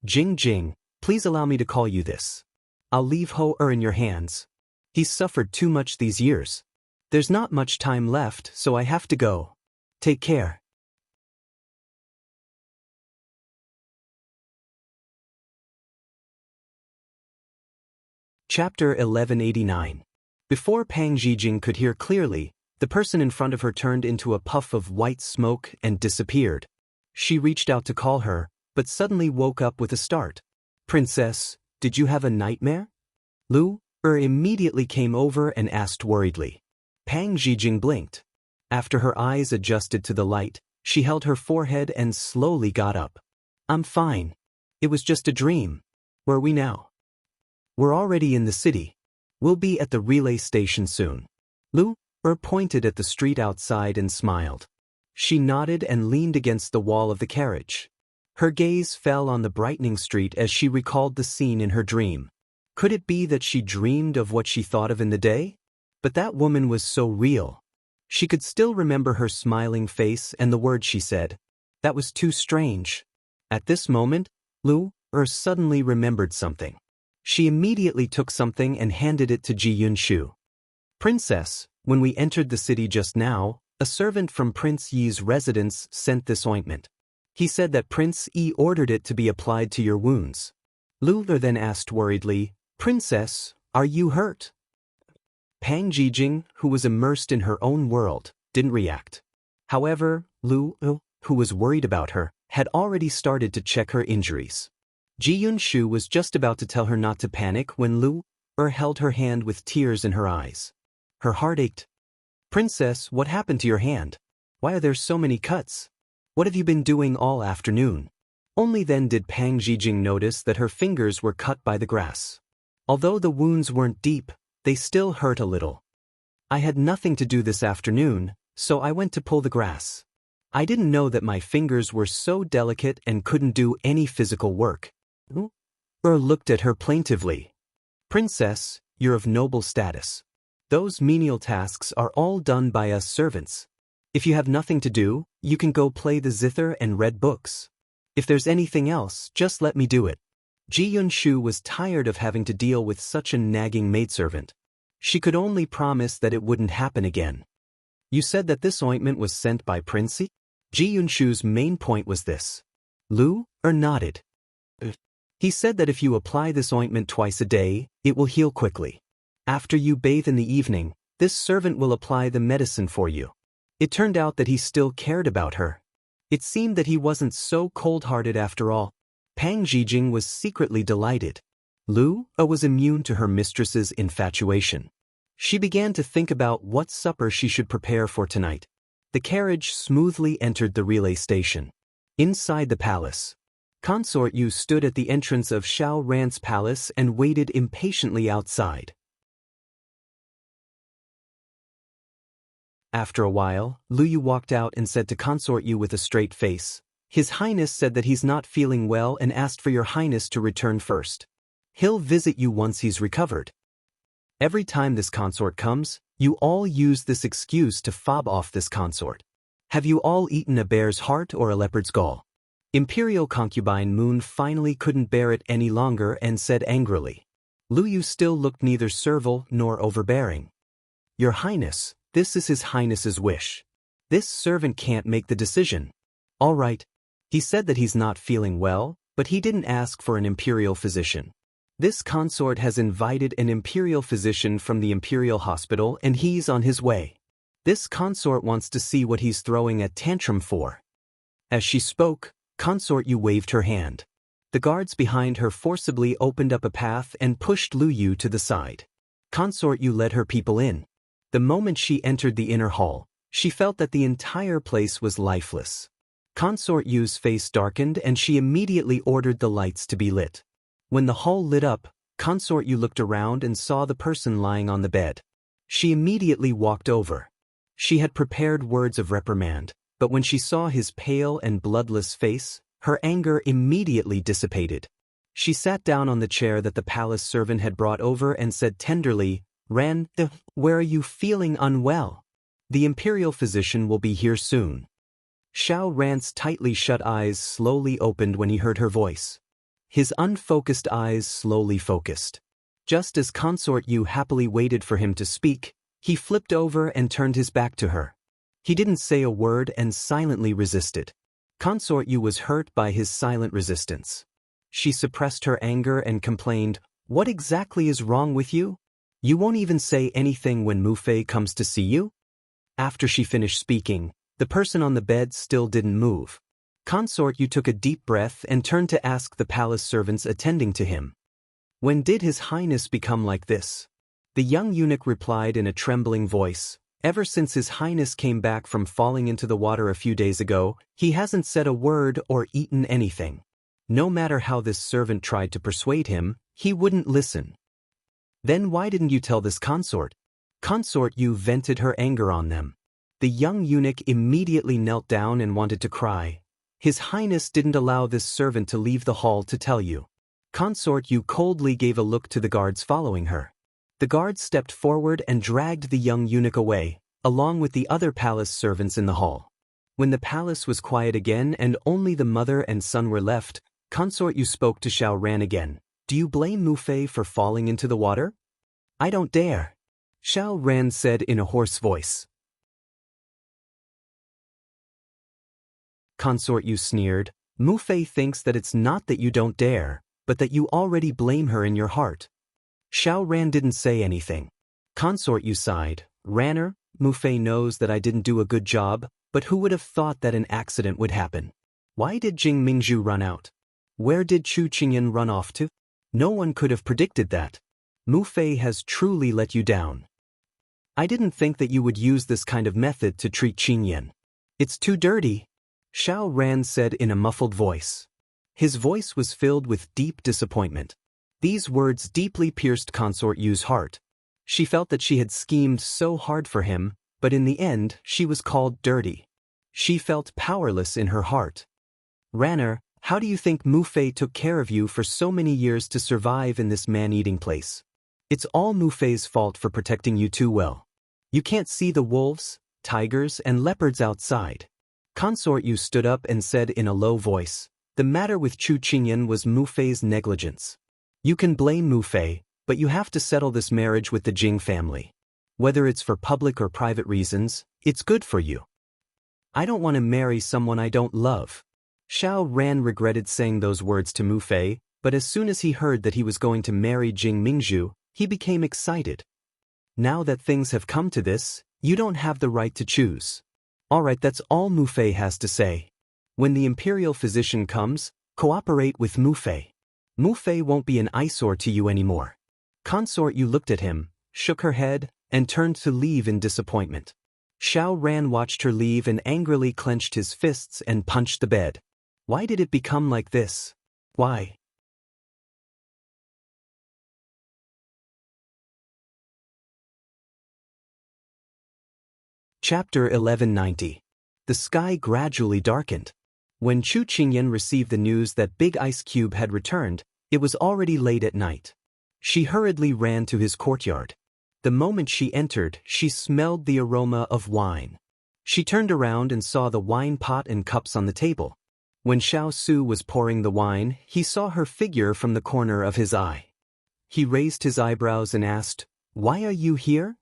Jing, please allow me to call you this. I'll leave Ho-er in your hands. He's suffered too much these years. There's not much time left, so I have to go. Take care. Chapter 1189. Before Pang Zhijing could hear clearly, the person in front of her turned into a puff of white smoke and disappeared. She reached out to call her, but suddenly woke up with a start. Princess, did you have a nightmare? Lu-er immediately came over and asked worriedly. Pang Zhijing blinked. After her eyes adjusted to the light, she held her forehead and slowly got up. I'm fine. It was just a dream. Where are we now? We're already in the city. We'll be at the relay station soon. Lu-er pointed at the street outside and smiled. She nodded and leaned against the wall of the carriage. Her gaze fell on the brightening street as she recalled the scene in her dream. Could it be that she dreamed of what she thought of in the day? But that woman was so real. She could still remember her smiling face and the words she said. That was too strange. At this moment, Lu-er suddenly remembered something. She immediately took something and handed it to Ji-Yun-shu. Princess, when we entered the city just now, a servant from Prince Yi's residence sent this ointment. He said that Prince Yi ordered it to be applied to your wounds. Lu-er then asked worriedly, Princess, are you hurt? Pang Zhijing, who was immersed in her own world, didn't react. However, Lu-er, who was worried about her, had already started to check her injuries. Ji-Yun-shu was just about to tell her not to panic when Lu-er held her hand with tears in her eyes. Her heart ached. Princess, what happened to your hand? Why are there so many cuts? What have you been doing all afternoon? Only then did Pang Zhijing notice that her fingers were cut by the grass. Although the wounds weren't deep, they still hurt a little. I had nothing to do this afternoon, so I went to pull the grass. I didn't know that my fingers were so delicate and couldn't do any physical work. Lu-er looked at her plaintively. Princess, you're of noble status. Those menial tasks are all done by us servants. If you have nothing to do, you can go play the zither and read books. If there's anything else, just let me do it. Ji-Yun-shu was tired of having to deal with such a nagging maidservant. She could only promise that it wouldn't happen again. You said that this ointment was sent by Prince Yi? Ji-Yun-shu's main point was this. Lu-er nodded. He said that if you apply this ointment twice a day, it will heal quickly. After you bathe in the evening, this servant will apply the medicine for you. It turned out that he still cared about her. It seemed that he wasn't so cold-hearted after all. Pang Zhijing was secretly delighted. Lu-er was immune to her mistress's infatuation. She began to think about what supper she should prepare for tonight. The carriage smoothly entered the relay station. Inside the palace, Consort Yu stood at the entrance of Xiao Ran's palace and waited impatiently outside. After a while, Lu Yu walked out and said to Consort Yu with a straight face, His Highness said that he's not feeling well and asked for your Highness to return first. He'll visit you once he's recovered. Every time this consort comes, you all use this excuse to fob off this consort. Have you all eaten a bear's heart or a leopard's gall? Imperial concubine Moon finally couldn't bear it any longer and said angrily. Lu Yu still looked neither servile nor overbearing. Your Highness, this is His Highness's wish. This servant can't make the decision. All right. He said that he's not feeling well, but he didn't ask for an imperial physician. This consort has invited an imperial physician from the imperial hospital and he's on his way. This consort wants to see what he's throwing a tantrum for. As she spoke, Consort Yu waved her hand. The guards behind her forcibly opened up a path and pushed Lu Yu to the side. Consort Yu led her people in. The moment she entered the inner hall, she felt that the entire place was lifeless. Consort Yu's face darkened and she immediately ordered the lights to be lit. When the hall lit up, Consort Yu looked around and saw the person lying on the bed. She immediately walked over. She had prepared words of reprimand, but when she saw his pale and bloodless face, her anger immediately dissipated. She sat down on the chair that the palace servant had brought over and said tenderly, Ran, where are you feeling unwell? The imperial physician will be here soon. Xiao Ran's tightly shut eyes slowly opened when he heard her voice. His unfocused eyes slowly focused. Just as Consort Yu happily waited for him to speak, he flipped over and turned his back to her. He didn't say a word and silently resisted. Consort Yu was hurt by his silent resistance. She suppressed her anger and complained, "What exactly is wrong with you? You won't even say anything when Mu Fei comes to see you?" After she finished speaking, the person on the bed still didn't move. Consort Yu took a deep breath and turned to ask the palace servants attending to him, "When did His Highness become like this?" The young eunuch replied in a trembling voice, "Ever since His Highness came back from falling into the water a few days ago, he hasn't said a word or eaten anything. No matter how this servant tried to persuade him, he wouldn't listen." "Then why didn't you tell this consort?" Consort Yu vented her anger on them. The young eunuch immediately knelt down and wanted to cry. "His Highness didn't allow this servant to leave the hall to tell you." Consort Yu coldly gave a look to the guards following her. The guards stepped forward and dragged the young eunuch away, along with the other palace servants in the hall. When the palace was quiet again and only the mother and son were left, Consort Yu spoke to Xiao Ran again. "Do you blame Mu Fei for falling into the water?" "I don't dare," Xiao Ran said in a hoarse voice. Consort Yu sneered, "Mu Fei thinks that it's not that you don't dare, but that you already blame her in your heart." Xiao Ran didn't say anything. Consort Yu sighed, "Ranner, Mu Fei knows that I didn't do a good job, but who would have thought that an accident would happen? Why did Jing Mingzhu run out? Where did Chu Qingyan run off to? No one could have predicted that. Mu Fei has truly let you down. I didn't think that you would use this kind of method to treat Qingyan. It's too dirty," Xiao Ran said in a muffled voice. His voice was filled with deep disappointment. These words deeply pierced Consort Yu's heart. She felt that she had schemed so hard for him, but in the end she was called dirty. She felt powerless in her heart. "Ranner, how do you think Mu Fei took care of you for so many years to survive in this man-eating place? It's all Mu Fei's fault for protecting you too well. You can't see the wolves, tigers, and leopards outside." Consort Yu stood up and said in a low voice, "The matter with Chu Qingyan was Mu Fei's negligence. You can blame Mu Fei, but you have to settle this marriage with the Jing family. Whether it's for public or private reasons, it's good for you." "I don't want to marry someone I don't love." Xiao Ran regretted saying those words to Mu Fei, but as soon as he heard that he was going to marry Jing Mingzhu, he became excited. "Now that things have come to this, you don't have the right to choose." "Alright, that's all Mu Fei has to say. When the imperial physician comes, cooperate with Mu Fei. Mu Fei won't be an eyesore to you anymore." Consort Yu looked at him, shook her head, and turned to leave in disappointment. Xiao Ran watched her leave and angrily clenched his fists and punched the bed. Why did it become like this? Why? Chapter 1190. The sky gradually darkened. When Chu Qingyan received the news that Big Ice Cube had returned, it was already late at night. She hurriedly ran to his courtyard. The moment she entered, she smelled the aroma of wine. She turned around and saw the wine pot and cups on the table. When Xiao Su was pouring the wine, he saw her figure from the corner of his eye. He raised his eyebrows and asked, "Why are you here?"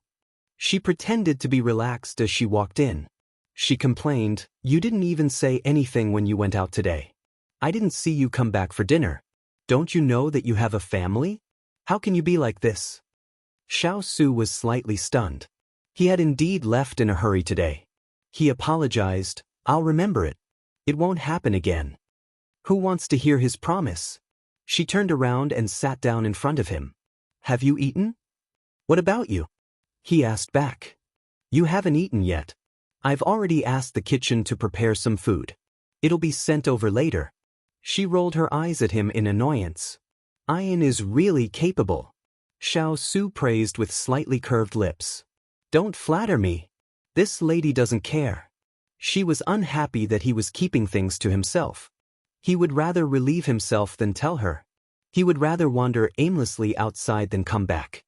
She pretended to be relaxed as she walked in. She complained, "You didn't even say anything when you went out today. I didn't see you come back for dinner. Don't you know that you have a family? How can you be like this?" Xiao Su was slightly stunned. He had indeed left in a hurry today. He apologized, "I'll remember it. It won't happen again." Who wants to hear his promise? She turned around and sat down in front of him. "Have you eaten?" "What about you?" he asked back. "You haven't eaten yet. I've already asked the kitchen to prepare some food. It'll be sent over later." She rolled her eyes at him in annoyance. "Ian is really capable," Xiao Su praised with slightly curved lips. "Don't flatter me. This lady doesn't care." She was unhappy that he was keeping things to himself. He would rather relieve himself than tell her. He would rather wander aimlessly outside than come back.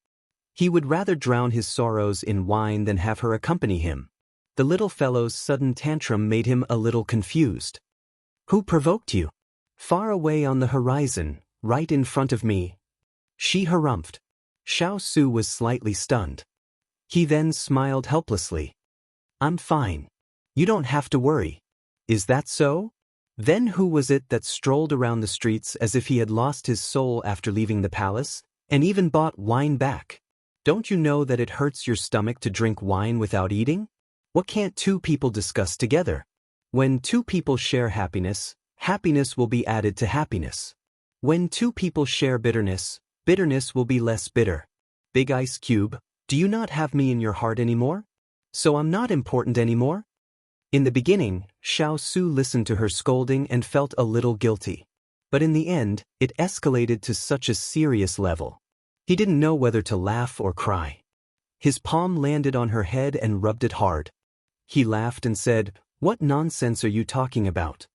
He would rather drown his sorrows in wine than have her accompany him. The little fellow's sudden tantrum made him a little confused. "Who provoked you?" "Far away on the horizon, right in front of me," she harumphed. Xiao Su was slightly stunned. He then smiled helplessly. I'm fine. You don't have to worry. Is that so? Then who was it that strolled around the streets as if he had lost his soul after leaving the palace, and even bought wine back? Don't you know that it hurts your stomach to drink wine without eating? What can't two people discuss together? When two people share happiness, happiness will be added to happiness. When two people share bitterness, bitterness will be less bitter. Big Ice Cube, do you not have me in your heart anymore? So I'm not important anymore? In the beginning, Xiao Su listened to her scolding and felt a little guilty. But in the end, it escalated to such a serious level. He didn't know whether to laugh or cry. His palm landed on her head and rubbed it hard. He laughed and said, "What nonsense are you talking about?"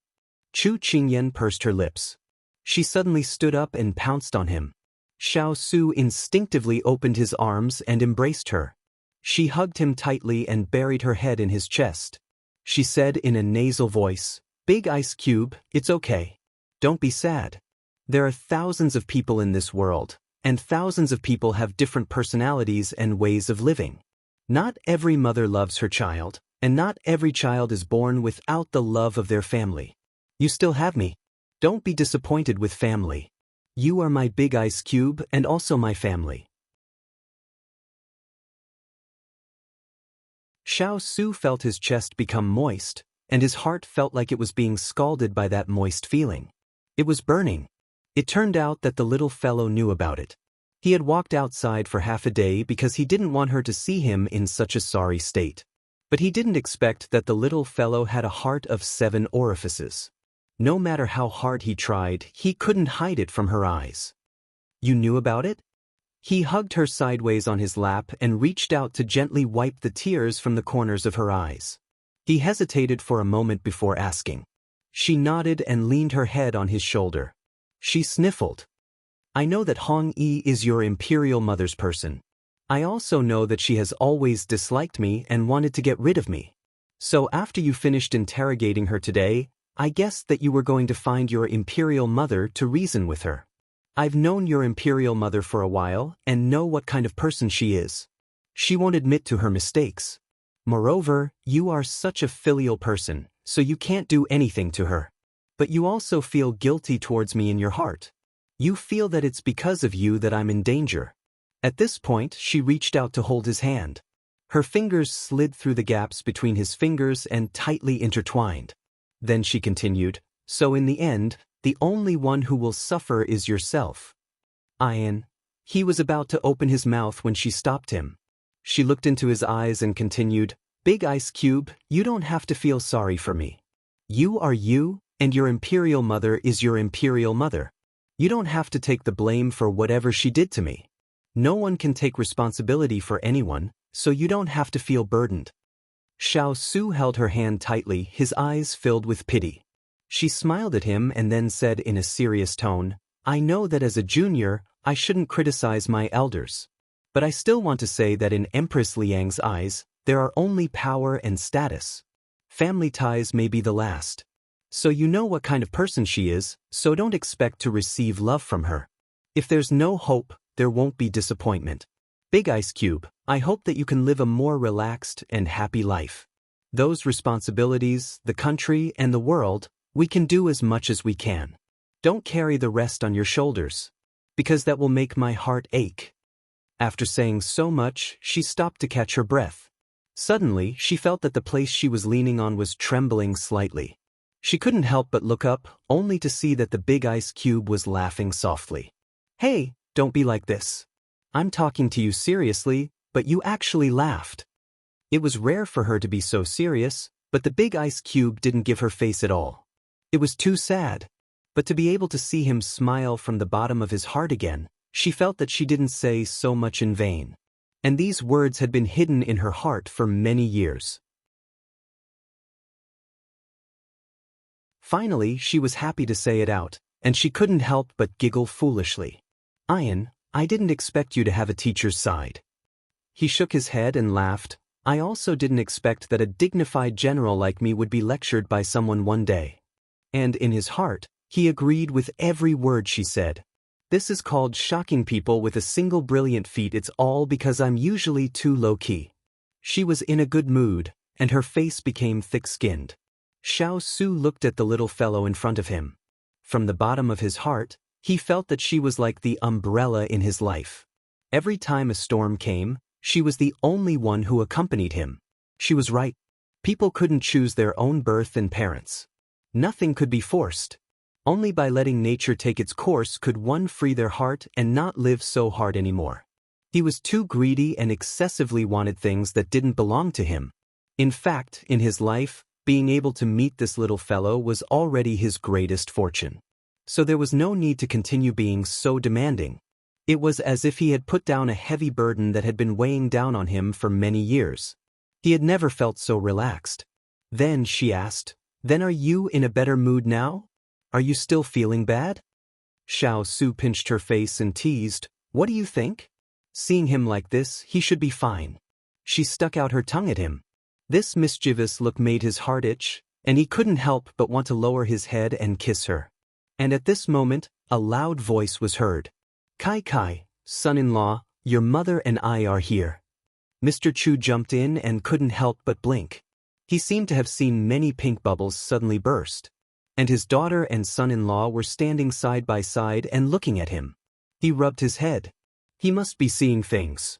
Chu Qingyan pursed her lips. She suddenly stood up and pounced on him. Xiao Su instinctively opened his arms and embraced her. She hugged him tightly and buried her head in his chest. She said in a nasal voice, "Big Ice Cube, it's okay. Don't be sad. There are thousands of people in this world, and thousands of people have different personalities and ways of living. Not every mother loves her child, and not every child is born without the love of their family. You still have me. Don't be disappointed with family. You are my Big Ice Cube and also my family." Xiao Su felt his chest become moist, and his heart felt like it was being scalded by that moist feeling. It was burning. It turned out that the little fellow knew about it. He had walked outside for half a day because he didn't want her to see him in such a sorry state. But he didn't expect that the little fellow had a heart of 7 orifices. No matter how hard he tried, he couldn't hide it from her eyes. You knew about it? He hugged her sideways on his lap and reached out to gently wipe the tears from the corners of her eyes. He hesitated for a moment before asking. She nodded and leaned her head on his shoulder. She sniffled. "I know that Hong Yi is your imperial mother's person. I also know that she has always disliked me and wanted to get rid of me. So after you finished interrogating her today, I guessed that you were going to find your imperial mother to reason with her. I've known your imperial mother for a while and know what kind of person she is. She won't admit to her mistakes. Moreover, you are such a filial person, so you can't do anything to her. But you also feel guilty towards me in your heart. You feel that it's because of you that I'm in danger." At this point, she reached out to hold his hand. Her fingers slid through the gaps between his fingers and tightly intertwined. Then she continued, "So in the end, the only one who will suffer is yourself." Ian. He was about to open his mouth when she stopped him. She looked into his eyes and continued, "Big Ice Cube, you don't have to feel sorry for me. You are you, and your imperial mother is your imperial mother. You don't have to take the blame for whatever she did to me. No one can take responsibility for anyone, so you don't have to feel burdened." Xiao Su held her hand tightly, his eyes filled with pity. She smiled at him and then said in a serious tone, "I know that as a junior, I shouldn't criticize my elders. But I still want to say that in Empress Liang's eyes, there are only power and status. Family ties may be the last. So you know what kind of person she is, so don't expect to receive love from her. If there's no hope, there won't be disappointment. Big Ice Cube, I hope that you can live a more relaxed and happy life. Those responsibilities, the country, and the world, we can do as much as we can. Don't carry the rest on your shoulders, because that will make my heart ache." After saying so much, she stopped to catch her breath. Suddenly, she felt that the place she was leaning on was trembling slightly. She couldn't help but look up, only to see that the Big Ice Cube was laughing softly. "Hey, don't be like this. I'm talking to you seriously, but you actually laughed." It was rare for her to be so serious, but the Big Ice Cube didn't give her face at all. It was too sad. But to be able to see him smile from the bottom of his heart again, she felt that she didn't say so much in vain. And these words had been hidden in her heart for many years. Finally, she was happy to say it out, and she couldn't help but giggle foolishly. "Ian, I didn't expect you to have a teacher's side." He shook his head and laughed. "I also didn't expect that a dignified general like me would be lectured by someone one day." And in his heart, he agreed with every word she said. This is called shocking people with a single brilliant feat. It's all because I'm usually too low-key. She was in a good mood, and her face became thick-skinned. Xiao Su looked at the little fellow in front of him. From the bottom of his heart, he felt that she was like the umbrella in his life. Every time a storm came, she was the only one who accompanied him. She was right. People couldn't choose their own birth and parents. Nothing could be forced. Only by letting nature take its course could one free their heart and not live so hard anymore. He was too greedy and excessively wanted things that didn't belong to him. In fact, in his life, being able to meet this little fellow was already his greatest fortune. So there was no need to continue being so demanding. It was as if he had put down a heavy burden that had been weighing down on him for many years. He had never felt so relaxed. Then she asked, "Then are you in a better mood now? Are you still feeling bad?" Xiao Su pinched her face and teased, "What do you think? Seeing him like this, he should be fine." She stuck out her tongue at him. This mischievous look made his heart itch, and he couldn't help but want to lower his head and kiss her. And at this moment, a loud voice was heard. "Kai Kai, son-in-law, your mother and I are here." Mr. Chu jumped in and couldn't help but blink. He seemed to have seen many pink bubbles suddenly burst. And his daughter and son-in-law were standing side by side and looking at him. He rubbed his head. He must be seeing things.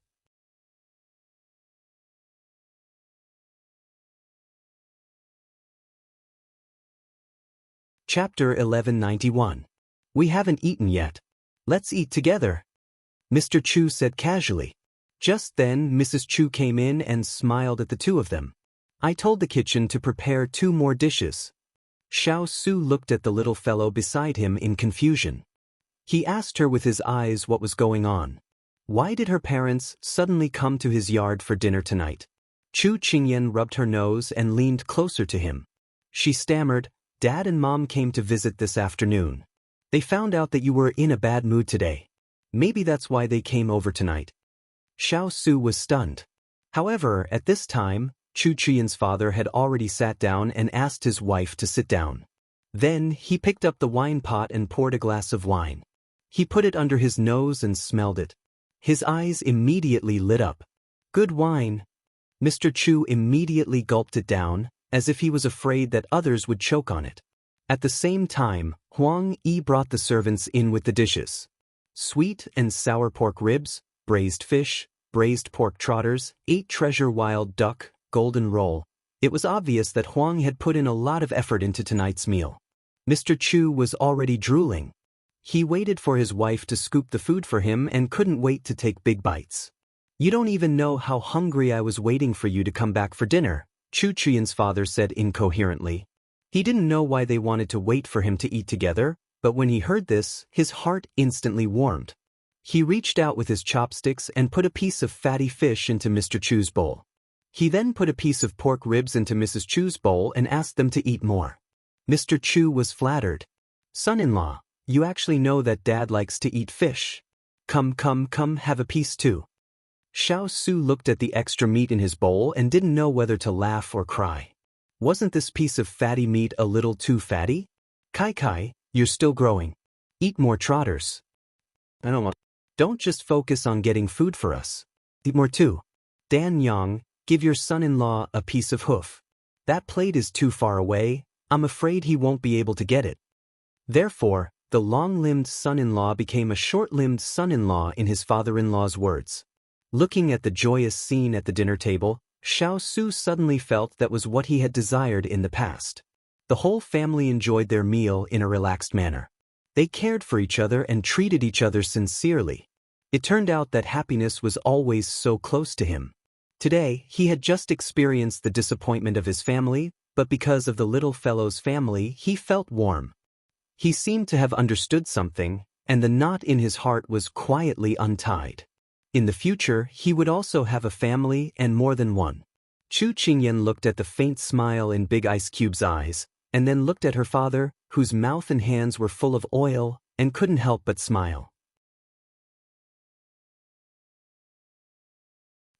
Chapter 1191. We haven't eaten yet. Let's eat together, Mr. Chu said casually. Just then, Mrs. Chu came in and smiled at the two of them. "I told the kitchen to prepare 2 more dishes." Xiao Su looked at the little fellow beside him in confusion. He asked her with his eyes what was going on. Why did her parents suddenly come to his yard for dinner tonight? Chu Qingyan rubbed her nose and leaned closer to him. She stammered, "Dad and Mom came to visit this afternoon. They found out that you were in a bad mood today. Maybe that's why they came over tonight." Xiao Su was stunned. However, at this time, Chu Qian's father had already sat down and asked his wife to sit down. Then, he picked up the wine pot and poured a glass of wine. He put it under his nose and smelled it. His eyes immediately lit up. "Good wine." Mr. Chu immediately gulped it down, as if he was afraid that others would choke on it. At the same time, Huang Yi brought the servants in with the dishes. Sweet and sour pork ribs, braised fish, braised pork trotters, 8 treasure wild duck, golden roll. It was obvious that Huang had put in a lot of effort into tonight's meal. Mr. Chu was already drooling. He waited for his wife to scoop the food for him and couldn't wait to take big bites. "You don't even know how hungry I was waiting for you to come back for dinner," Chu Qian's father said incoherently. He didn't know why they wanted to wait for him to eat together, but when he heard this, his heart instantly warmed. He reached out with his chopsticks and put a piece of fatty fish into Mr. Chu's bowl. He then put a piece of pork ribs into Mrs. Chu's bowl and asked them to eat more. Mr. Chu was flattered. "Son-in-law, you actually know that Dad likes to eat fish. Come, have a piece too." Xiao Su looked at the extra meat in his bowl and didn't know whether to laugh or cry. Wasn't this piece of fatty meat a little too fatty? "Kai, you're still growing. Eat more trotters." "I don't want." "Don't just focus on getting food for us. Eat more too." "Dan Yang, give your son-in-law a piece of hoof. That plate is too far away. I'm afraid he won't be able to get it." Therefore, the long-limbed son-in-law became a short-limbed son-in-law in his father-in-law's words. Looking at the joyous scene at the dinner table, Xiao Su suddenly felt that was what he had desired in the past. The whole family enjoyed their meal in a relaxed manner. They cared for each other and treated each other sincerely. It turned out that happiness was always so close to him. Today, he had just experienced the disappointment of his family, but because of the little fellow's family, he felt warm. He seemed to have understood something, and the knot in his heart was quietly untied. In the future, he would also have a family and more than one. Chu Qingyan looked at the faint smile in Big Ice Cube's eyes, and then looked at her father, whose mouth and hands were full of oil, and couldn't help but smile.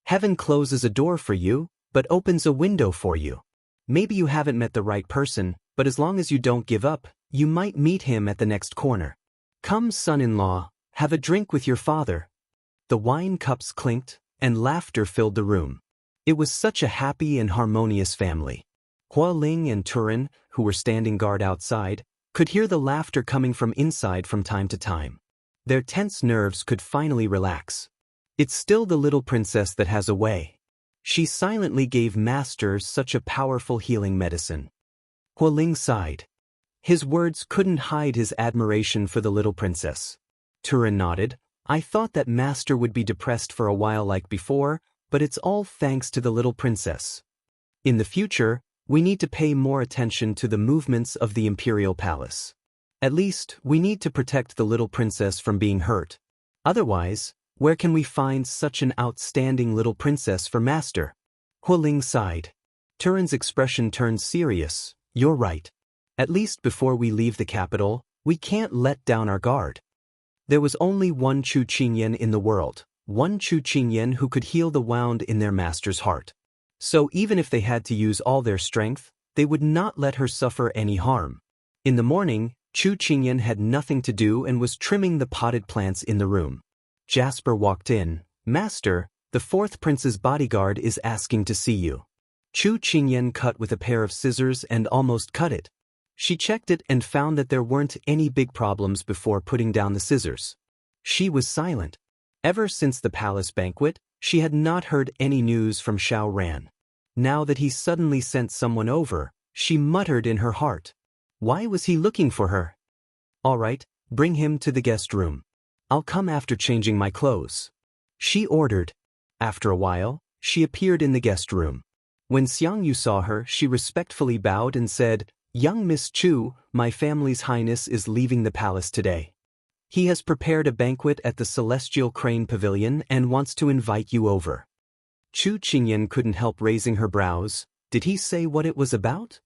Heaven closes a door for you, but opens a window for you. Maybe you haven't met the right person, but as long as you don't give up, you might meet him at the next corner. Come, son-in-law, have a drink with your father." The wine cups clinked, and laughter filled the room. It was such a happy and harmonious family. Hua Ling and Turin, who were standing guard outside, could hear the laughter coming from inside from time to time. Their tense nerves could finally relax. It's still the little princess that has a way. She silently gave Master such a powerful healing medicine. Hua Ling sighed. His words couldn't hide his admiration for the little princess. Turin nodded. "I thought that Master would be depressed for a while like before, but it's all thanks to the little princess. In the future, we need to pay more attention to the movements of the imperial palace. At least, we need to protect the little princess from being hurt. Otherwise, where can we find such an outstanding little princess for Master?" Hua Ling sighed. Turin's expression turned serious. "You're right. At least before we leave the capital, we can't let down our guard." There was only one Chu Qingyan in the world, one Chu Qingyan who could heal the wound in their master's heart. So even if they had to use all their strength, they would not let her suffer any harm. In the morning, Chu Qingyan had nothing to do and was trimming the potted plants in the room. Jasper walked in. "Master, the fourth prince's bodyguard is asking to see you." Chu Qingyan cut with a pair of scissors and almost cut it. She checked it and found that there weren't any big problems before putting down the scissors. She was silent. Ever since the palace banquet, she had not heard any news from Xiao Ran. Now that he suddenly sent someone over, she muttered in her heart. Why was he looking for her? "All right, bring him to the guest room. I'll come after changing my clothes," she ordered. After a while, she appeared in the guest room. When Xiang Yu saw her, she respectfully bowed and said, "Young Miss Chu, my family's highness is leaving the palace today. He has prepared a banquet at the Celestial Crane Pavilion and wants to invite you over." Chu Qingyan couldn't help raising her brows. Did he say what it was about?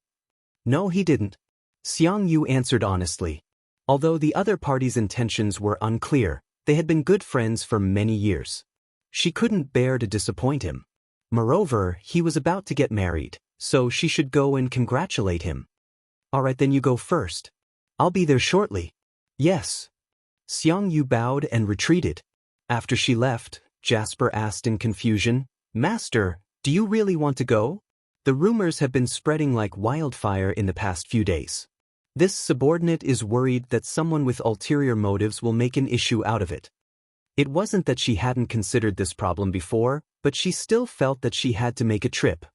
No, he didn't. Xiang Yu answered honestly. Although the other party's intentions were unclear, they had been good friends for many years. She couldn't bear to disappoint him. Moreover, he was about to get married, so she should go and congratulate him. "All right, then you go first. I'll be there shortly." "Yes." Xiang Yu bowed and retreated. After she left, Jasper asked in confusion, "Master, do you really want to go? The rumors have been spreading like wildfire in the past few days. This subordinate is worried that someone with ulterior motives will make an issue out of it." It wasn't that she hadn't considered this problem before, but she still felt that she had to make a trip.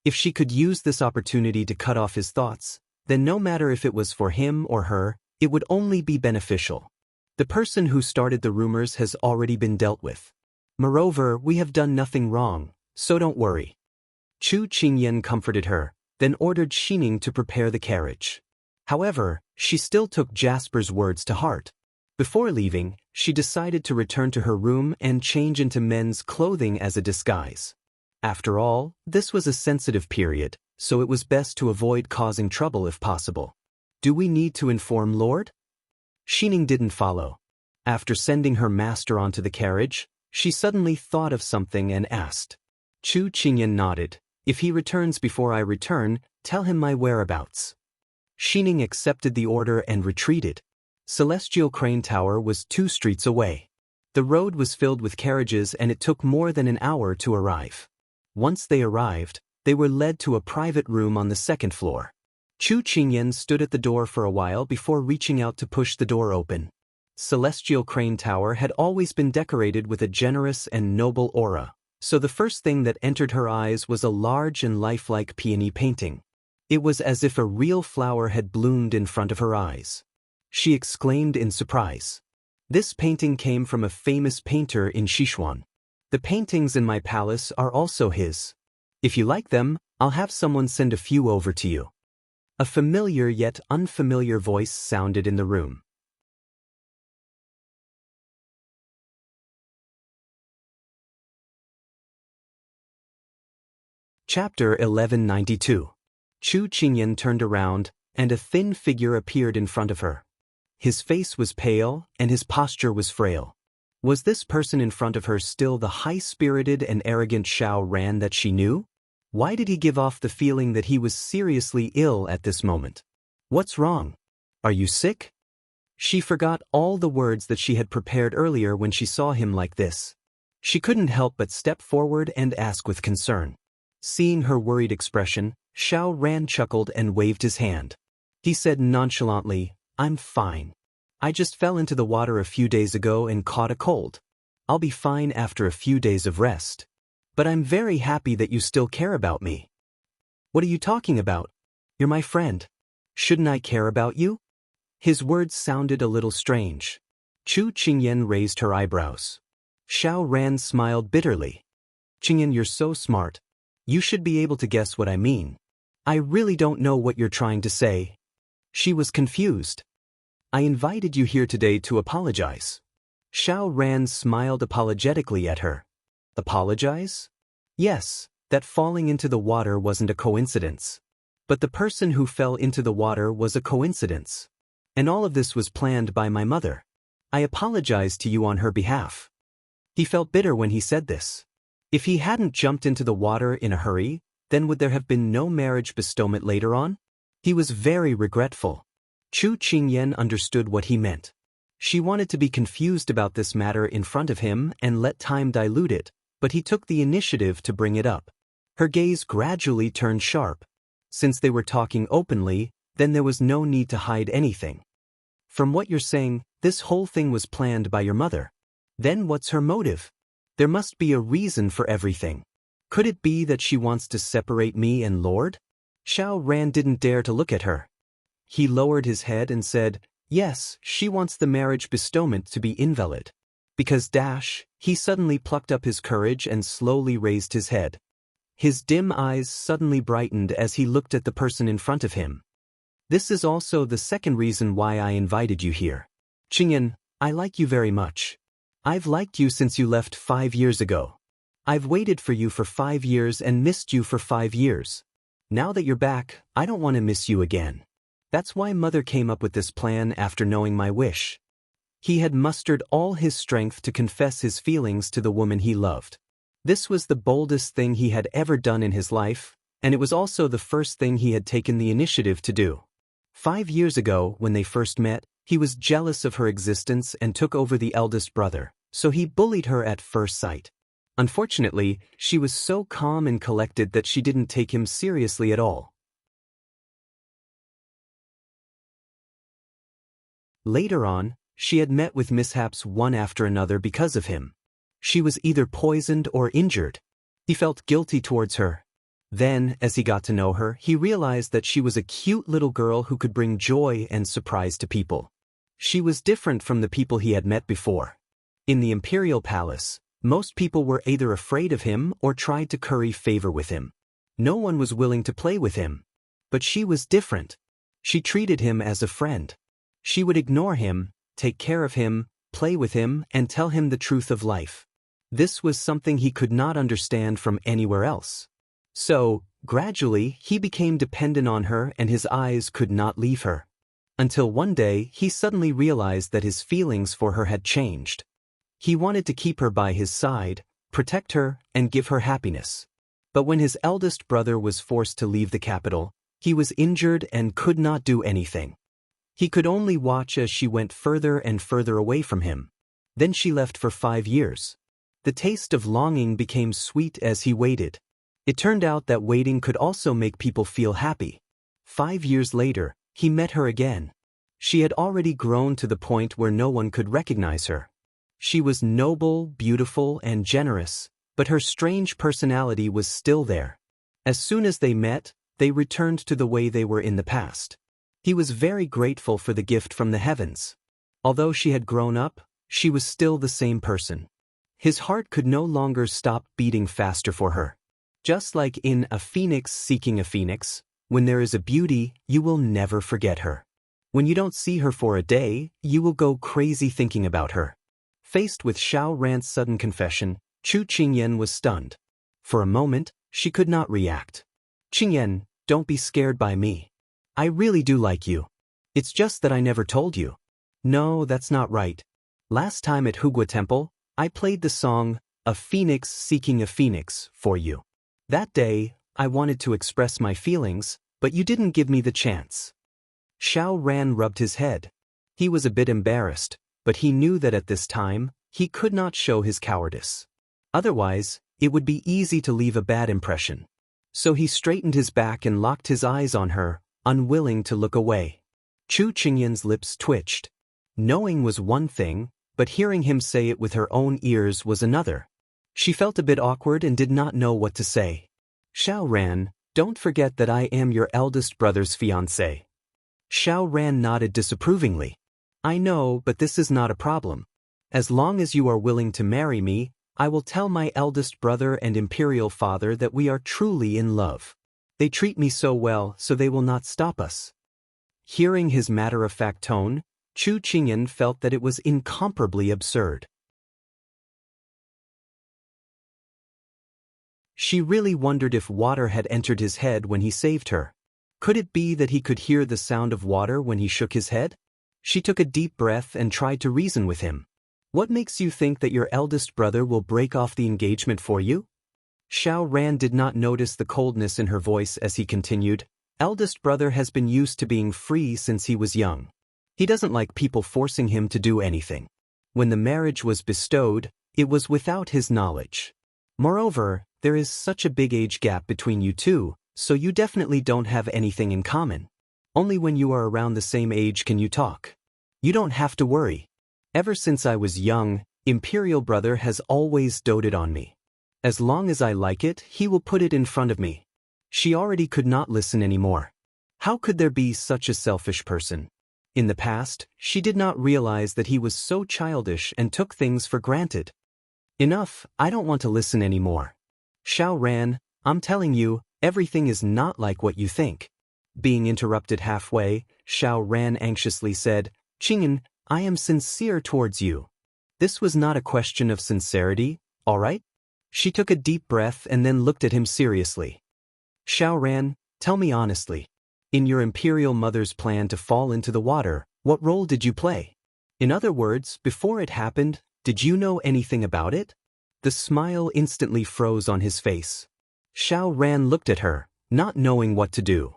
If she could use this opportunity to cut off his thoughts, then no matter if it was for him or her, it would only be beneficial. The person who started the rumors has already been dealt with. Moreover, we have done nothing wrong, so don't worry. Chu Qingyan comforted her, then ordered Xining to prepare the carriage. However, she still took Jasper's words to heart. Before leaving, she decided to return to her room and change into men's clothing as a disguise. After all, this was a sensitive period, so it was best to avoid causing trouble if possible. "Do we need to inform Lord?" Xining didn't follow. After sending her master onto the carriage, she suddenly thought of something and asked. Chu Qingyan nodded. "If he returns before I return, tell him my whereabouts." Xining accepted the order and retreated. Celestial Crane Tower was 2 streets away. The road was filled with carriages and it took more than an hour to arrive. Once they arrived, they were led to a private room on the 2nd floor. Chu Qingyan stood at the door for a while before reaching out to push the door open. Celestial Crane Tower had always been decorated with a generous and noble aura, so the first thing that entered her eyes was a large and lifelike peony painting. It was as if a real flower had bloomed in front of her eyes. She exclaimed in surprise. This painting came from a famous painter in Sichuan. "The paintings in my palace are also his. If you like them, I'll have someone send a few over to you." A familiar yet unfamiliar voice sounded in the room. Chapter 1192. Chu Qingyan turned around, and a thin figure appeared in front of her. His face was pale, and his posture was frail. Was this person in front of her still the high-spirited and arrogant Xiao Ran that she knew? Why did he give off the feeling that he was seriously ill at this moment? "What's wrong?" Are you sick? She forgot all the words that she had prepared earlier when she saw him like this. She couldn't help but step forward and ask with concern. Seeing her worried expression, Xiao Ran chuckled and waved his hand. He said nonchalantly, "I'm fine. I just fell into the water a few days ago and caught a cold. I'll be fine after a few days of rest. But I'm very happy that you still care about me." "What are you talking about? You're my friend. Shouldn't I care about you?" His words sounded a little strange. Chu Qingyan raised her eyebrows. Xiao Ran smiled bitterly. "Qingyan, you're so smart. You should be able to guess what I mean. I really don't know what you're trying to say." She was confused. "I invited you here today to apologize." Xiao Ran smiled apologetically at her. "Apologize?" "Yes, that falling into the water wasn't a coincidence. But the person who fell into the water was a coincidence. And all of this was planned by my mother. I apologize to you on her behalf." He felt bitter when he said this. If he hadn't jumped into the water in a hurry, then would there have been no marriage bestowment later on? He was very regretful. Chu Qingyan understood what he meant. She wanted to be confused about this matter in front of him and let time dilute it, but he took the initiative to bring it up. Her gaze gradually turned sharp. Since they were talking openly, then there was no need to hide anything. "From what you're saying, this whole thing was planned by your mother. Then what's her motive? There must be a reason for everything. Could it be that she wants to separate me and Lord?" Xiao Ran didn't dare to look at her. He lowered his head and said, "Yes, she wants the marriage bestowment to be invalid." Because he suddenly plucked up his courage and slowly raised his head. His dim eyes suddenly brightened as he looked at the person in front of him. "This is also the second reason why I invited you here. Qingyan, I like you very much. I've liked you since you left 5 years ago. I've waited for you for 5 years and missed you for 5 years. Now that you're back, I don't want to miss you again. That's why Mother came up with this plan after knowing my wish." He had mustered all his strength to confess his feelings to the woman he loved. This was the boldest thing he had ever done in his life, and it was also the first thing he had taken the initiative to do. 5 years ago, when they first met, he was jealous of her existence and took over the eldest brother, so he bullied her at first sight. Unfortunately, she was so calm and collected that she didn't take him seriously at all. Later on, she had met with mishaps one after another because of him. She was either poisoned or injured. He felt guilty towards her. Then, as he got to know her, he realized that she was a cute little girl who could bring joy and surprise to people. She was different from the people he had met before. In the imperial palace, most people were either afraid of him or tried to curry favor with him. No one was willing to play with him. But she was different. She treated him as a friend. She would ignore him, take care of him, play with him, and tell him the truth of life. This was something he could not understand from anywhere else. So, gradually, he became dependent on her and his eyes could not leave her. Until one day, he suddenly realized that his feelings for her had changed. He wanted to keep her by his side, protect her, and give her happiness. But when his eldest brother was forced to leave the capital, he was injured and could not do anything. He could only watch as she went further and further away from him. Then she left for 5 years. The taste of longing became sweet as he waited. It turned out that waiting could also make people feel happy. 5 years later, he met her again. She had already grown to the point where no one could recognize her. She was noble, beautiful, and generous, but her strange personality was still there. As soon as they met, they returned to the way they were in the past. He was very grateful for the gift from the heavens. Although she had grown up, she was still the same person. His heart could no longer stop beating faster for her. Just like in A Phoenix Seeking a Phoenix, when there is a beauty, you will never forget her. When you don't see her for a day, you will go crazy thinking about her. Faced with Xiao Ran's sudden confession, Chu Qingyan was stunned. For a moment, she could not react. "Qingyan, don't be scared by me. I really do like you. It's just that I never told you." "No, that's not right. Last time at Hugua Temple, I played the song, A Phoenix Seeking a Phoenix, for you. That day, I wanted to express my feelings, but you didn't give me the chance." Xiao Ran rubbed his head. He was a bit embarrassed, but he knew that at this time, he could not show his cowardice. Otherwise, it would be easy to leave a bad impression. So he straightened his back and locked his eyes on her, unwilling to look away. Chu Qingyan's lips twitched. Knowing was one thing, but hearing him say it with her own ears was another. She felt a bit awkward and did not know what to say. Xiao Ran, don't forget that I am your eldest brother's fiancé. Xiao Ran nodded disapprovingly. I know, but this is not a problem. As long as you are willing to marry me, I will tell my eldest brother and imperial father that we are truly in love. They treat me so well, so they will not stop us. Hearing his matter-of-fact tone, Chu Qingyan felt that it was incomparably absurd. She really wondered if water had entered his head when he saved her. Could it be that he could hear the sound of water when he shook his head? She took a deep breath and tried to reason with him. What makes you think that your eldest brother will break off the engagement for you? Xiao Ran did not notice the coldness in her voice as he continued. Eldest brother has been used to being free since he was young. He doesn't like people forcing him to do anything. When the marriage was bestowed, it was without his knowledge. Moreover, there is such a big age gap between you two, so you definitely don't have anything in common. Only when you are around the same age can you talk. You don't have to worry. Ever since I was young, Imperial Brother has always doted on me. As long as I like it, he will put it in front of me. She already could not listen anymore. How could there be such a selfish person? In the past, she did not realize that he was so childish and took things for granted. Enough, I don't want to listen anymore. Xiao Ran, I'm telling you, everything is not like what you think. Being interrupted halfway, Xiao Ran anxiously said, Qingyan, I am sincere towards you. This was not a question of sincerity, all right? She took a deep breath and then looked at him seriously. Xiao Ran, tell me honestly. In your imperial mother's plan to fall into the water, what role did you play? In other words, before it happened, did you know anything about it? The smile instantly froze on his face. Xiao Ran looked at her, not knowing what to do.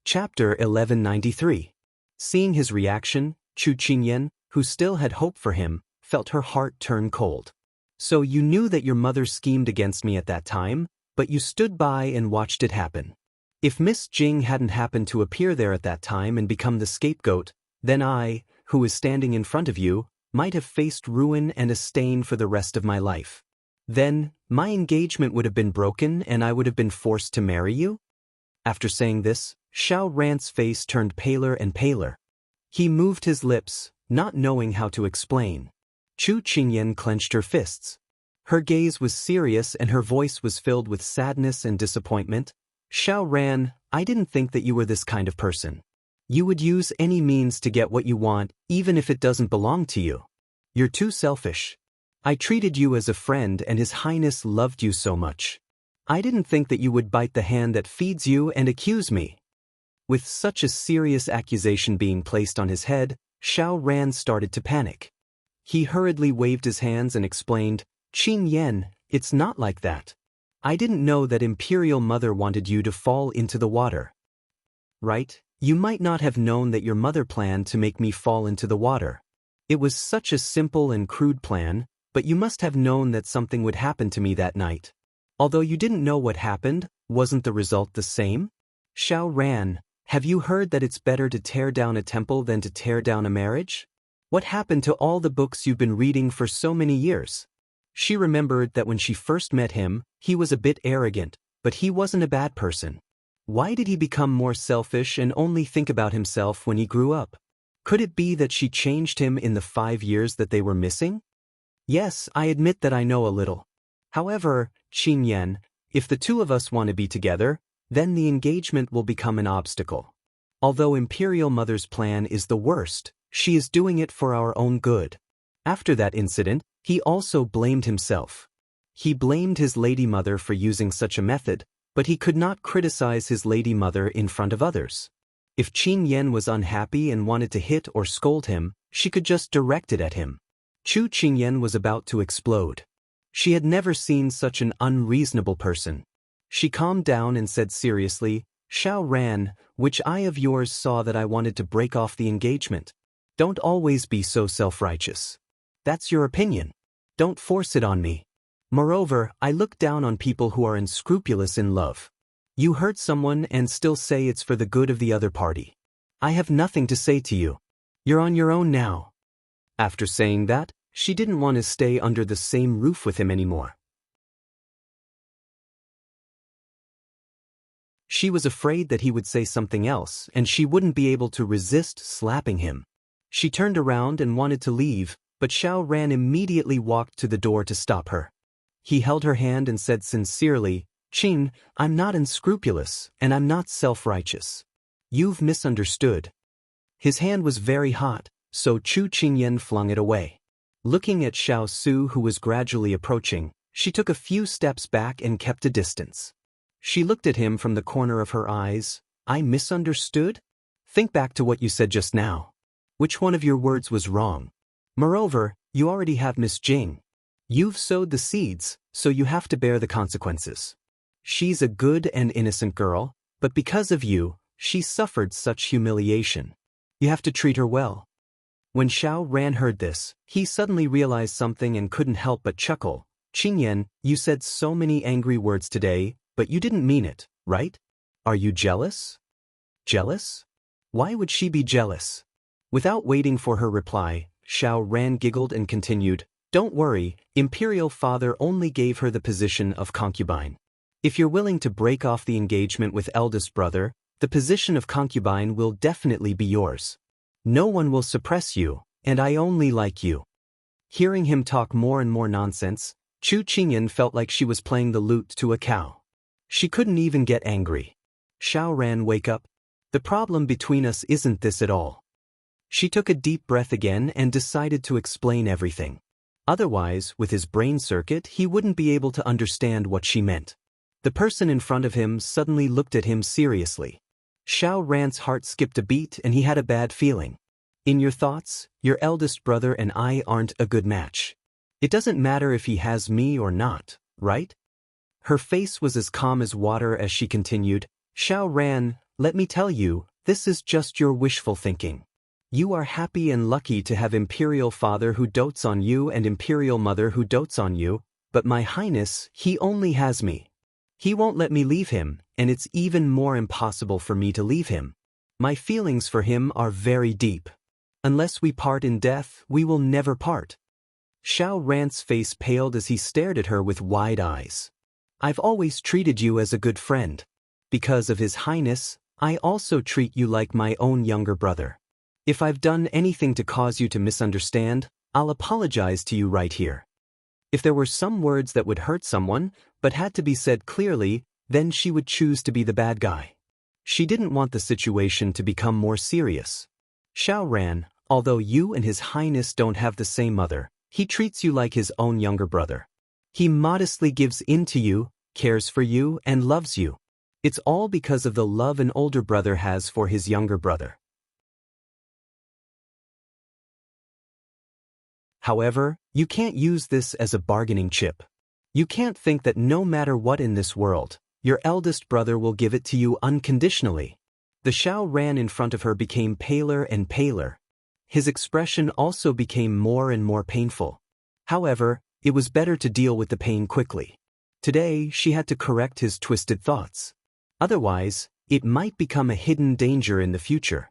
Chapter 1193. Seeing his reaction, Chu Qingyan, who still had hope for him, felt her heart turn cold. So you knew that your mother schemed against me at that time, but you stood by and watched it happen. If Miss Jing hadn't happened to appear there at that time and become the scapegoat, then I, who is standing in front of you, might have faced ruin and a stain for the rest of my life. Then, my engagement would have been broken and I would have been forced to marry you? After saying this, Xiao Ran's face turned paler and paler. He moved his lips, not knowing how to explain. Chu Qingyan clenched her fists. Her gaze was serious and her voice was filled with sadness and disappointment. Xiao Ran, I didn't think that you were this kind of person. You would use any means to get what you want, even if it doesn't belong to you. You're too selfish. I treated you as a friend and His Highness loved you so much. I didn't think that you would bite the hand that feeds you and accuse me. With such a serious accusation being placed on his head, Xiao Ran started to panic. He hurriedly waved his hands and explained, Qingyan, it's not like that. I didn't know that Imperial Mother wanted you to fall into the water. Right? You might not have known that your mother planned to make me fall into the water. It was such a simple and crude plan, but you must have known that something would happen to me that night. Although you didn't know what happened, wasn't the result the same? Xiao Ran, have you heard that it's better to tear down a temple than to tear down a marriage? What happened to all the books you've been reading for so many years? She remembered that when she first met him, he was a bit arrogant, but he wasn't a bad person. Why did he become more selfish and only think about himself when he grew up? Could it be that she changed him in the 5 years that they were missing? Yes, I admit that I know a little. However, Qingyan, if the two of us want to be together, then the engagement will become an obstacle. Although Imperial Mother's plan is the worst, she is doing it for our own good. After that incident, he also blamed himself. He blamed his Lady Mother for using such a method, but he could not criticize his Lady Mother in front of others. If Qingyan was unhappy and wanted to hit or scold him, she could just direct it at him. Chu Qingyan was about to explode. She had never seen such an unreasonable person. She calmed down and said seriously, "Xiao Ran, which eye of yours saw that I wanted to break off the engagement? Don't always be so self-righteous. That's your opinion. Don't force it on me. Moreover, I look down on people who are unscrupulous in love. You hurt someone and still say it's for the good of the other party. I have nothing to say to you. You're on your own now." After saying that, she didn't want to stay under the same roof with him anymore. She was afraid that he would say something else and she wouldn't be able to resist slapping him. She turned around and wanted to leave, but Xiao Ran immediately walked to the door to stop her. He held her hand and said sincerely, "Qing, I'm not unscrupulous, and I'm not self-righteous. You've misunderstood." His hand was very hot, so Chu Qingyan flung it away. Looking at Xiao Su, who was gradually approaching, she took a few steps back and kept a distance. She looked at him from the corner of her eyes. "I misunderstood? Think back to what you said just now. Which one of your words was wrong? Moreover, you already have Miss Jing. You've sowed the seeds, so you have to bear the consequences. She's a good and innocent girl, but because of you, she suffered such humiliation. You have to treat her well." When Xiao Ran heard this, he suddenly realized something and couldn't help but chuckle. "Qingyan, you said so many angry words today, but you didn't mean it, right? Are you jealous?" "Jealous? Why would she be jealous?" Without waiting for her reply, Xiao Ran giggled and continued, "Don't worry, Imperial Father only gave her the position of concubine. If you're willing to break off the engagement with eldest brother, the position of concubine will definitely be yours. No one will suppress you, and I only like you." Hearing him talk more and more nonsense, Chu Qingyan felt like she was playing the lute to a cow. She couldn't even get angry. "Xiao Ran, wake up. The problem between us isn't this at all." She took a deep breath again and decided to explain everything. Otherwise, with his brain circuit, he wouldn't be able to understand what she meant. The person in front of him suddenly looked at him seriously. Xiao Ran's heart skipped a beat and he had a bad feeling. "In your thoughts, your eldest brother and I aren't a good match. It doesn't matter if he has me or not, right?" Her face was as calm as water as she continued, "Xiao Ran, let me tell you, this is just your wishful thinking. You are happy and lucky to have Imperial Father who dotes on you and Imperial Mother who dotes on you, but my Highness, he only has me. He won't let me leave him, and it's even more impossible for me to leave him. My feelings for him are very deep. Unless we part in death, we will never part." Xiao Ran's face paled as he stared at her with wide eyes. "I've always treated you as a good friend. Because of His Highness, I also treat you like my own younger brother. If I've done anything to cause you to misunderstand, I'll apologize to you right here." If there were some words that would hurt someone, but had to be said clearly, then she would choose to be the bad guy. She didn't want the situation to become more serious. "Xiao Ran, although you and His Highness don't have the same mother, he treats you like his own younger brother. He modestly gives in to you, cares for you, and loves you. It's all because of the love an older brother has for his younger brother. However, you can't use this as a bargaining chip. You can't think that no matter what in this world, your eldest brother will give it to you unconditionally." The Xiao Ran in front of her became paler and paler. His expression also became more and more painful. However, it was better to deal with the pain quickly. Today, she had to correct his twisted thoughts. Otherwise, it might become a hidden danger in the future.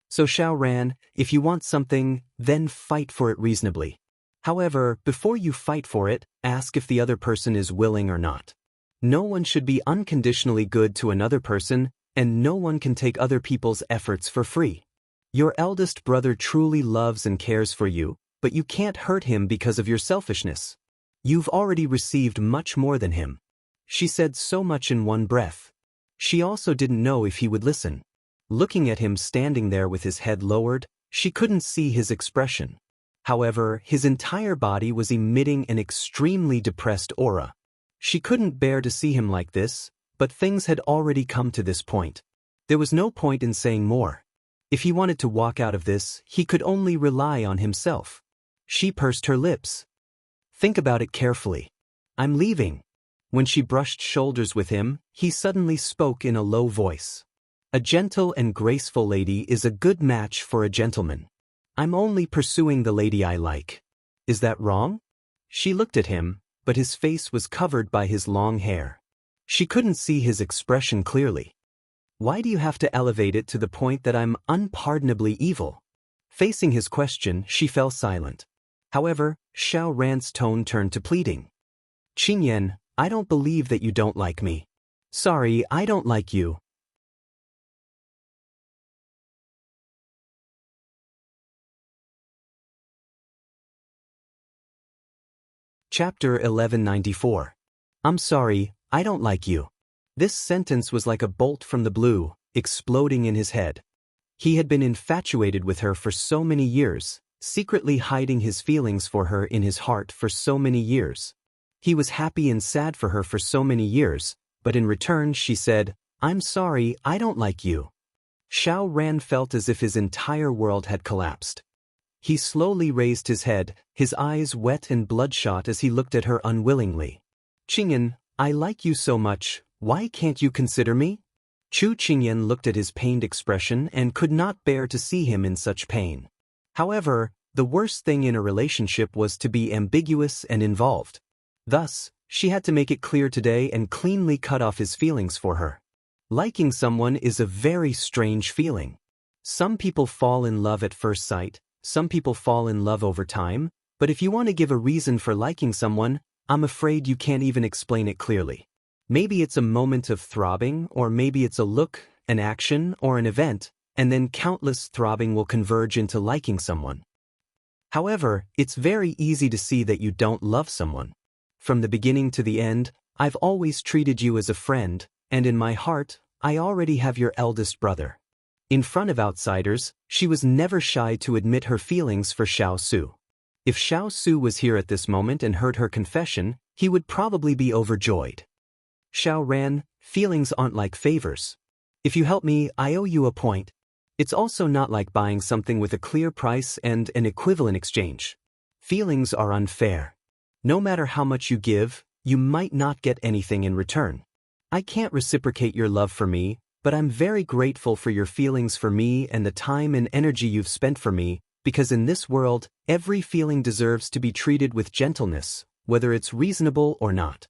"So Xiao Ran, if you want something, then fight for it reasonably. However, before you fight for it, ask if the other person is willing or not. No one should be unconditionally good to another person, and no one can take other people's efforts for free. Your eldest brother truly loves and cares for you, but you can't hurt him because of your selfishness. You've already received much more than him." She said so much in one breath. She also didn't know if he would listen. Looking at him standing there with his head lowered, she couldn't see his expression. However, his entire body was emitting an extremely depressed aura. She couldn't bear to see him like this, but things had already come to this point. There was no point in saying more. If he wanted to walk out of this, he could only rely on himself. She pursed her lips. "Think about it carefully. I'm leaving. When she brushed shoulders with him, he suddenly spoke in a low voice. A gentle and graceful lady is a good match for a gentleman. I'm only pursuing the lady I like. Is that wrong? She looked at him, but his face was covered by his long hair. She couldn't see his expression clearly. Why do you have to elevate it to the point that I'm unpardonably evil? Facing his question, she fell silent. However, Xiao Ran's tone turned to pleading. Qingyan, I don't believe that you don't like me. Sorry, I don't like you. Chapter 1194. I'm sorry, I don't like you. This sentence was like a bolt from the blue, exploding in his head. He had been infatuated with her for so many years, secretly hiding his feelings for her in his heart for so many years. He was happy and sad for her for so many years, but in return she said, I'm sorry, I don't like you. Xiao Ran felt as if his entire world had collapsed. He slowly raised his head, his eyes wet and bloodshot as he looked at her unwillingly. Qingyan, I like you so much, why can't you consider me? Chu Qingyan looked at his pained expression and could not bear to see him in such pain. However, the worst thing in a relationship was to be ambiguous and involved. Thus, she had to make it clear today and cleanly cut off his feelings for her. Liking someone is a very strange feeling. Some people fall in love at first sight, some people fall in love over time, but if you want to give a reason for liking someone, I'm afraid you can't even explain it clearly. Maybe it's a moment of throbbing, or maybe it's a look, an action, or an event, and then countless throbbing will converge into liking someone. However, it's very easy to see that you don't love someone. From the beginning to the end, I've always treated you as a friend, and in my heart, I already have your eldest brother. In front of outsiders, she was never shy to admit her feelings for Xiao Su. If Xiao Su was here at this moment and heard her confession, he would probably be overjoyed. Xiao Ran, feelings aren't like favors. If you help me, I owe you a point. It's also not like buying something with a clear price and an equivalent exchange. Feelings are unfair. No matter how much you give, you might not get anything in return. I can't reciprocate your love for me, but I'm very grateful for your feelings for me and the time and energy you've spent for me, because in this world, every feeling deserves to be treated with gentleness, whether it's reasonable or not.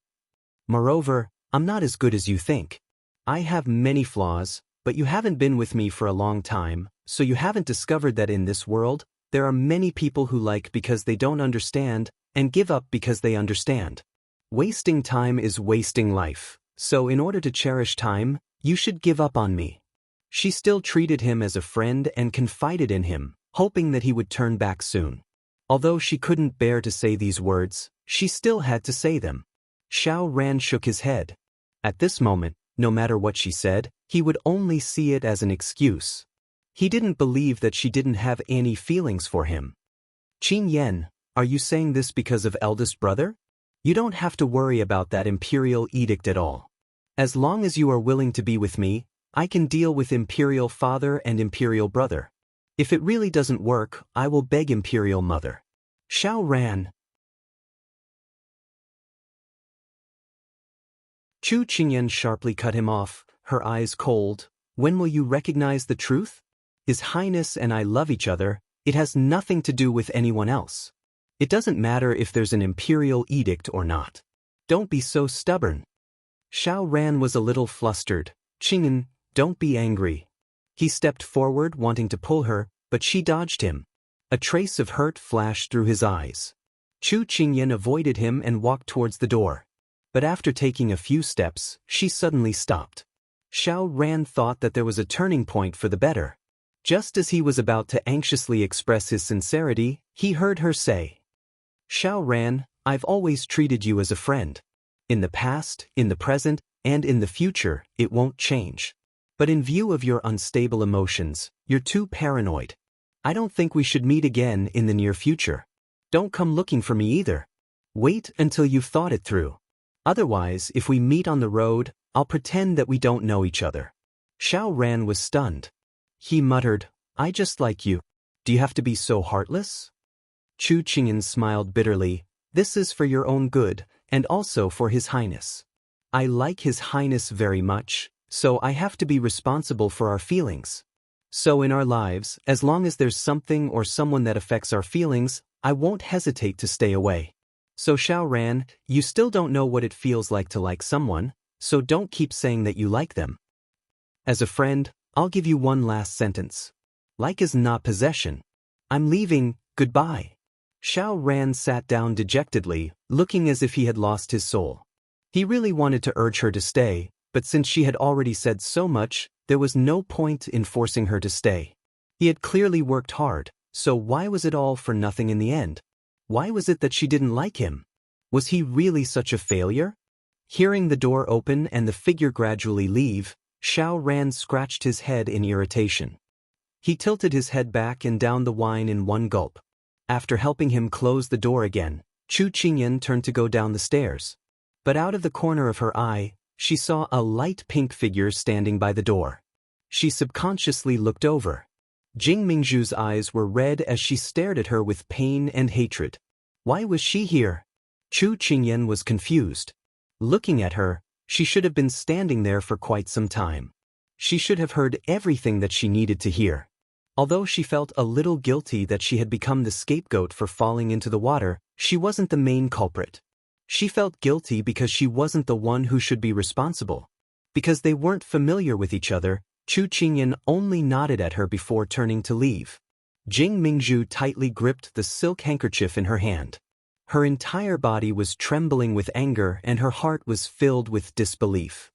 Moreover, I'm not as good as you think. I have many flaws, but you haven't been with me for a long time, so you haven't discovered that in this world, there are many people who like because they don't understand, and give up because they understand. Wasting time is wasting life, so in order to cherish time, you should give up on me. She still treated him as a friend and confided in him, hoping that he would turn back soon. Although she couldn't bear to say these words, she still had to say them. Xiao Ran shook his head. At this moment, no matter what she said, he would only see it as an excuse. He didn't believe that she didn't have any feelings for him. Qingyan, are you saying this because of eldest brother? You don't have to worry about that imperial edict at all. As long as you are willing to be with me, I can deal with imperial father and imperial brother. If it really doesn't work, I will beg imperial mother. Xiao Ran. Chu Qingyan sharply cut him off, her eyes cold. When will you recognize the truth? His Highness and I love each other, it has nothing to do with anyone else. It doesn't matter if there's an imperial edict or not. Don't be so stubborn. Xiao Ran was a little flustered. Qingyan, don't be angry. He stepped forward wanting to pull her, but she dodged him. A trace of hurt flashed through his eyes. Chu Qingyan avoided him and walked towards the door. But after taking a few steps, she suddenly stopped. Xiao Ran thought that there was a turning point for the better. Just as he was about to anxiously express his sincerity, he heard her say, Xiao Ran, I've always treated you as a friend. In the past, in the present, and in the future, it won't change. But in view of your unstable emotions, you're too paranoid. I don't think we should meet again in the near future. Don't come looking for me either. Wait until you've thought it through. Otherwise, if we meet on the road, I'll pretend that we don't know each other. Xiao Ran was stunned. He muttered, I just like you. Do you have to be so heartless? Chu Qingyan smiled bitterly. This is for your own good, and also for His Highness. I like His Highness very much, so I have to be responsible for our feelings. So in our lives, as long as there's something or someone that affects our feelings, I won't hesitate to stay away. So Xiao ran, you still don't know what it feels like to like someone, so don't keep saying that you like them. As a friend, I'll give you one last sentence. Like is not possession. I'm leaving, goodbye. Xiao Ran sat down dejectedly, looking as if he had lost his soul. He really wanted to urge her to stay, but since she had already said so much, there was no point in forcing her to stay. He had clearly worked hard, so why was it all for nothing in the end? Why was it that she didn't like him? Was he really such a failure? Hearing the door open and the figure gradually leave, Xiao Ran scratched his head in irritation. He tilted his head back and downed the wine in one gulp. After helping him close the door again, Chu Qingyan turned to go down the stairs. But out of the corner of her eye, she saw a light pink figure standing by the door. She subconsciously looked over. Jing Mingzhu's eyes were red as she stared at her with pain and hatred. Why was she here? Chu Qingyan was confused. Looking at her, she should have been standing there for quite some time. She should have heard everything that she needed to hear. Although she felt a little guilty that she had become the scapegoat for falling into the water, she wasn't the main culprit. She felt guilty because she wasn't the one who should be responsible. Because they weren't familiar with each other, Chu Qingyan only nodded at her before turning to leave. Jing Mingzhu tightly gripped the silk handkerchief in her hand. Her entire body was trembling with anger and her heart was filled with disbelief.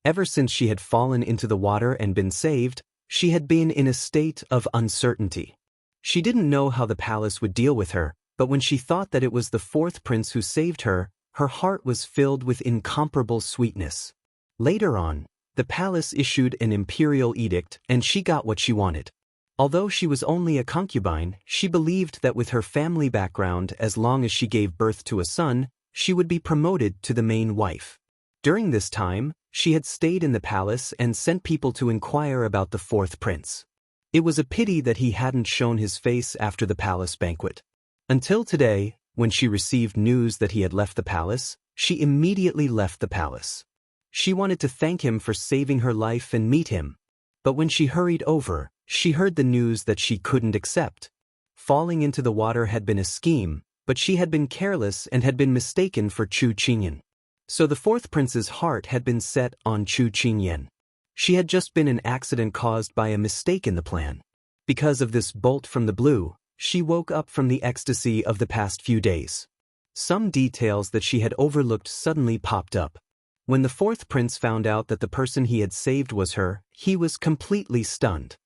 Ever since she had fallen into the water and been saved, she had been in a state of uncertainty. She didn't know how the palace would deal with her, but when she thought that it was the fourth prince who saved her, her heart was filled with incomparable sweetness. Later on, the palace issued an imperial edict and she got what she wanted. Although she was only a concubine, she believed that with her family background, as long as she gave birth to a son, she would be promoted to the main wife. During this time, she had stayed in the palace and sent people to inquire about the fourth prince. It was a pity that he hadn't shown his face after the palace banquet. Until today, when she received news that he had left the palace, she immediately left the palace. She wanted to thank him for saving her life and meet him. But when she hurried over, she heard the news that she couldn't accept. Falling into the water had been a scheme, but she had been careless and had been mistaken for Chu Qingyan. So the fourth prince's heart had been set on Chu Qingyan. She had just been an accident caused by a mistake in the plan. Because of this bolt from the blue, she woke up from the ecstasy of the past few days. Some details that she had overlooked suddenly popped up. When the fourth prince found out that the person he had saved was her, he was completely stunned.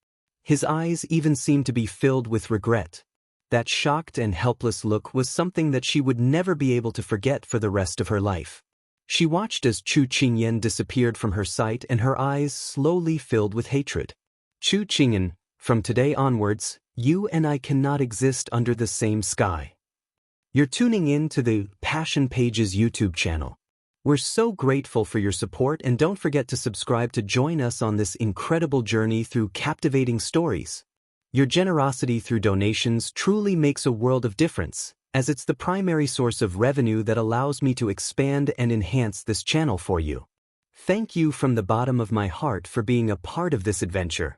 His eyes even seemed to be filled with regret. That shocked and helpless look was something that she would never be able to forget for the rest of her life. She watched as Chu Qingyan disappeared from her sight and her eyes slowly filled with hatred. Chu Qingyan, from today onwards, you and I cannot exist under the same sky. You're tuning in to the Passion Pages YouTube channel. We're so grateful for your support and don't forget to subscribe to join us on this incredible journey through captivating stories. Your generosity through donations truly makes a world of difference, as it's the primary source of revenue that allows me to expand and enhance this channel for you. Thank you from the bottom of my heart for being a part of this adventure.